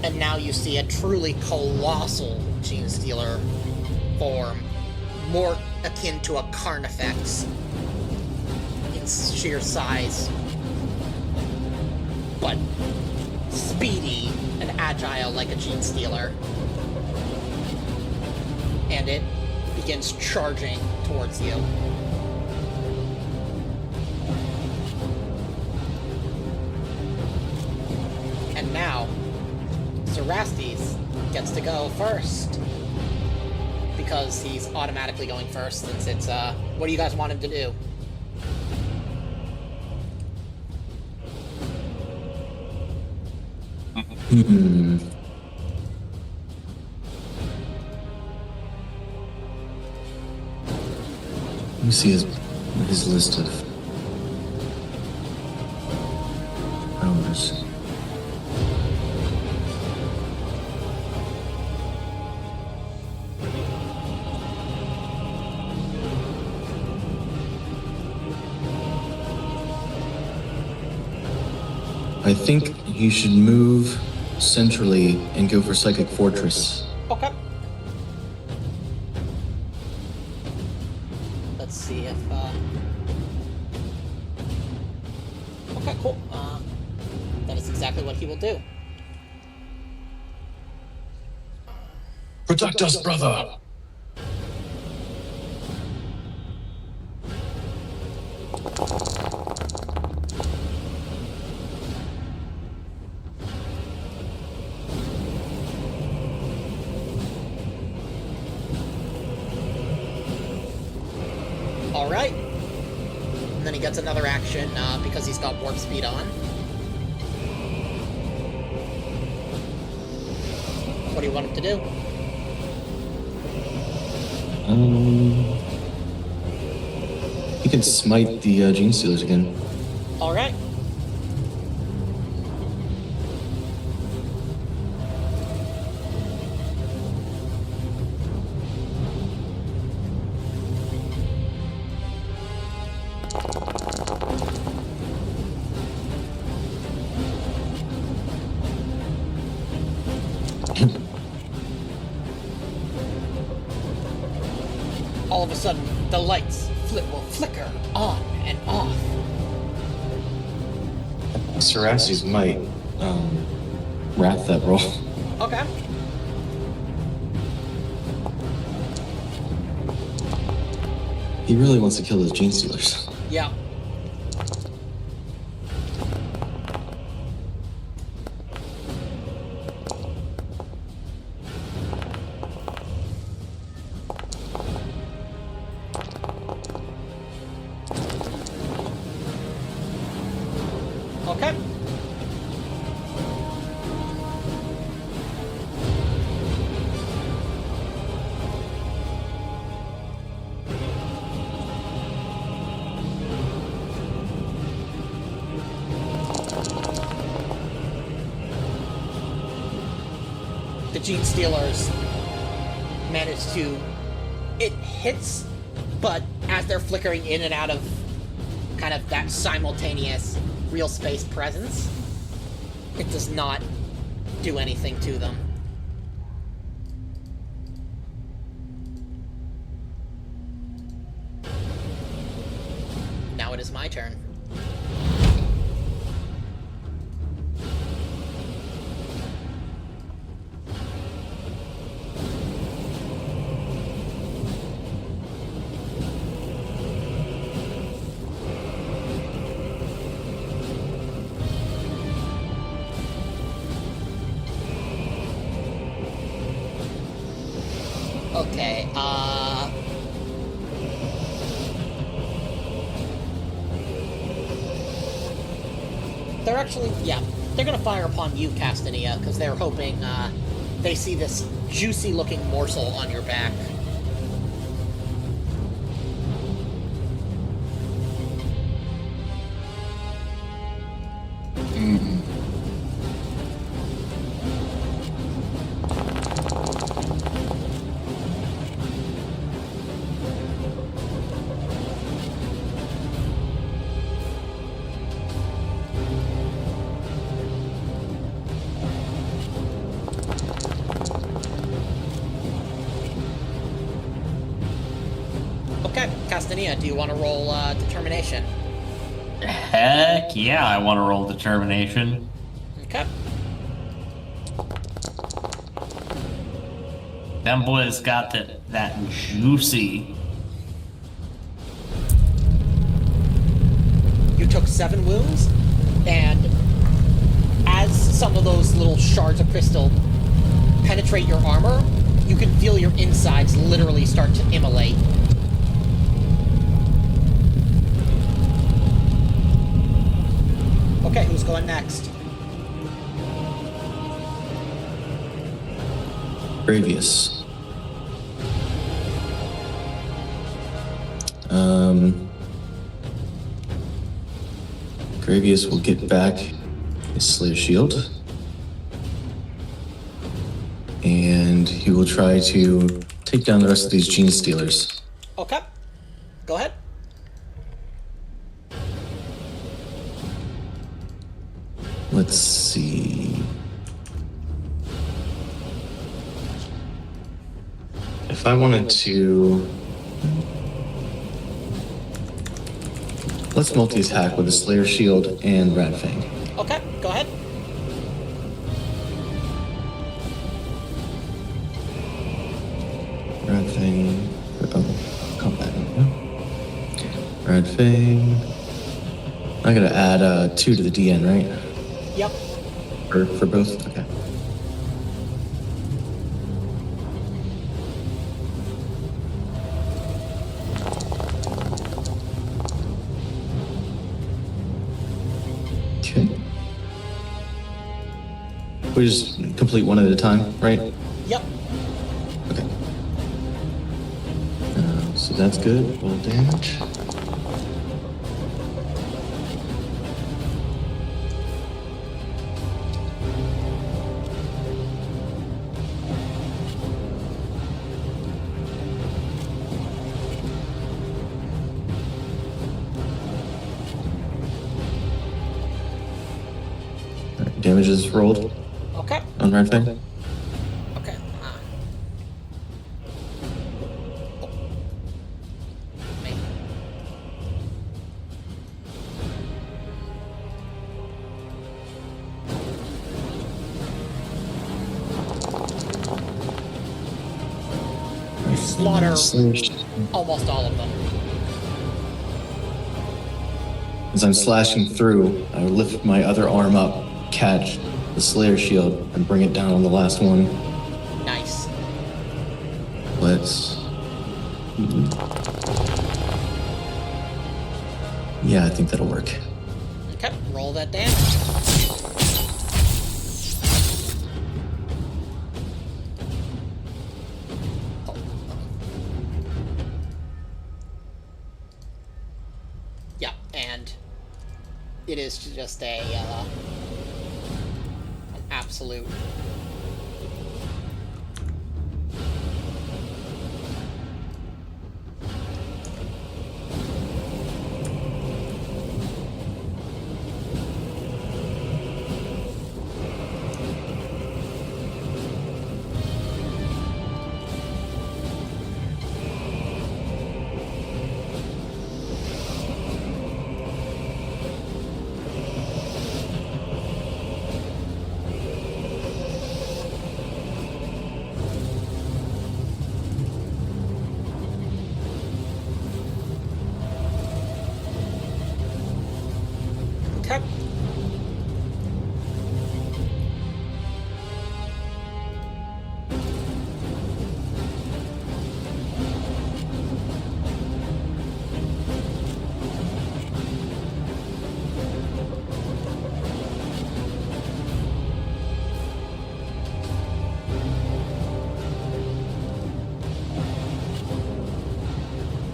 And now you see a truly colossal Gene Stealer form, more akin to a Carnifex in sheer size, but speedy and agile like a Gene Stealer. And it begins charging towards you. And now, Zerastes gets to go first. Because he's automatically going first, since it's, what do you guys want him to do? Let me see his list of powers. I think he should move centrally and go for Psychic Fortress. Okay. Let's see if, okay, cool. That is exactly what he will do. Protect us, brother! spends another action because he's got warp speed on. What do you want him to do? He can smite the Gene Stealers again. All right. All of a sudden, the lights will flicker on and off. Carenresse might wrath that roll. Okay. He really wants to kill those Gene Stealers. Yeah. Okay. The Gene Stealers manage to... It hits, but as they're flickering in and out of kind of that simultaneous real space presence, it does not do anything to them. Now it is my turn. Okay, they're actually, yeah, they're gonna fire upon you, Castanea, because they're hoping, they see this juicy-looking morsel on your back. Okay, Castanea, do you want to roll determination? Heck yeah, I want to roll determination. Okay. Them boys got that juicy. You took 7 wounds, and as some of those little shards of crystal penetrate your armor, you can feel your insides literally start to immolate. Okay, who's going next? Gravius. Gravius will get back his Slayer Shield. And he will try to take down the rest of these Gene Stealers. Okay, go ahead. Let's see. If I wanted to... Let's multi-attack with a Slayer Shield and Rat Fang. Okay, go ahead. Rat Fang... Oh, combat. Rat Fang... I gotta add 2 to the DN, right? Yep. For both? Okay. We just complete one at a time, right? Yep. Okay. So that's good. Roll damage. Damage is rolled Okay. on red thing. Okay. Me. Slaughter almost all of them. As I'm slashing through, I lift my other arm up, catch the Slayer shield, and bring it down on the last one. Nice. Let's... Yeah, I think that'll work. Okay, roll that damage. Oh. Yeah, and it is just an absolute. Okay.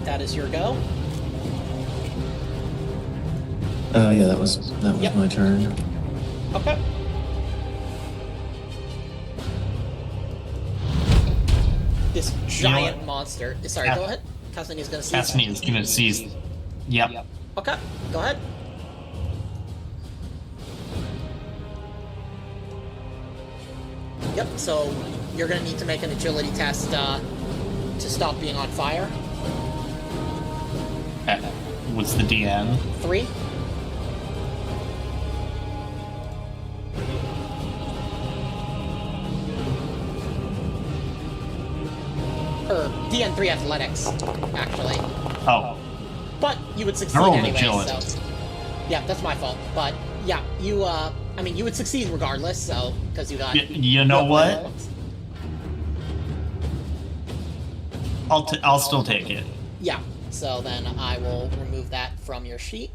That is your go. Yeah, that was Yep. my turn. Okay. This giant monster. Sorry, go ahead. Cassini's gonna see. Cassidy is gonna seize. Yep. Okay, go ahead. Yep, so you're gonna need to make an agility test to stop being on fire. What's the DN? 3. Or DN3 athletics, actually. Oh, But you would succeed I rolled anyway, agility. so... Yeah, that's my fault. But, yeah, you, I mean, you would succeed regardless, so... Because you got... you know what? I'll still take it. Yeah, so then I will remove that from your sheet.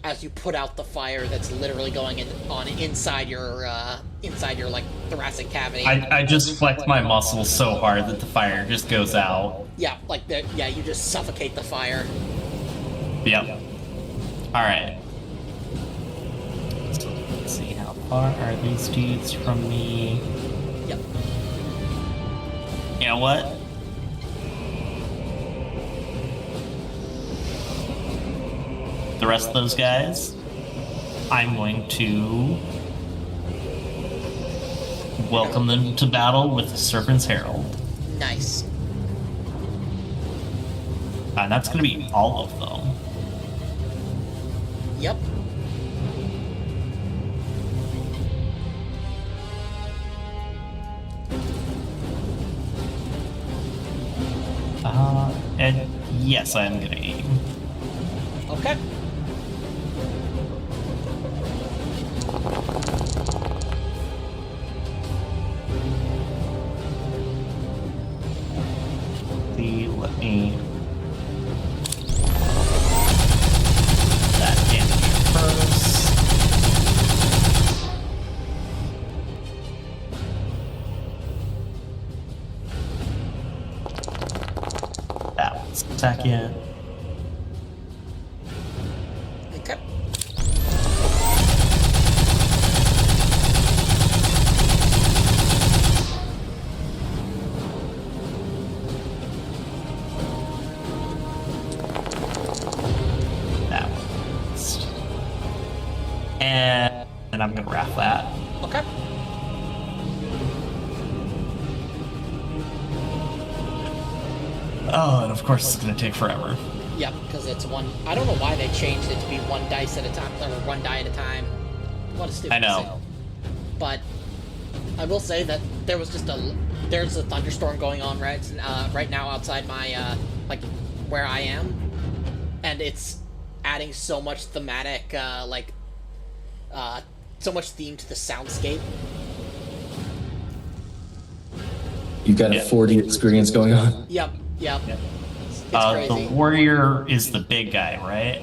As you put out the fire that's literally going inside your like thoracic cavity. I just flex my muscles so hard that the fire just goes out. Yeah, like you just suffocate the fire. Yep. All right. So let's see, how far are these dudes from me? Yep. You know what? The rest of those guys, I'm going to welcome them to battle with the Serpent's Herald. Nice. And that's going to be all of them. Yep. And yes, I am going to aim. Okay. Let me... that damage first. attack yet. Okay. That one. And I'm gonna wrap that. Okay. Oh, and of course it's gonna take forever. Yep, because it's one. I don't know why they changed it to be one dice at a time, or one die at a time. What a stupid I know. decision. But I will say that there was just there's a thunderstorm going on right now outside my like where I am, and it's adding so much thematic so much theme to the soundscape. You've got a 4D experience going on. Yep. It's The crazy. warrior is the big guy, right?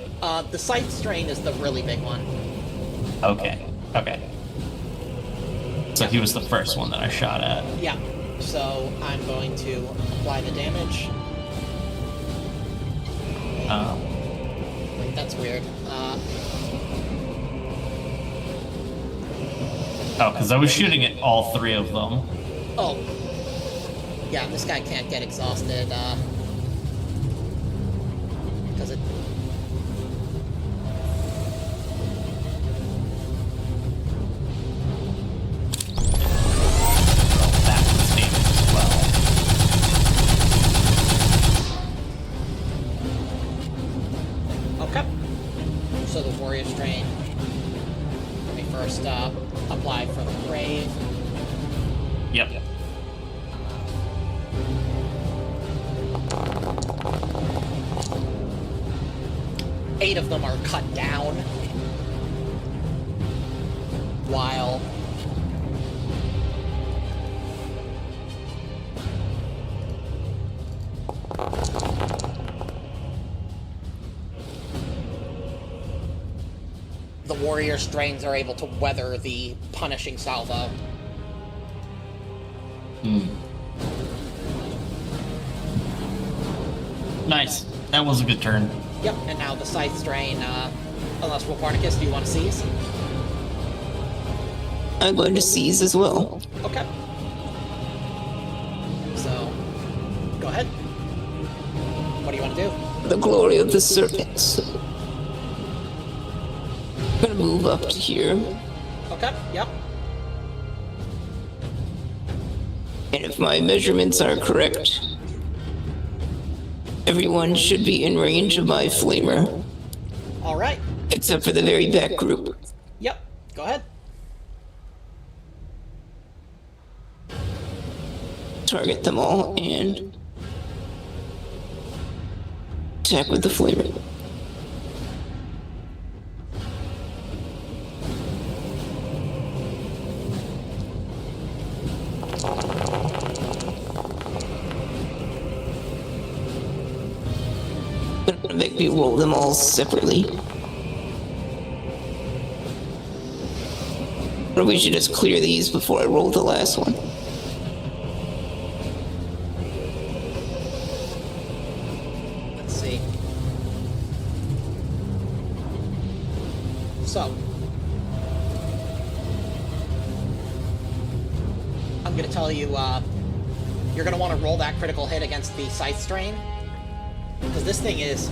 The Scythe Strain is the really big one. Okay. So he was the first one that I shot at. Yeah. So I'm going to apply the damage. Wait, that's weird. Because I was shooting at all three of them. Oh. Yeah, this guy can't get exhausted, because it... That was damage as well. Okay. So the Warrior Strain. Let me first apply for the Brave. Yep. 8 of them are cut down, while the warrior strains are able to weather the punishing salvo. Nice. That was a good turn. Yep, and now the Scythe Strain, unless Woparnicus, do you want to seize? I'm going to seize as well. Okay. So, go ahead. What do you want to do? The glory of the serpents. I'm gonna move up to here, Okay, yep. and if my measurements are correct, everyone should be in range of my flamer, Alright. except for the very back group. Yep, go ahead. Target them all and attack with the flamer. Gonna make me roll them all separately. Or we should just clear these before I roll the last one. Let's see. So, I'm gonna tell you, you're gonna want to roll that critical hit against the Scythe Strain, because this thing is,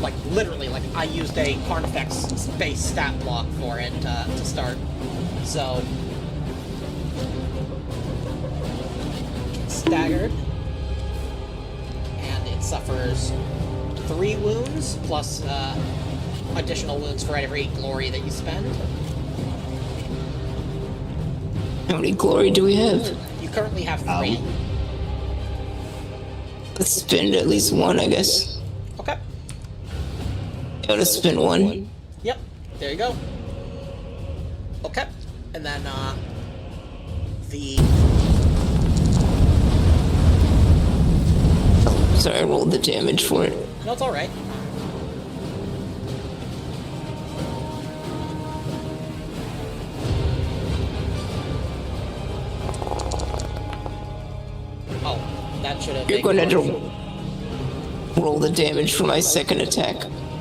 like, literally, like, I used a Carnifex space stat block for it to start. So, it's staggered, and it suffers 3 wounds, plus additional wounds for every glory that you spend. How many glory do we have? You currently have 3. Let's spend at least one, I guess. Okay. Gotta spend one. Yep. There you go. Okay. And then, the... Sorry, I rolled the damage for it. No, it's alright. Oh, that should have... You're gonna roll the damage for my second attack.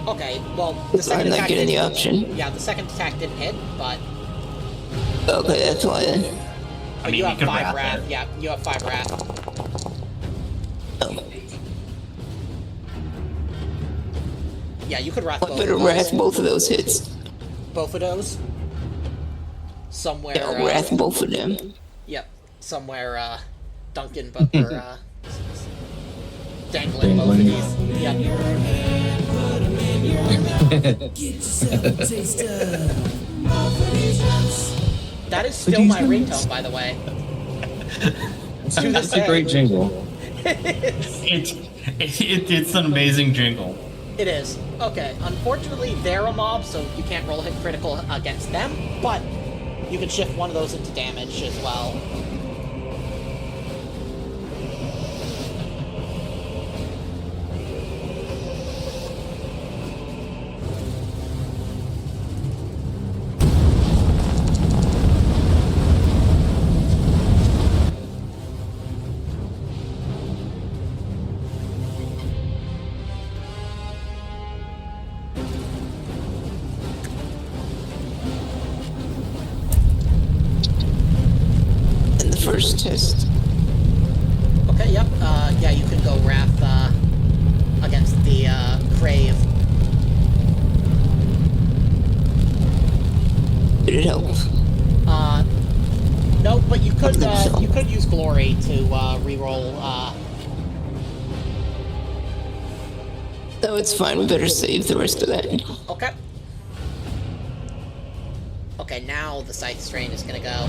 Okay, well, the So second I'm not attack getting the didn't- option. Yeah, the second attack didn't hit, but Okay, that's why then. I mean, you you have could 5 wrath wrath. it. Yeah, you have 5 wrath. Oh. Yeah, you could wrath I both better of those. wrath both of those hits. Both of those. Somewhere. Yeah, I'll wrath both of them. Yep, somewhere. Duncan, but we're dangling both of Dangling. these. Yep. That is still my ringtone, by the way. To this That's a great day. jingle. It's an amazing jingle. It is. Okay, unfortunately, they're a mob, so you can't roll a hit critical against them, but you can shift one of those into damage as well. And the first test. Okay, yep. Yeah, you can go Wrath against the Crave. Did it help? No, but you could use Glory to reroll. No, it's fine. We better save the rest of that. Okay. Okay, now the Scythe Strain is gonna go.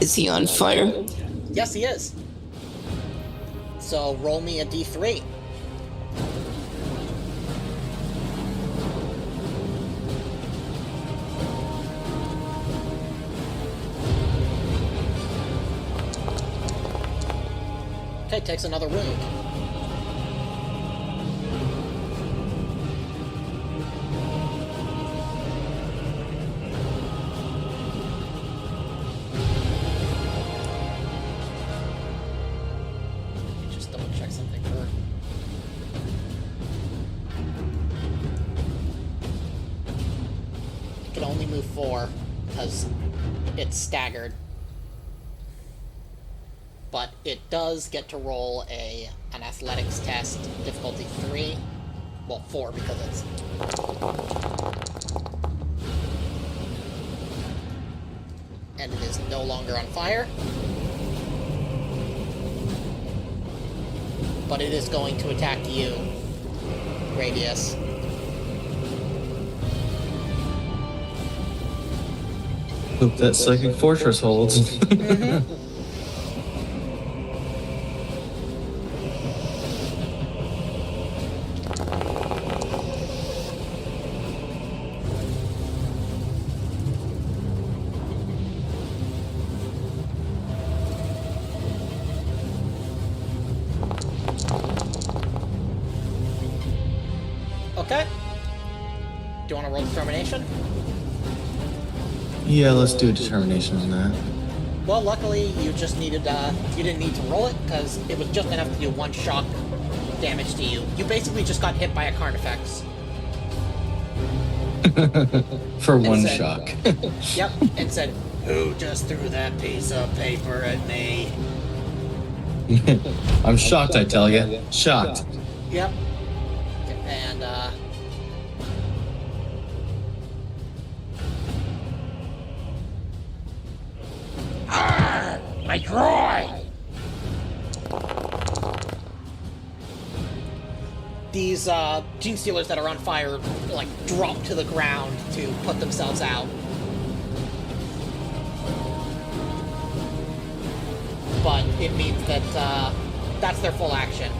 Is he on fire? Yes, he is. So roll me a d3. Okay, takes another wound. Just double check something for. It can only move 4 because it's staggered. But it does get to roll an athletics test, difficulty 3. Well, 4 because it's. And it is no longer on fire. But it is going to attack you, Radius. Hope that psychic fortress holds. Okay. Do you want to roll determination? Yeah, let's do a determination on that. Well, luckily you just needed, you didn't need to roll it, because it was just enough to do 1 shock damage to you. You basically just got hit by a Carenresse. For one said- shock. Yep, and said, "Who just threw that piece of paper at me?" I'm shocked, I tell you. Shocked. Yep. And, My droid! these, Gene Stealers that are on fire, like, drop to the ground to put themselves out. But it means that, that's their full action.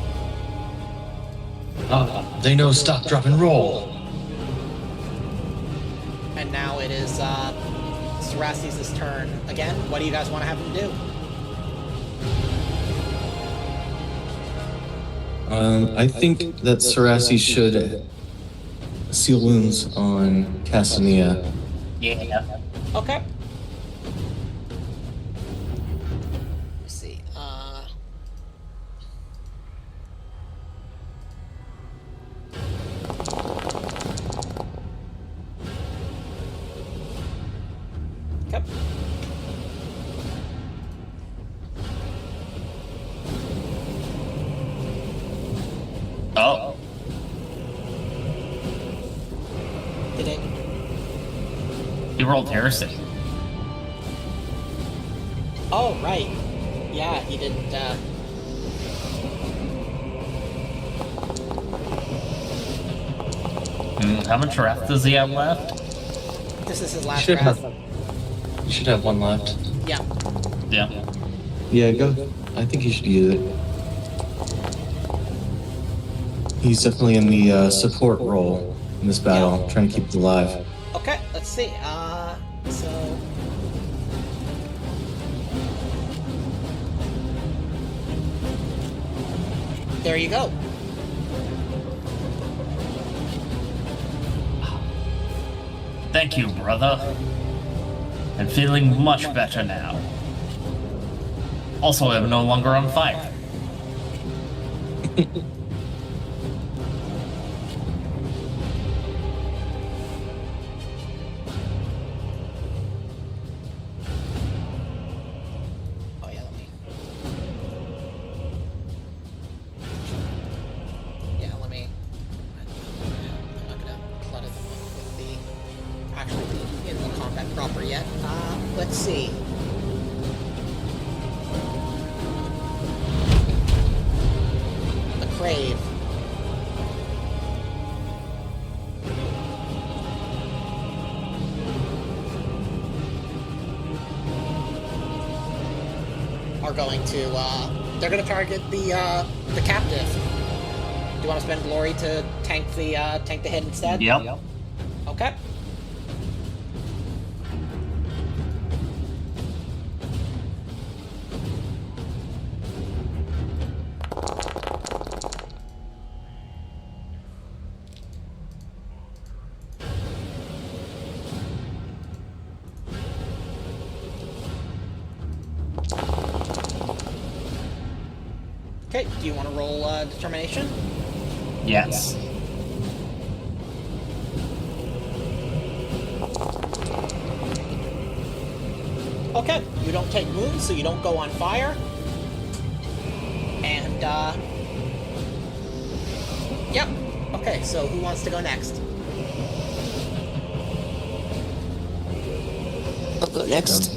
They know stop, drop, and roll. And now it is, Cerastes' turn again. What do you guys want to have him do? I think that Cerastes should seal wounds on Cassinia. Yeah. Okay. Let's see. Did it? He rolled heresy. Oh, right. Yeah, he didn't, How much wrath does he have left? This is his last Should wrath. have. You should have one left. Yeah. Yeah. Yeah, go. I think you should use it. He's definitely in the support role in this battle, trying to keep it alive. Okay, let's see. So... There you go. Thank you, brother. I'm feeling much better now. Also, I'm no longer on fire. Oh yeah, let me... Yeah, let me... I'm not gonna clutter them with the... actually being in the combat proper yet. Let's see. The Crave. Are going to, they're gonna target the captive. Do you want to spend glory to tank the hit instead? Yep. Okay. Okay, do you want to roll determination? Yes. Okay, you don't take wounds, so you don't go on fire. And, yep. Okay, so who wants to go next? I'll go next.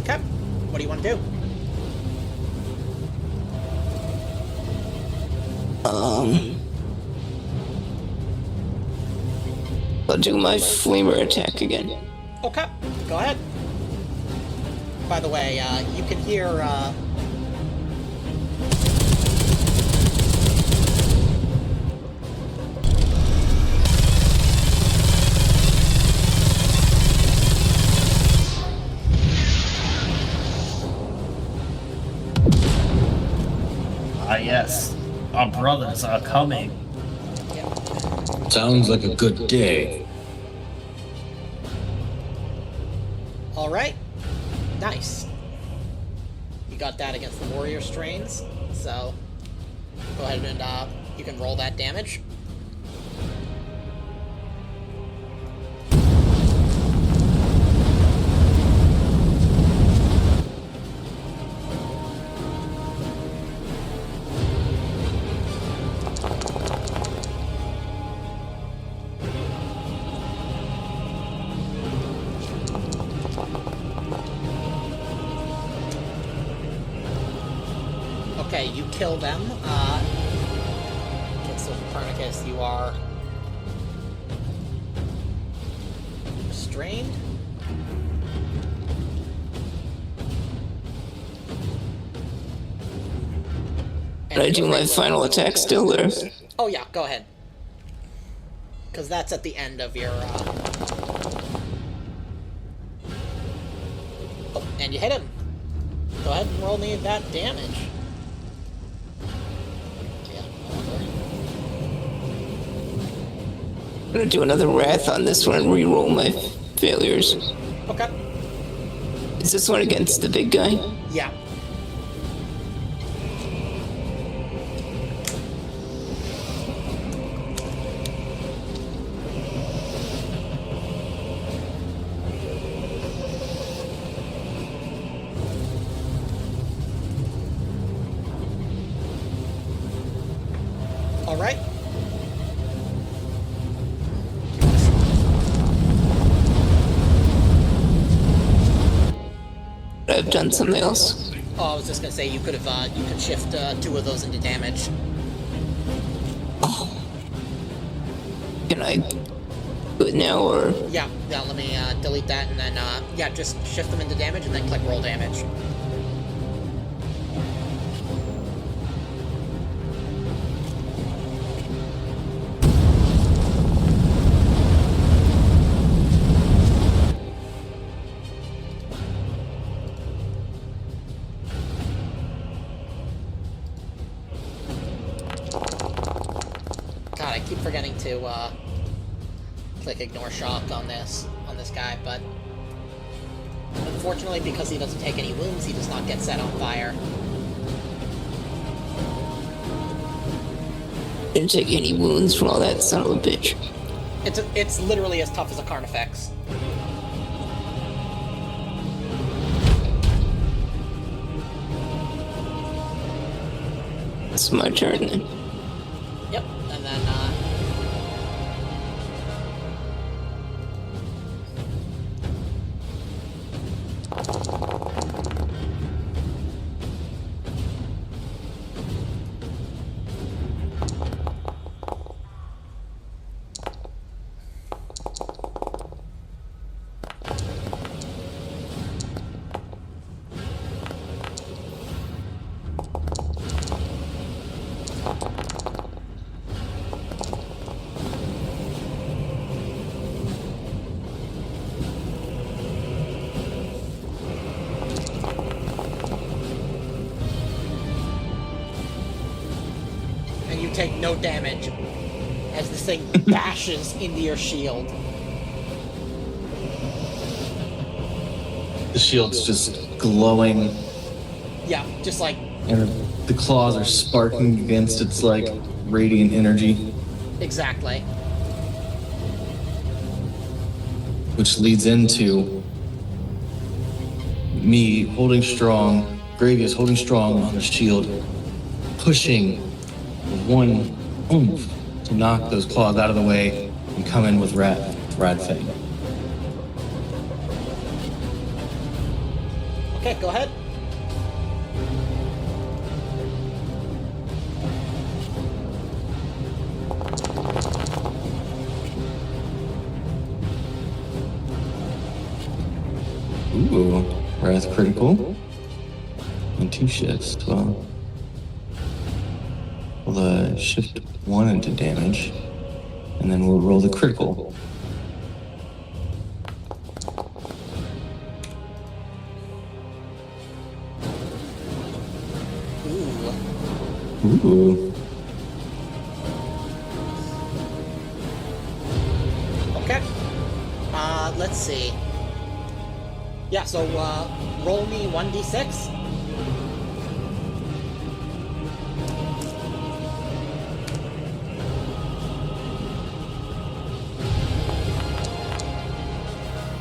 Okay, what do you want to do? I'll do my flamer attack again. Okay, go ahead. By the way, you can hear, Ah, yes. Our brothers are coming. Sounds like a good day. all right. Nice. You got that against the warrior strains, so go ahead and, you can roll that damage. Okay, you kill them. Okay, so Copernicus, you are restrained. Can I do my final attack still there? Oh yeah, go ahead. Because that's at the end of your, Oh, and you hit him. Go ahead and roll me that damage. Yeah, I'm gonna do another wrath on this one and re-roll my failures. okay. Is this one against the big guy? Yeah. All right. have done something else. Oh, I was just gonna say you could have you could shift 2 of those into damage. Can I do it now, or? Yeah, let me delete that and then yeah, just shift them into damage and then click roll damage. God, I keep forgetting to click ignore shock on this guy, but unfortunately, because he doesn't take any wounds, he does not get set on fire. Didn't take any wounds from all that son of a bitch. It's literally as tough as a Carnifex. It's my turn then. Yep, and then and you take no damage as this thing bashes into your shield. The shield's just glowing, Yeah, just like and the claws are sparking against its like radiant energy, exactly. which leads into me holding strong, Gravius holding strong on the shield, pushing one oomph to knock those claws out of the way and come in with Radfang. Okay, go ahead. Ooh, Wrath critical. And 2 shifts. Well, we'll shift 1 into damage, and then we'll roll the critical. Ooh. Okay. Let's see. Yeah, so, roll me 1d6.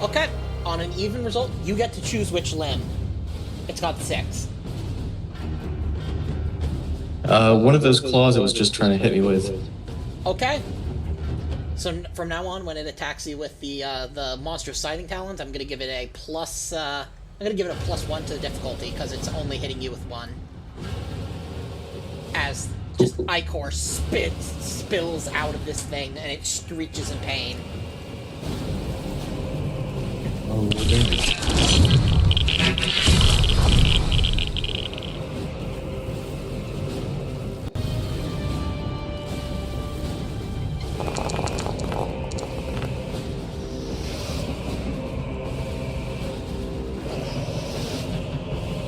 Okay. On an even result, you get to choose which limb. It's got 6. One of those claws it was just trying to hit me with. Okay. So from now on, when it attacks you with the monstrous sighting talons, I'm gonna give it a plus. I'm gonna give it a +1 to the difficulty because it's only hitting you with 1. As just ichor spills out of this thing and it screeches in pain. Oh, damage.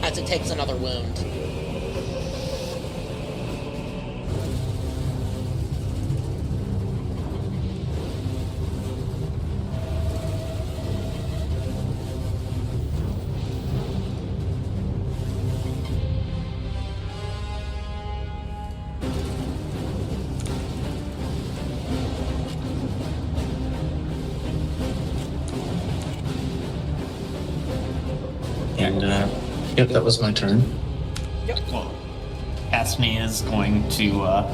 As it takes another wound. And, yep, that was my turn. Yep. Well, Casme is going to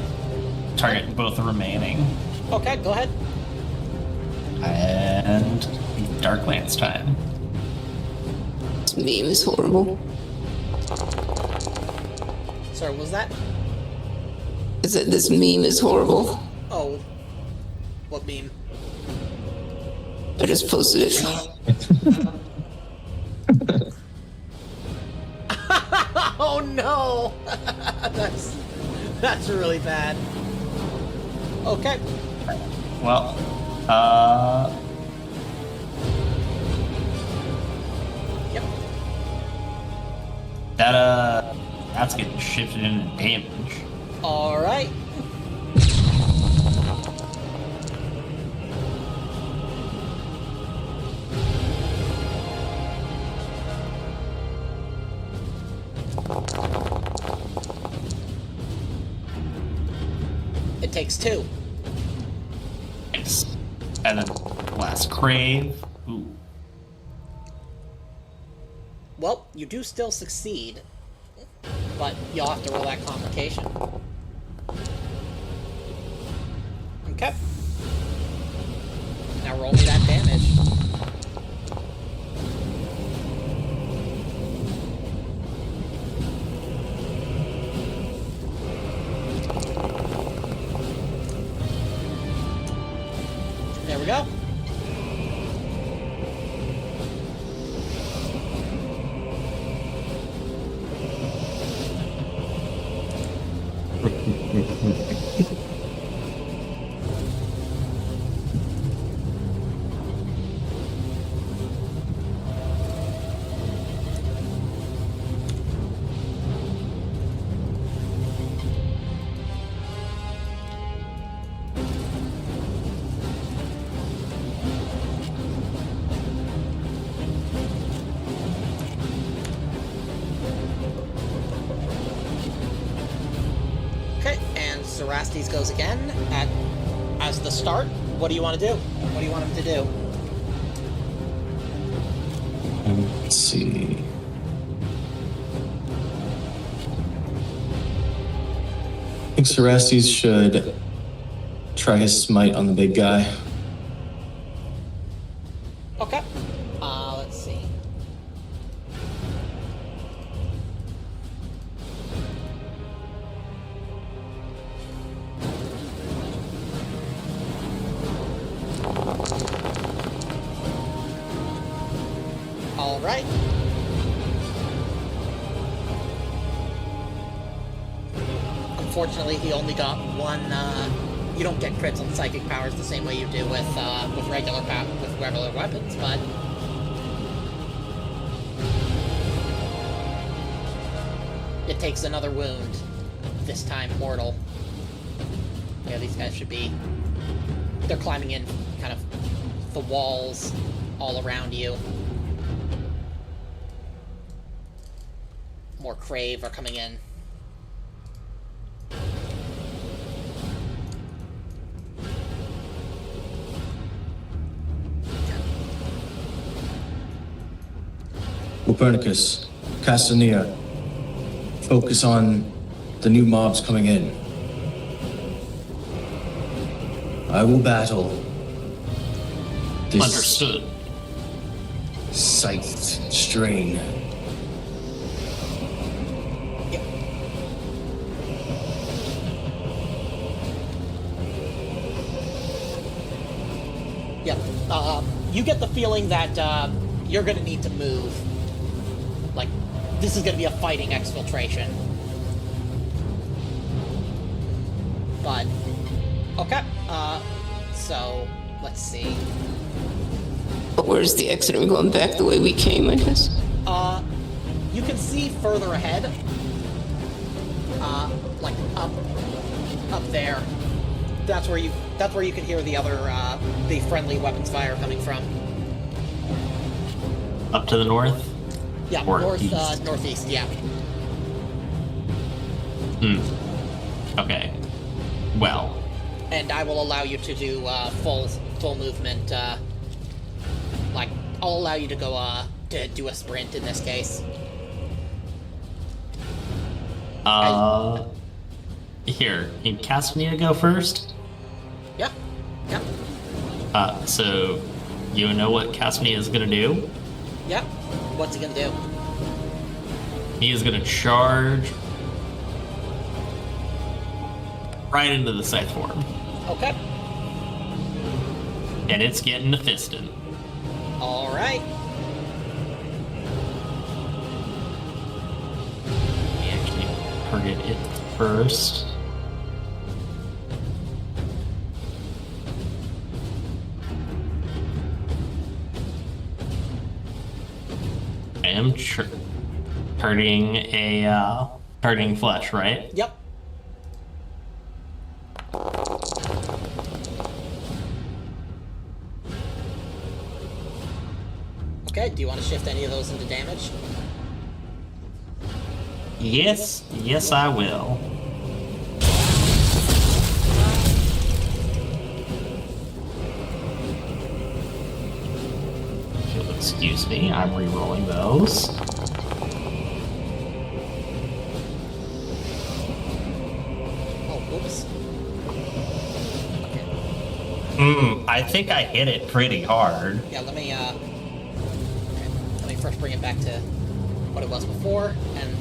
target both the remaining. Okay, go ahead. And Dark Lance time. This meme is horrible. Sorry, what was that? I said this meme is horrible. Oh. What meme? I just posted it. Oh no! That's really bad. Okay. Well, Yep. that's getting shifted into damage. Alright. It takes 2. Nice. And then last crave. Ooh. Well, you do still succeed, but you'll have to roll that complication. Okay. Now roll me that damage. There we go. Okay, and Cerastes goes again as the start. What do you want to do? What do you want him to do? Let's see. I think Cerastes should try his smite on the big guy. Okay. Let's see. All right. Unfortunately, he only got one. You don't get crits on psychic powers the same way you do with regular weapons, but it takes another wound. This time, mortal. Yeah, these guys should be. They're climbing in, kind of, the walls all around you. More Crave are coming in. Copernicus, Castanea, focus on the new mobs coming in. I will battle this Understood. scythed strain. Yep. You get the feeling that you're going to need to move. Like, this is going to be a fighting exfiltration. But, okay. So, let's see. But where's the exit? Are we going back the way we came, I guess? You can see further ahead. Like, up there. That's where you can hear the other, the friendly weapons fire coming from. Up to the north? Yeah, Or north, east? northeast, yeah. Okay. Well. And I will allow you to do, full movement, like, I'll allow you to go, to do a sprint in this case. Here, can Castanea go first? Yeah, yeah. So, you know what Castanea is gonna do? Yep. What's he gonna do? He is going to charge right into the scythe form. Okay. And it's getting a fisting. All right. We actually target it first. I am targeting flesh, right? Yep. Okay, do you want to shift any of those into damage? Yes, I will. If you'll excuse me, I'm re-rolling those. Oh, whoops. I think I hit it pretty hard. Yeah, let me first bring it back to what it was before, and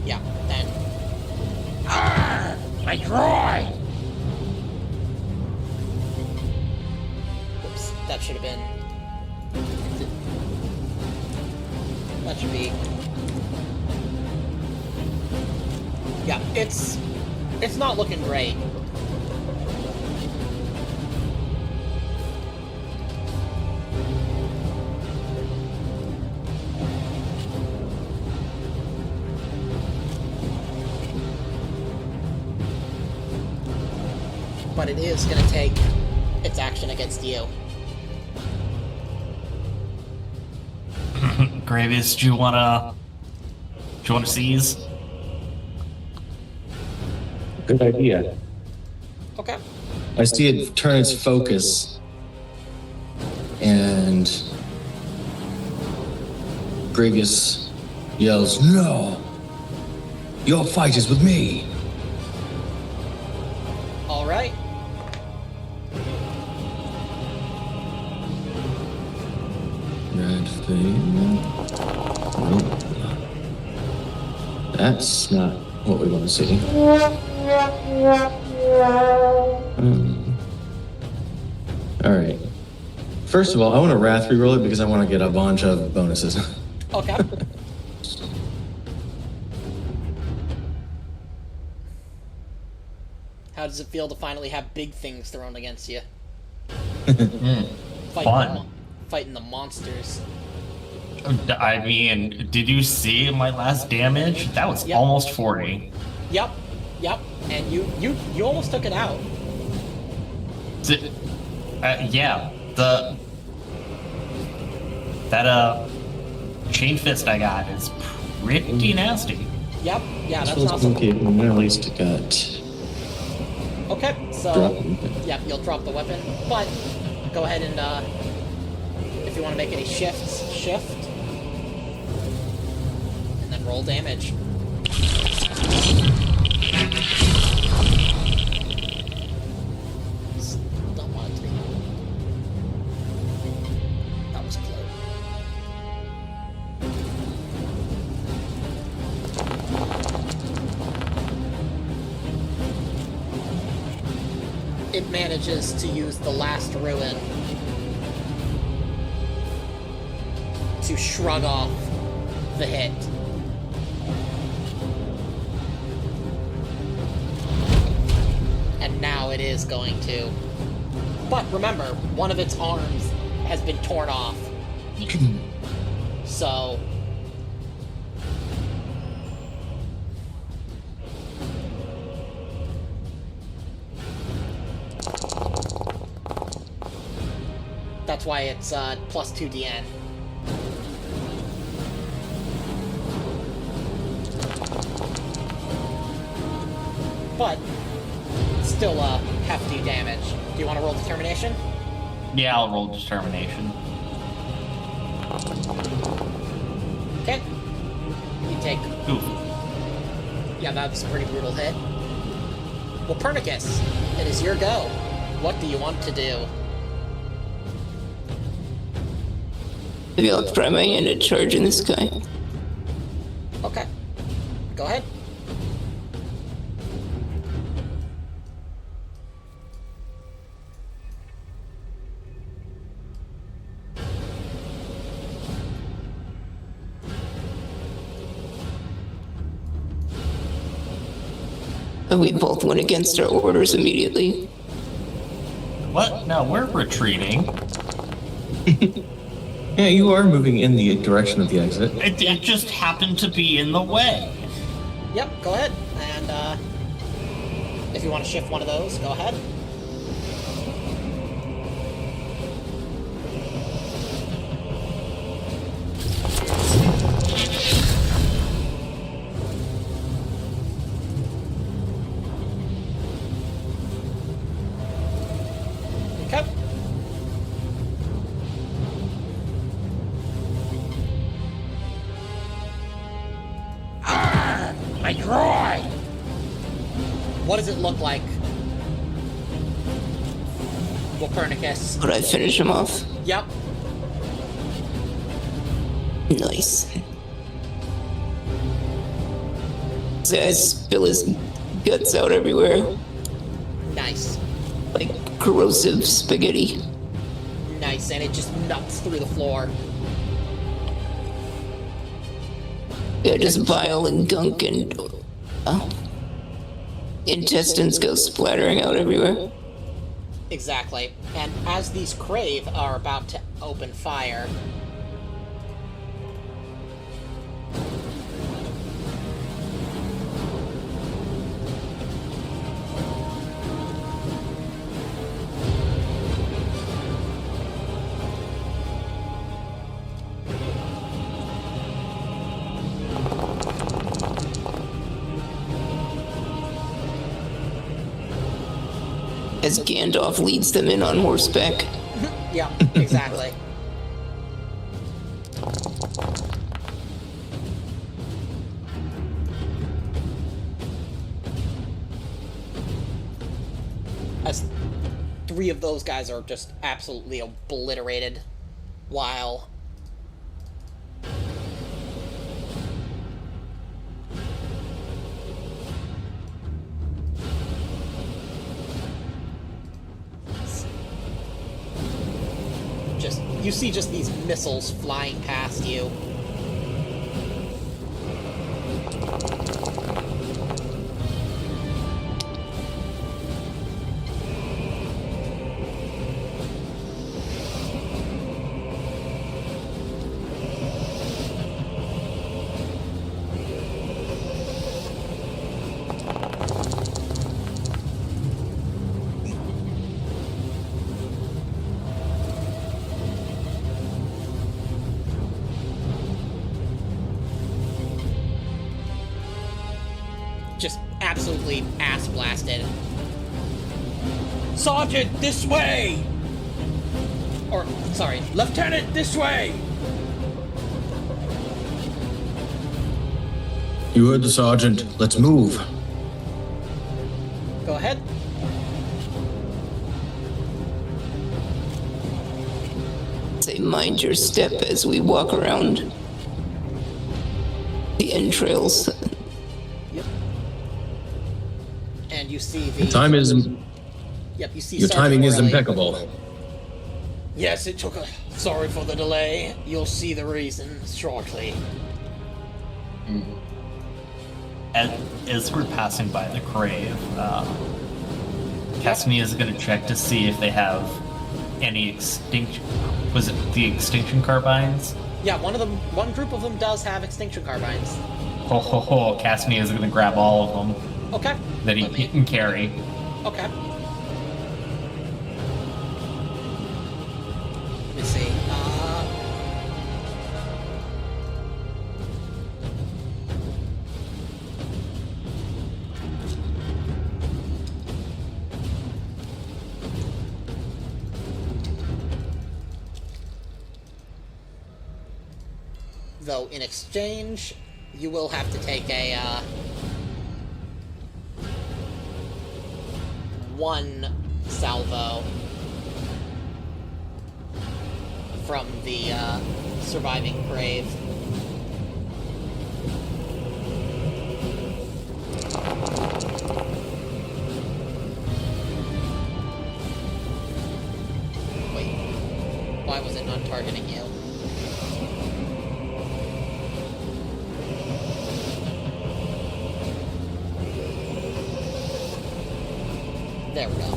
yeah, and I try! whoops, that should have been, that should be, yeah, it's not looking great. But it is going to take its action against you. Gravius, do you wanna seize? Good idea. Okay. I see it turn its focus, and Gravius yells, "No! Your fight is with me!" All right. Red fade. Nope. That's not what we want to see. Alright. First of all, I want to Wrath reroll it because I want to get a bunch of bonuses. Okay. How does it feel to finally have big things thrown against you? Fun. Fighting the monsters. I mean, did you see my last damage? That was Yep. almost 40. Yep. And you almost took it out. Yeah, that chain fist I got is pretty nasty. Yep. Yeah, that's Supposed to awesome. keep them, at least it got Okay, so dropped. yeah, you'll drop the weapon, but go ahead and if you want to make any shifts, shift, and then roll damage. Don't want it to be. That was close. It manages to use the last ruin to shrug off the hit. And now it is going to. But remember, one of its arms has been torn off. So that's why it's plus 2 DN. But still hefty damage. Do you want to roll determination? Yeah, I'll roll determination. Okay. You take. Oof. Yeah, that was a pretty brutal hit. Well, Pernicus, it is your go. What do you want to do? Maybe I'll try my hand at charging this guy. Okay. Go ahead. We both went against our orders immediately. What? No, we're retreating. Yeah, you are moving in the direction of the exit. It just happened to be in the way. Yep, go ahead. And if you want to shift one of those, go ahead. Okay. My droid! What does it look like? Copernicus. Could I finish him off? Yep. Nice. This guy spill his guts out everywhere. Nice. Like corrosive spaghetti. Nice, and it just nuts through the floor. Yeah, just bile and gunk and intestines go splattering out everywhere. Exactly. And as these Crave are about to open fire, As Gandalf leads them in on horseback. yeah, exactly. As three of those guys are just absolutely obliterated, while you see just these missiles flying past you. Just absolutely ass blasted. Sergeant, this way! Or, sorry, Lieutenant, this way! You heard the sergeant. Let's move. Go ahead. Say, mind your step as we walk around the entrails. And you see the... Time is... Yep, you see Your Sergeant timing is Morelli. impeccable. Yes, it took a... Sorry for the delay. You'll see the reason shortly. As we're passing by the Crave, Casimir is going to check to see if they have any extinction... Was it the extinction carbines? Yeah, one group of them does have extinction carbines. Ho ho ho, Casimir is going to grab all of them Okay. that he can carry. Okay. Let me see. Though, in exchange, you will have to take a, one salvo from the surviving brave. Wait, why was it not targeting you? There we go.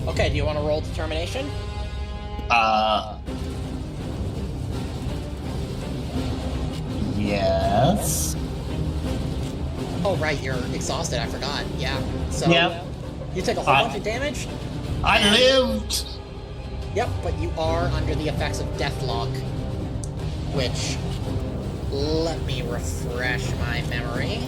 Okay, do you want to roll determination? Yes. Oh, right, you're exhausted, I forgot. Yeah. So, Yep. you take a whole bunch of damage? I lived! Yep, but you are under the effects of Deathlock, which, let me refresh my memory.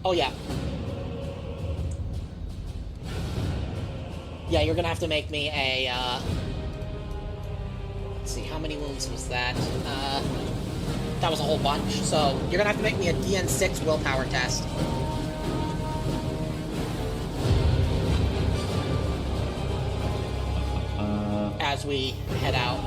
Oh, yeah. Yeah, you're gonna have to make me a, let's see, how many wounds was that? That was a whole bunch, so you're gonna have to make me a DN6 willpower test. As we head out.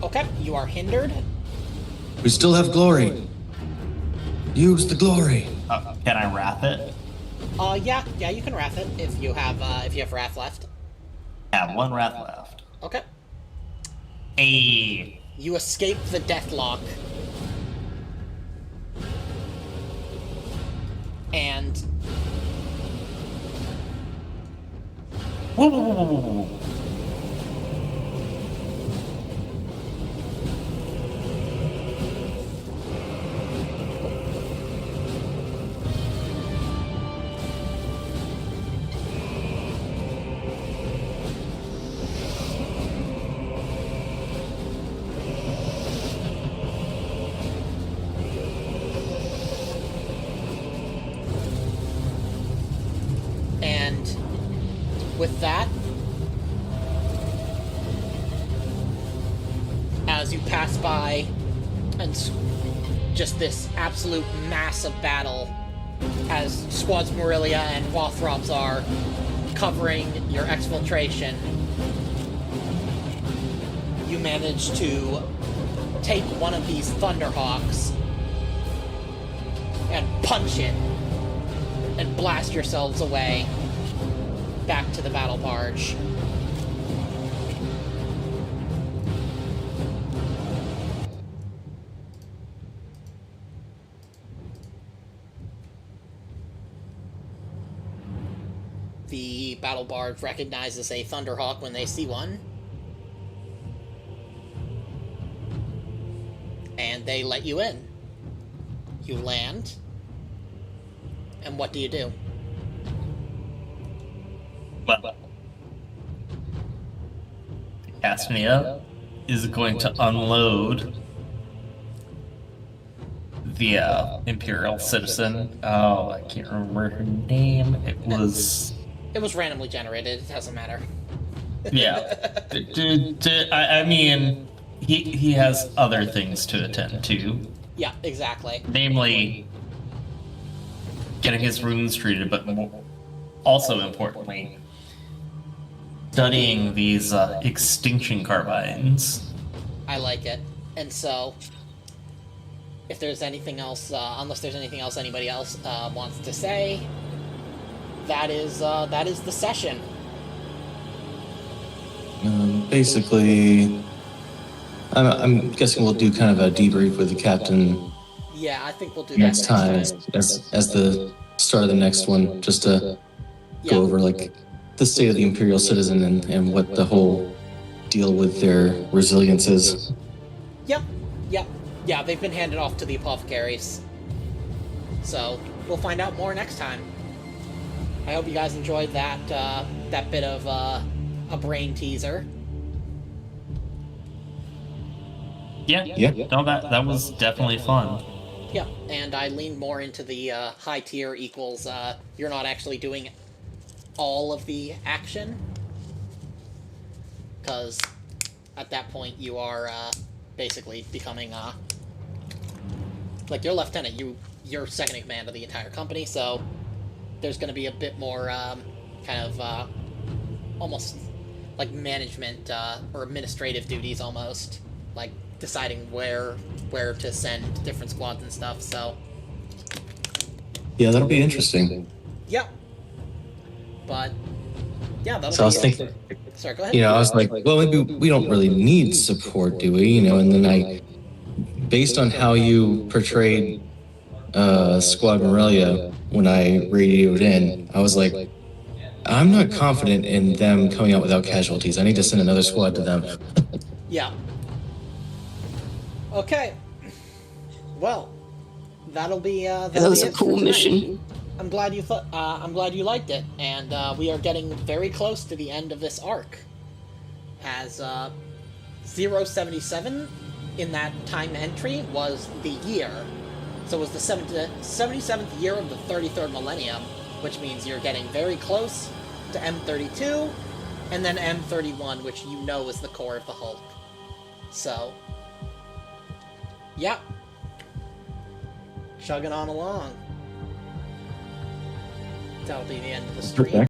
Okay, you are hindered. We still have glory. Use the glory. Can I wrath it? Yeah, you can wrath it if you have wrath left. I have one wrath left. Okay. Hey. You escape the deathlock. And Whoa, whoa, whoa, whoa, whoa, whoa. with that, as you pass by, and just this absolute mass of battle as Squads Morelia and Wothrobs are covering your exfiltration, you manage to take one of these Thunderhawks and punch it and blast yourselves away back to the battle barge. The battle barge recognizes a Thunderhawk when they see one, and they let you in. You land, and what do you do? Well, Casmia is going to unload the Imperial citizen. Oh, I can't remember her name. It was randomly generated. It doesn't matter. yeah. I mean, he has other things to attend to. Yeah, exactly. Namely, getting his runes treated, but also importantly, studying these extinction carbines. I like it. And so, if there's anything else, unless there's anything else anybody else wants to say, that is the session. Basically, I'm guessing we'll do kind of a debrief with the captain Yeah, I think we'll do next that time as the start of the next one, just to go over like the state of the Imperial citizen and what the whole deal with their resilience is. Yep. Yeah, they've been handed off to the apothecaries. So, we'll find out more next time. I hope you guys enjoyed that bit of a brain teaser. Yeah. No, that was definitely fun. Yeah, and I leaned more into the high tier equals you're not actually doing all of the action, because at that point you are basically becoming like your lieutenant. You're second in command of the entire company, so there's going to be a bit more kind of almost like management or administrative duties, almost like deciding where to send different squads and stuff. So Yeah, that'll be interesting. yeah, but yeah, that'll So I was be thinking, sorry, go ahead. you know, I was like, well, maybe we don't really need support, do we? You know, and then based on how you portrayed Squad Morelia when I radioed in, I was like, I'm not confident in them coming out without casualties. I need to send another squad to them. Yeah. Okay. Well, that'll be That was be a it cool for tonight. mission. I'm glad you I'm glad you liked it, and we are getting very close to the end of this arc. As 077 in that time entry was the year, so it was the 77th year of the 33rd millennium, which means you're getting very close to M32, and then M31, which you know is the core of the Hulk. So, yeah. Chugging on along. That'll be the end of the stream.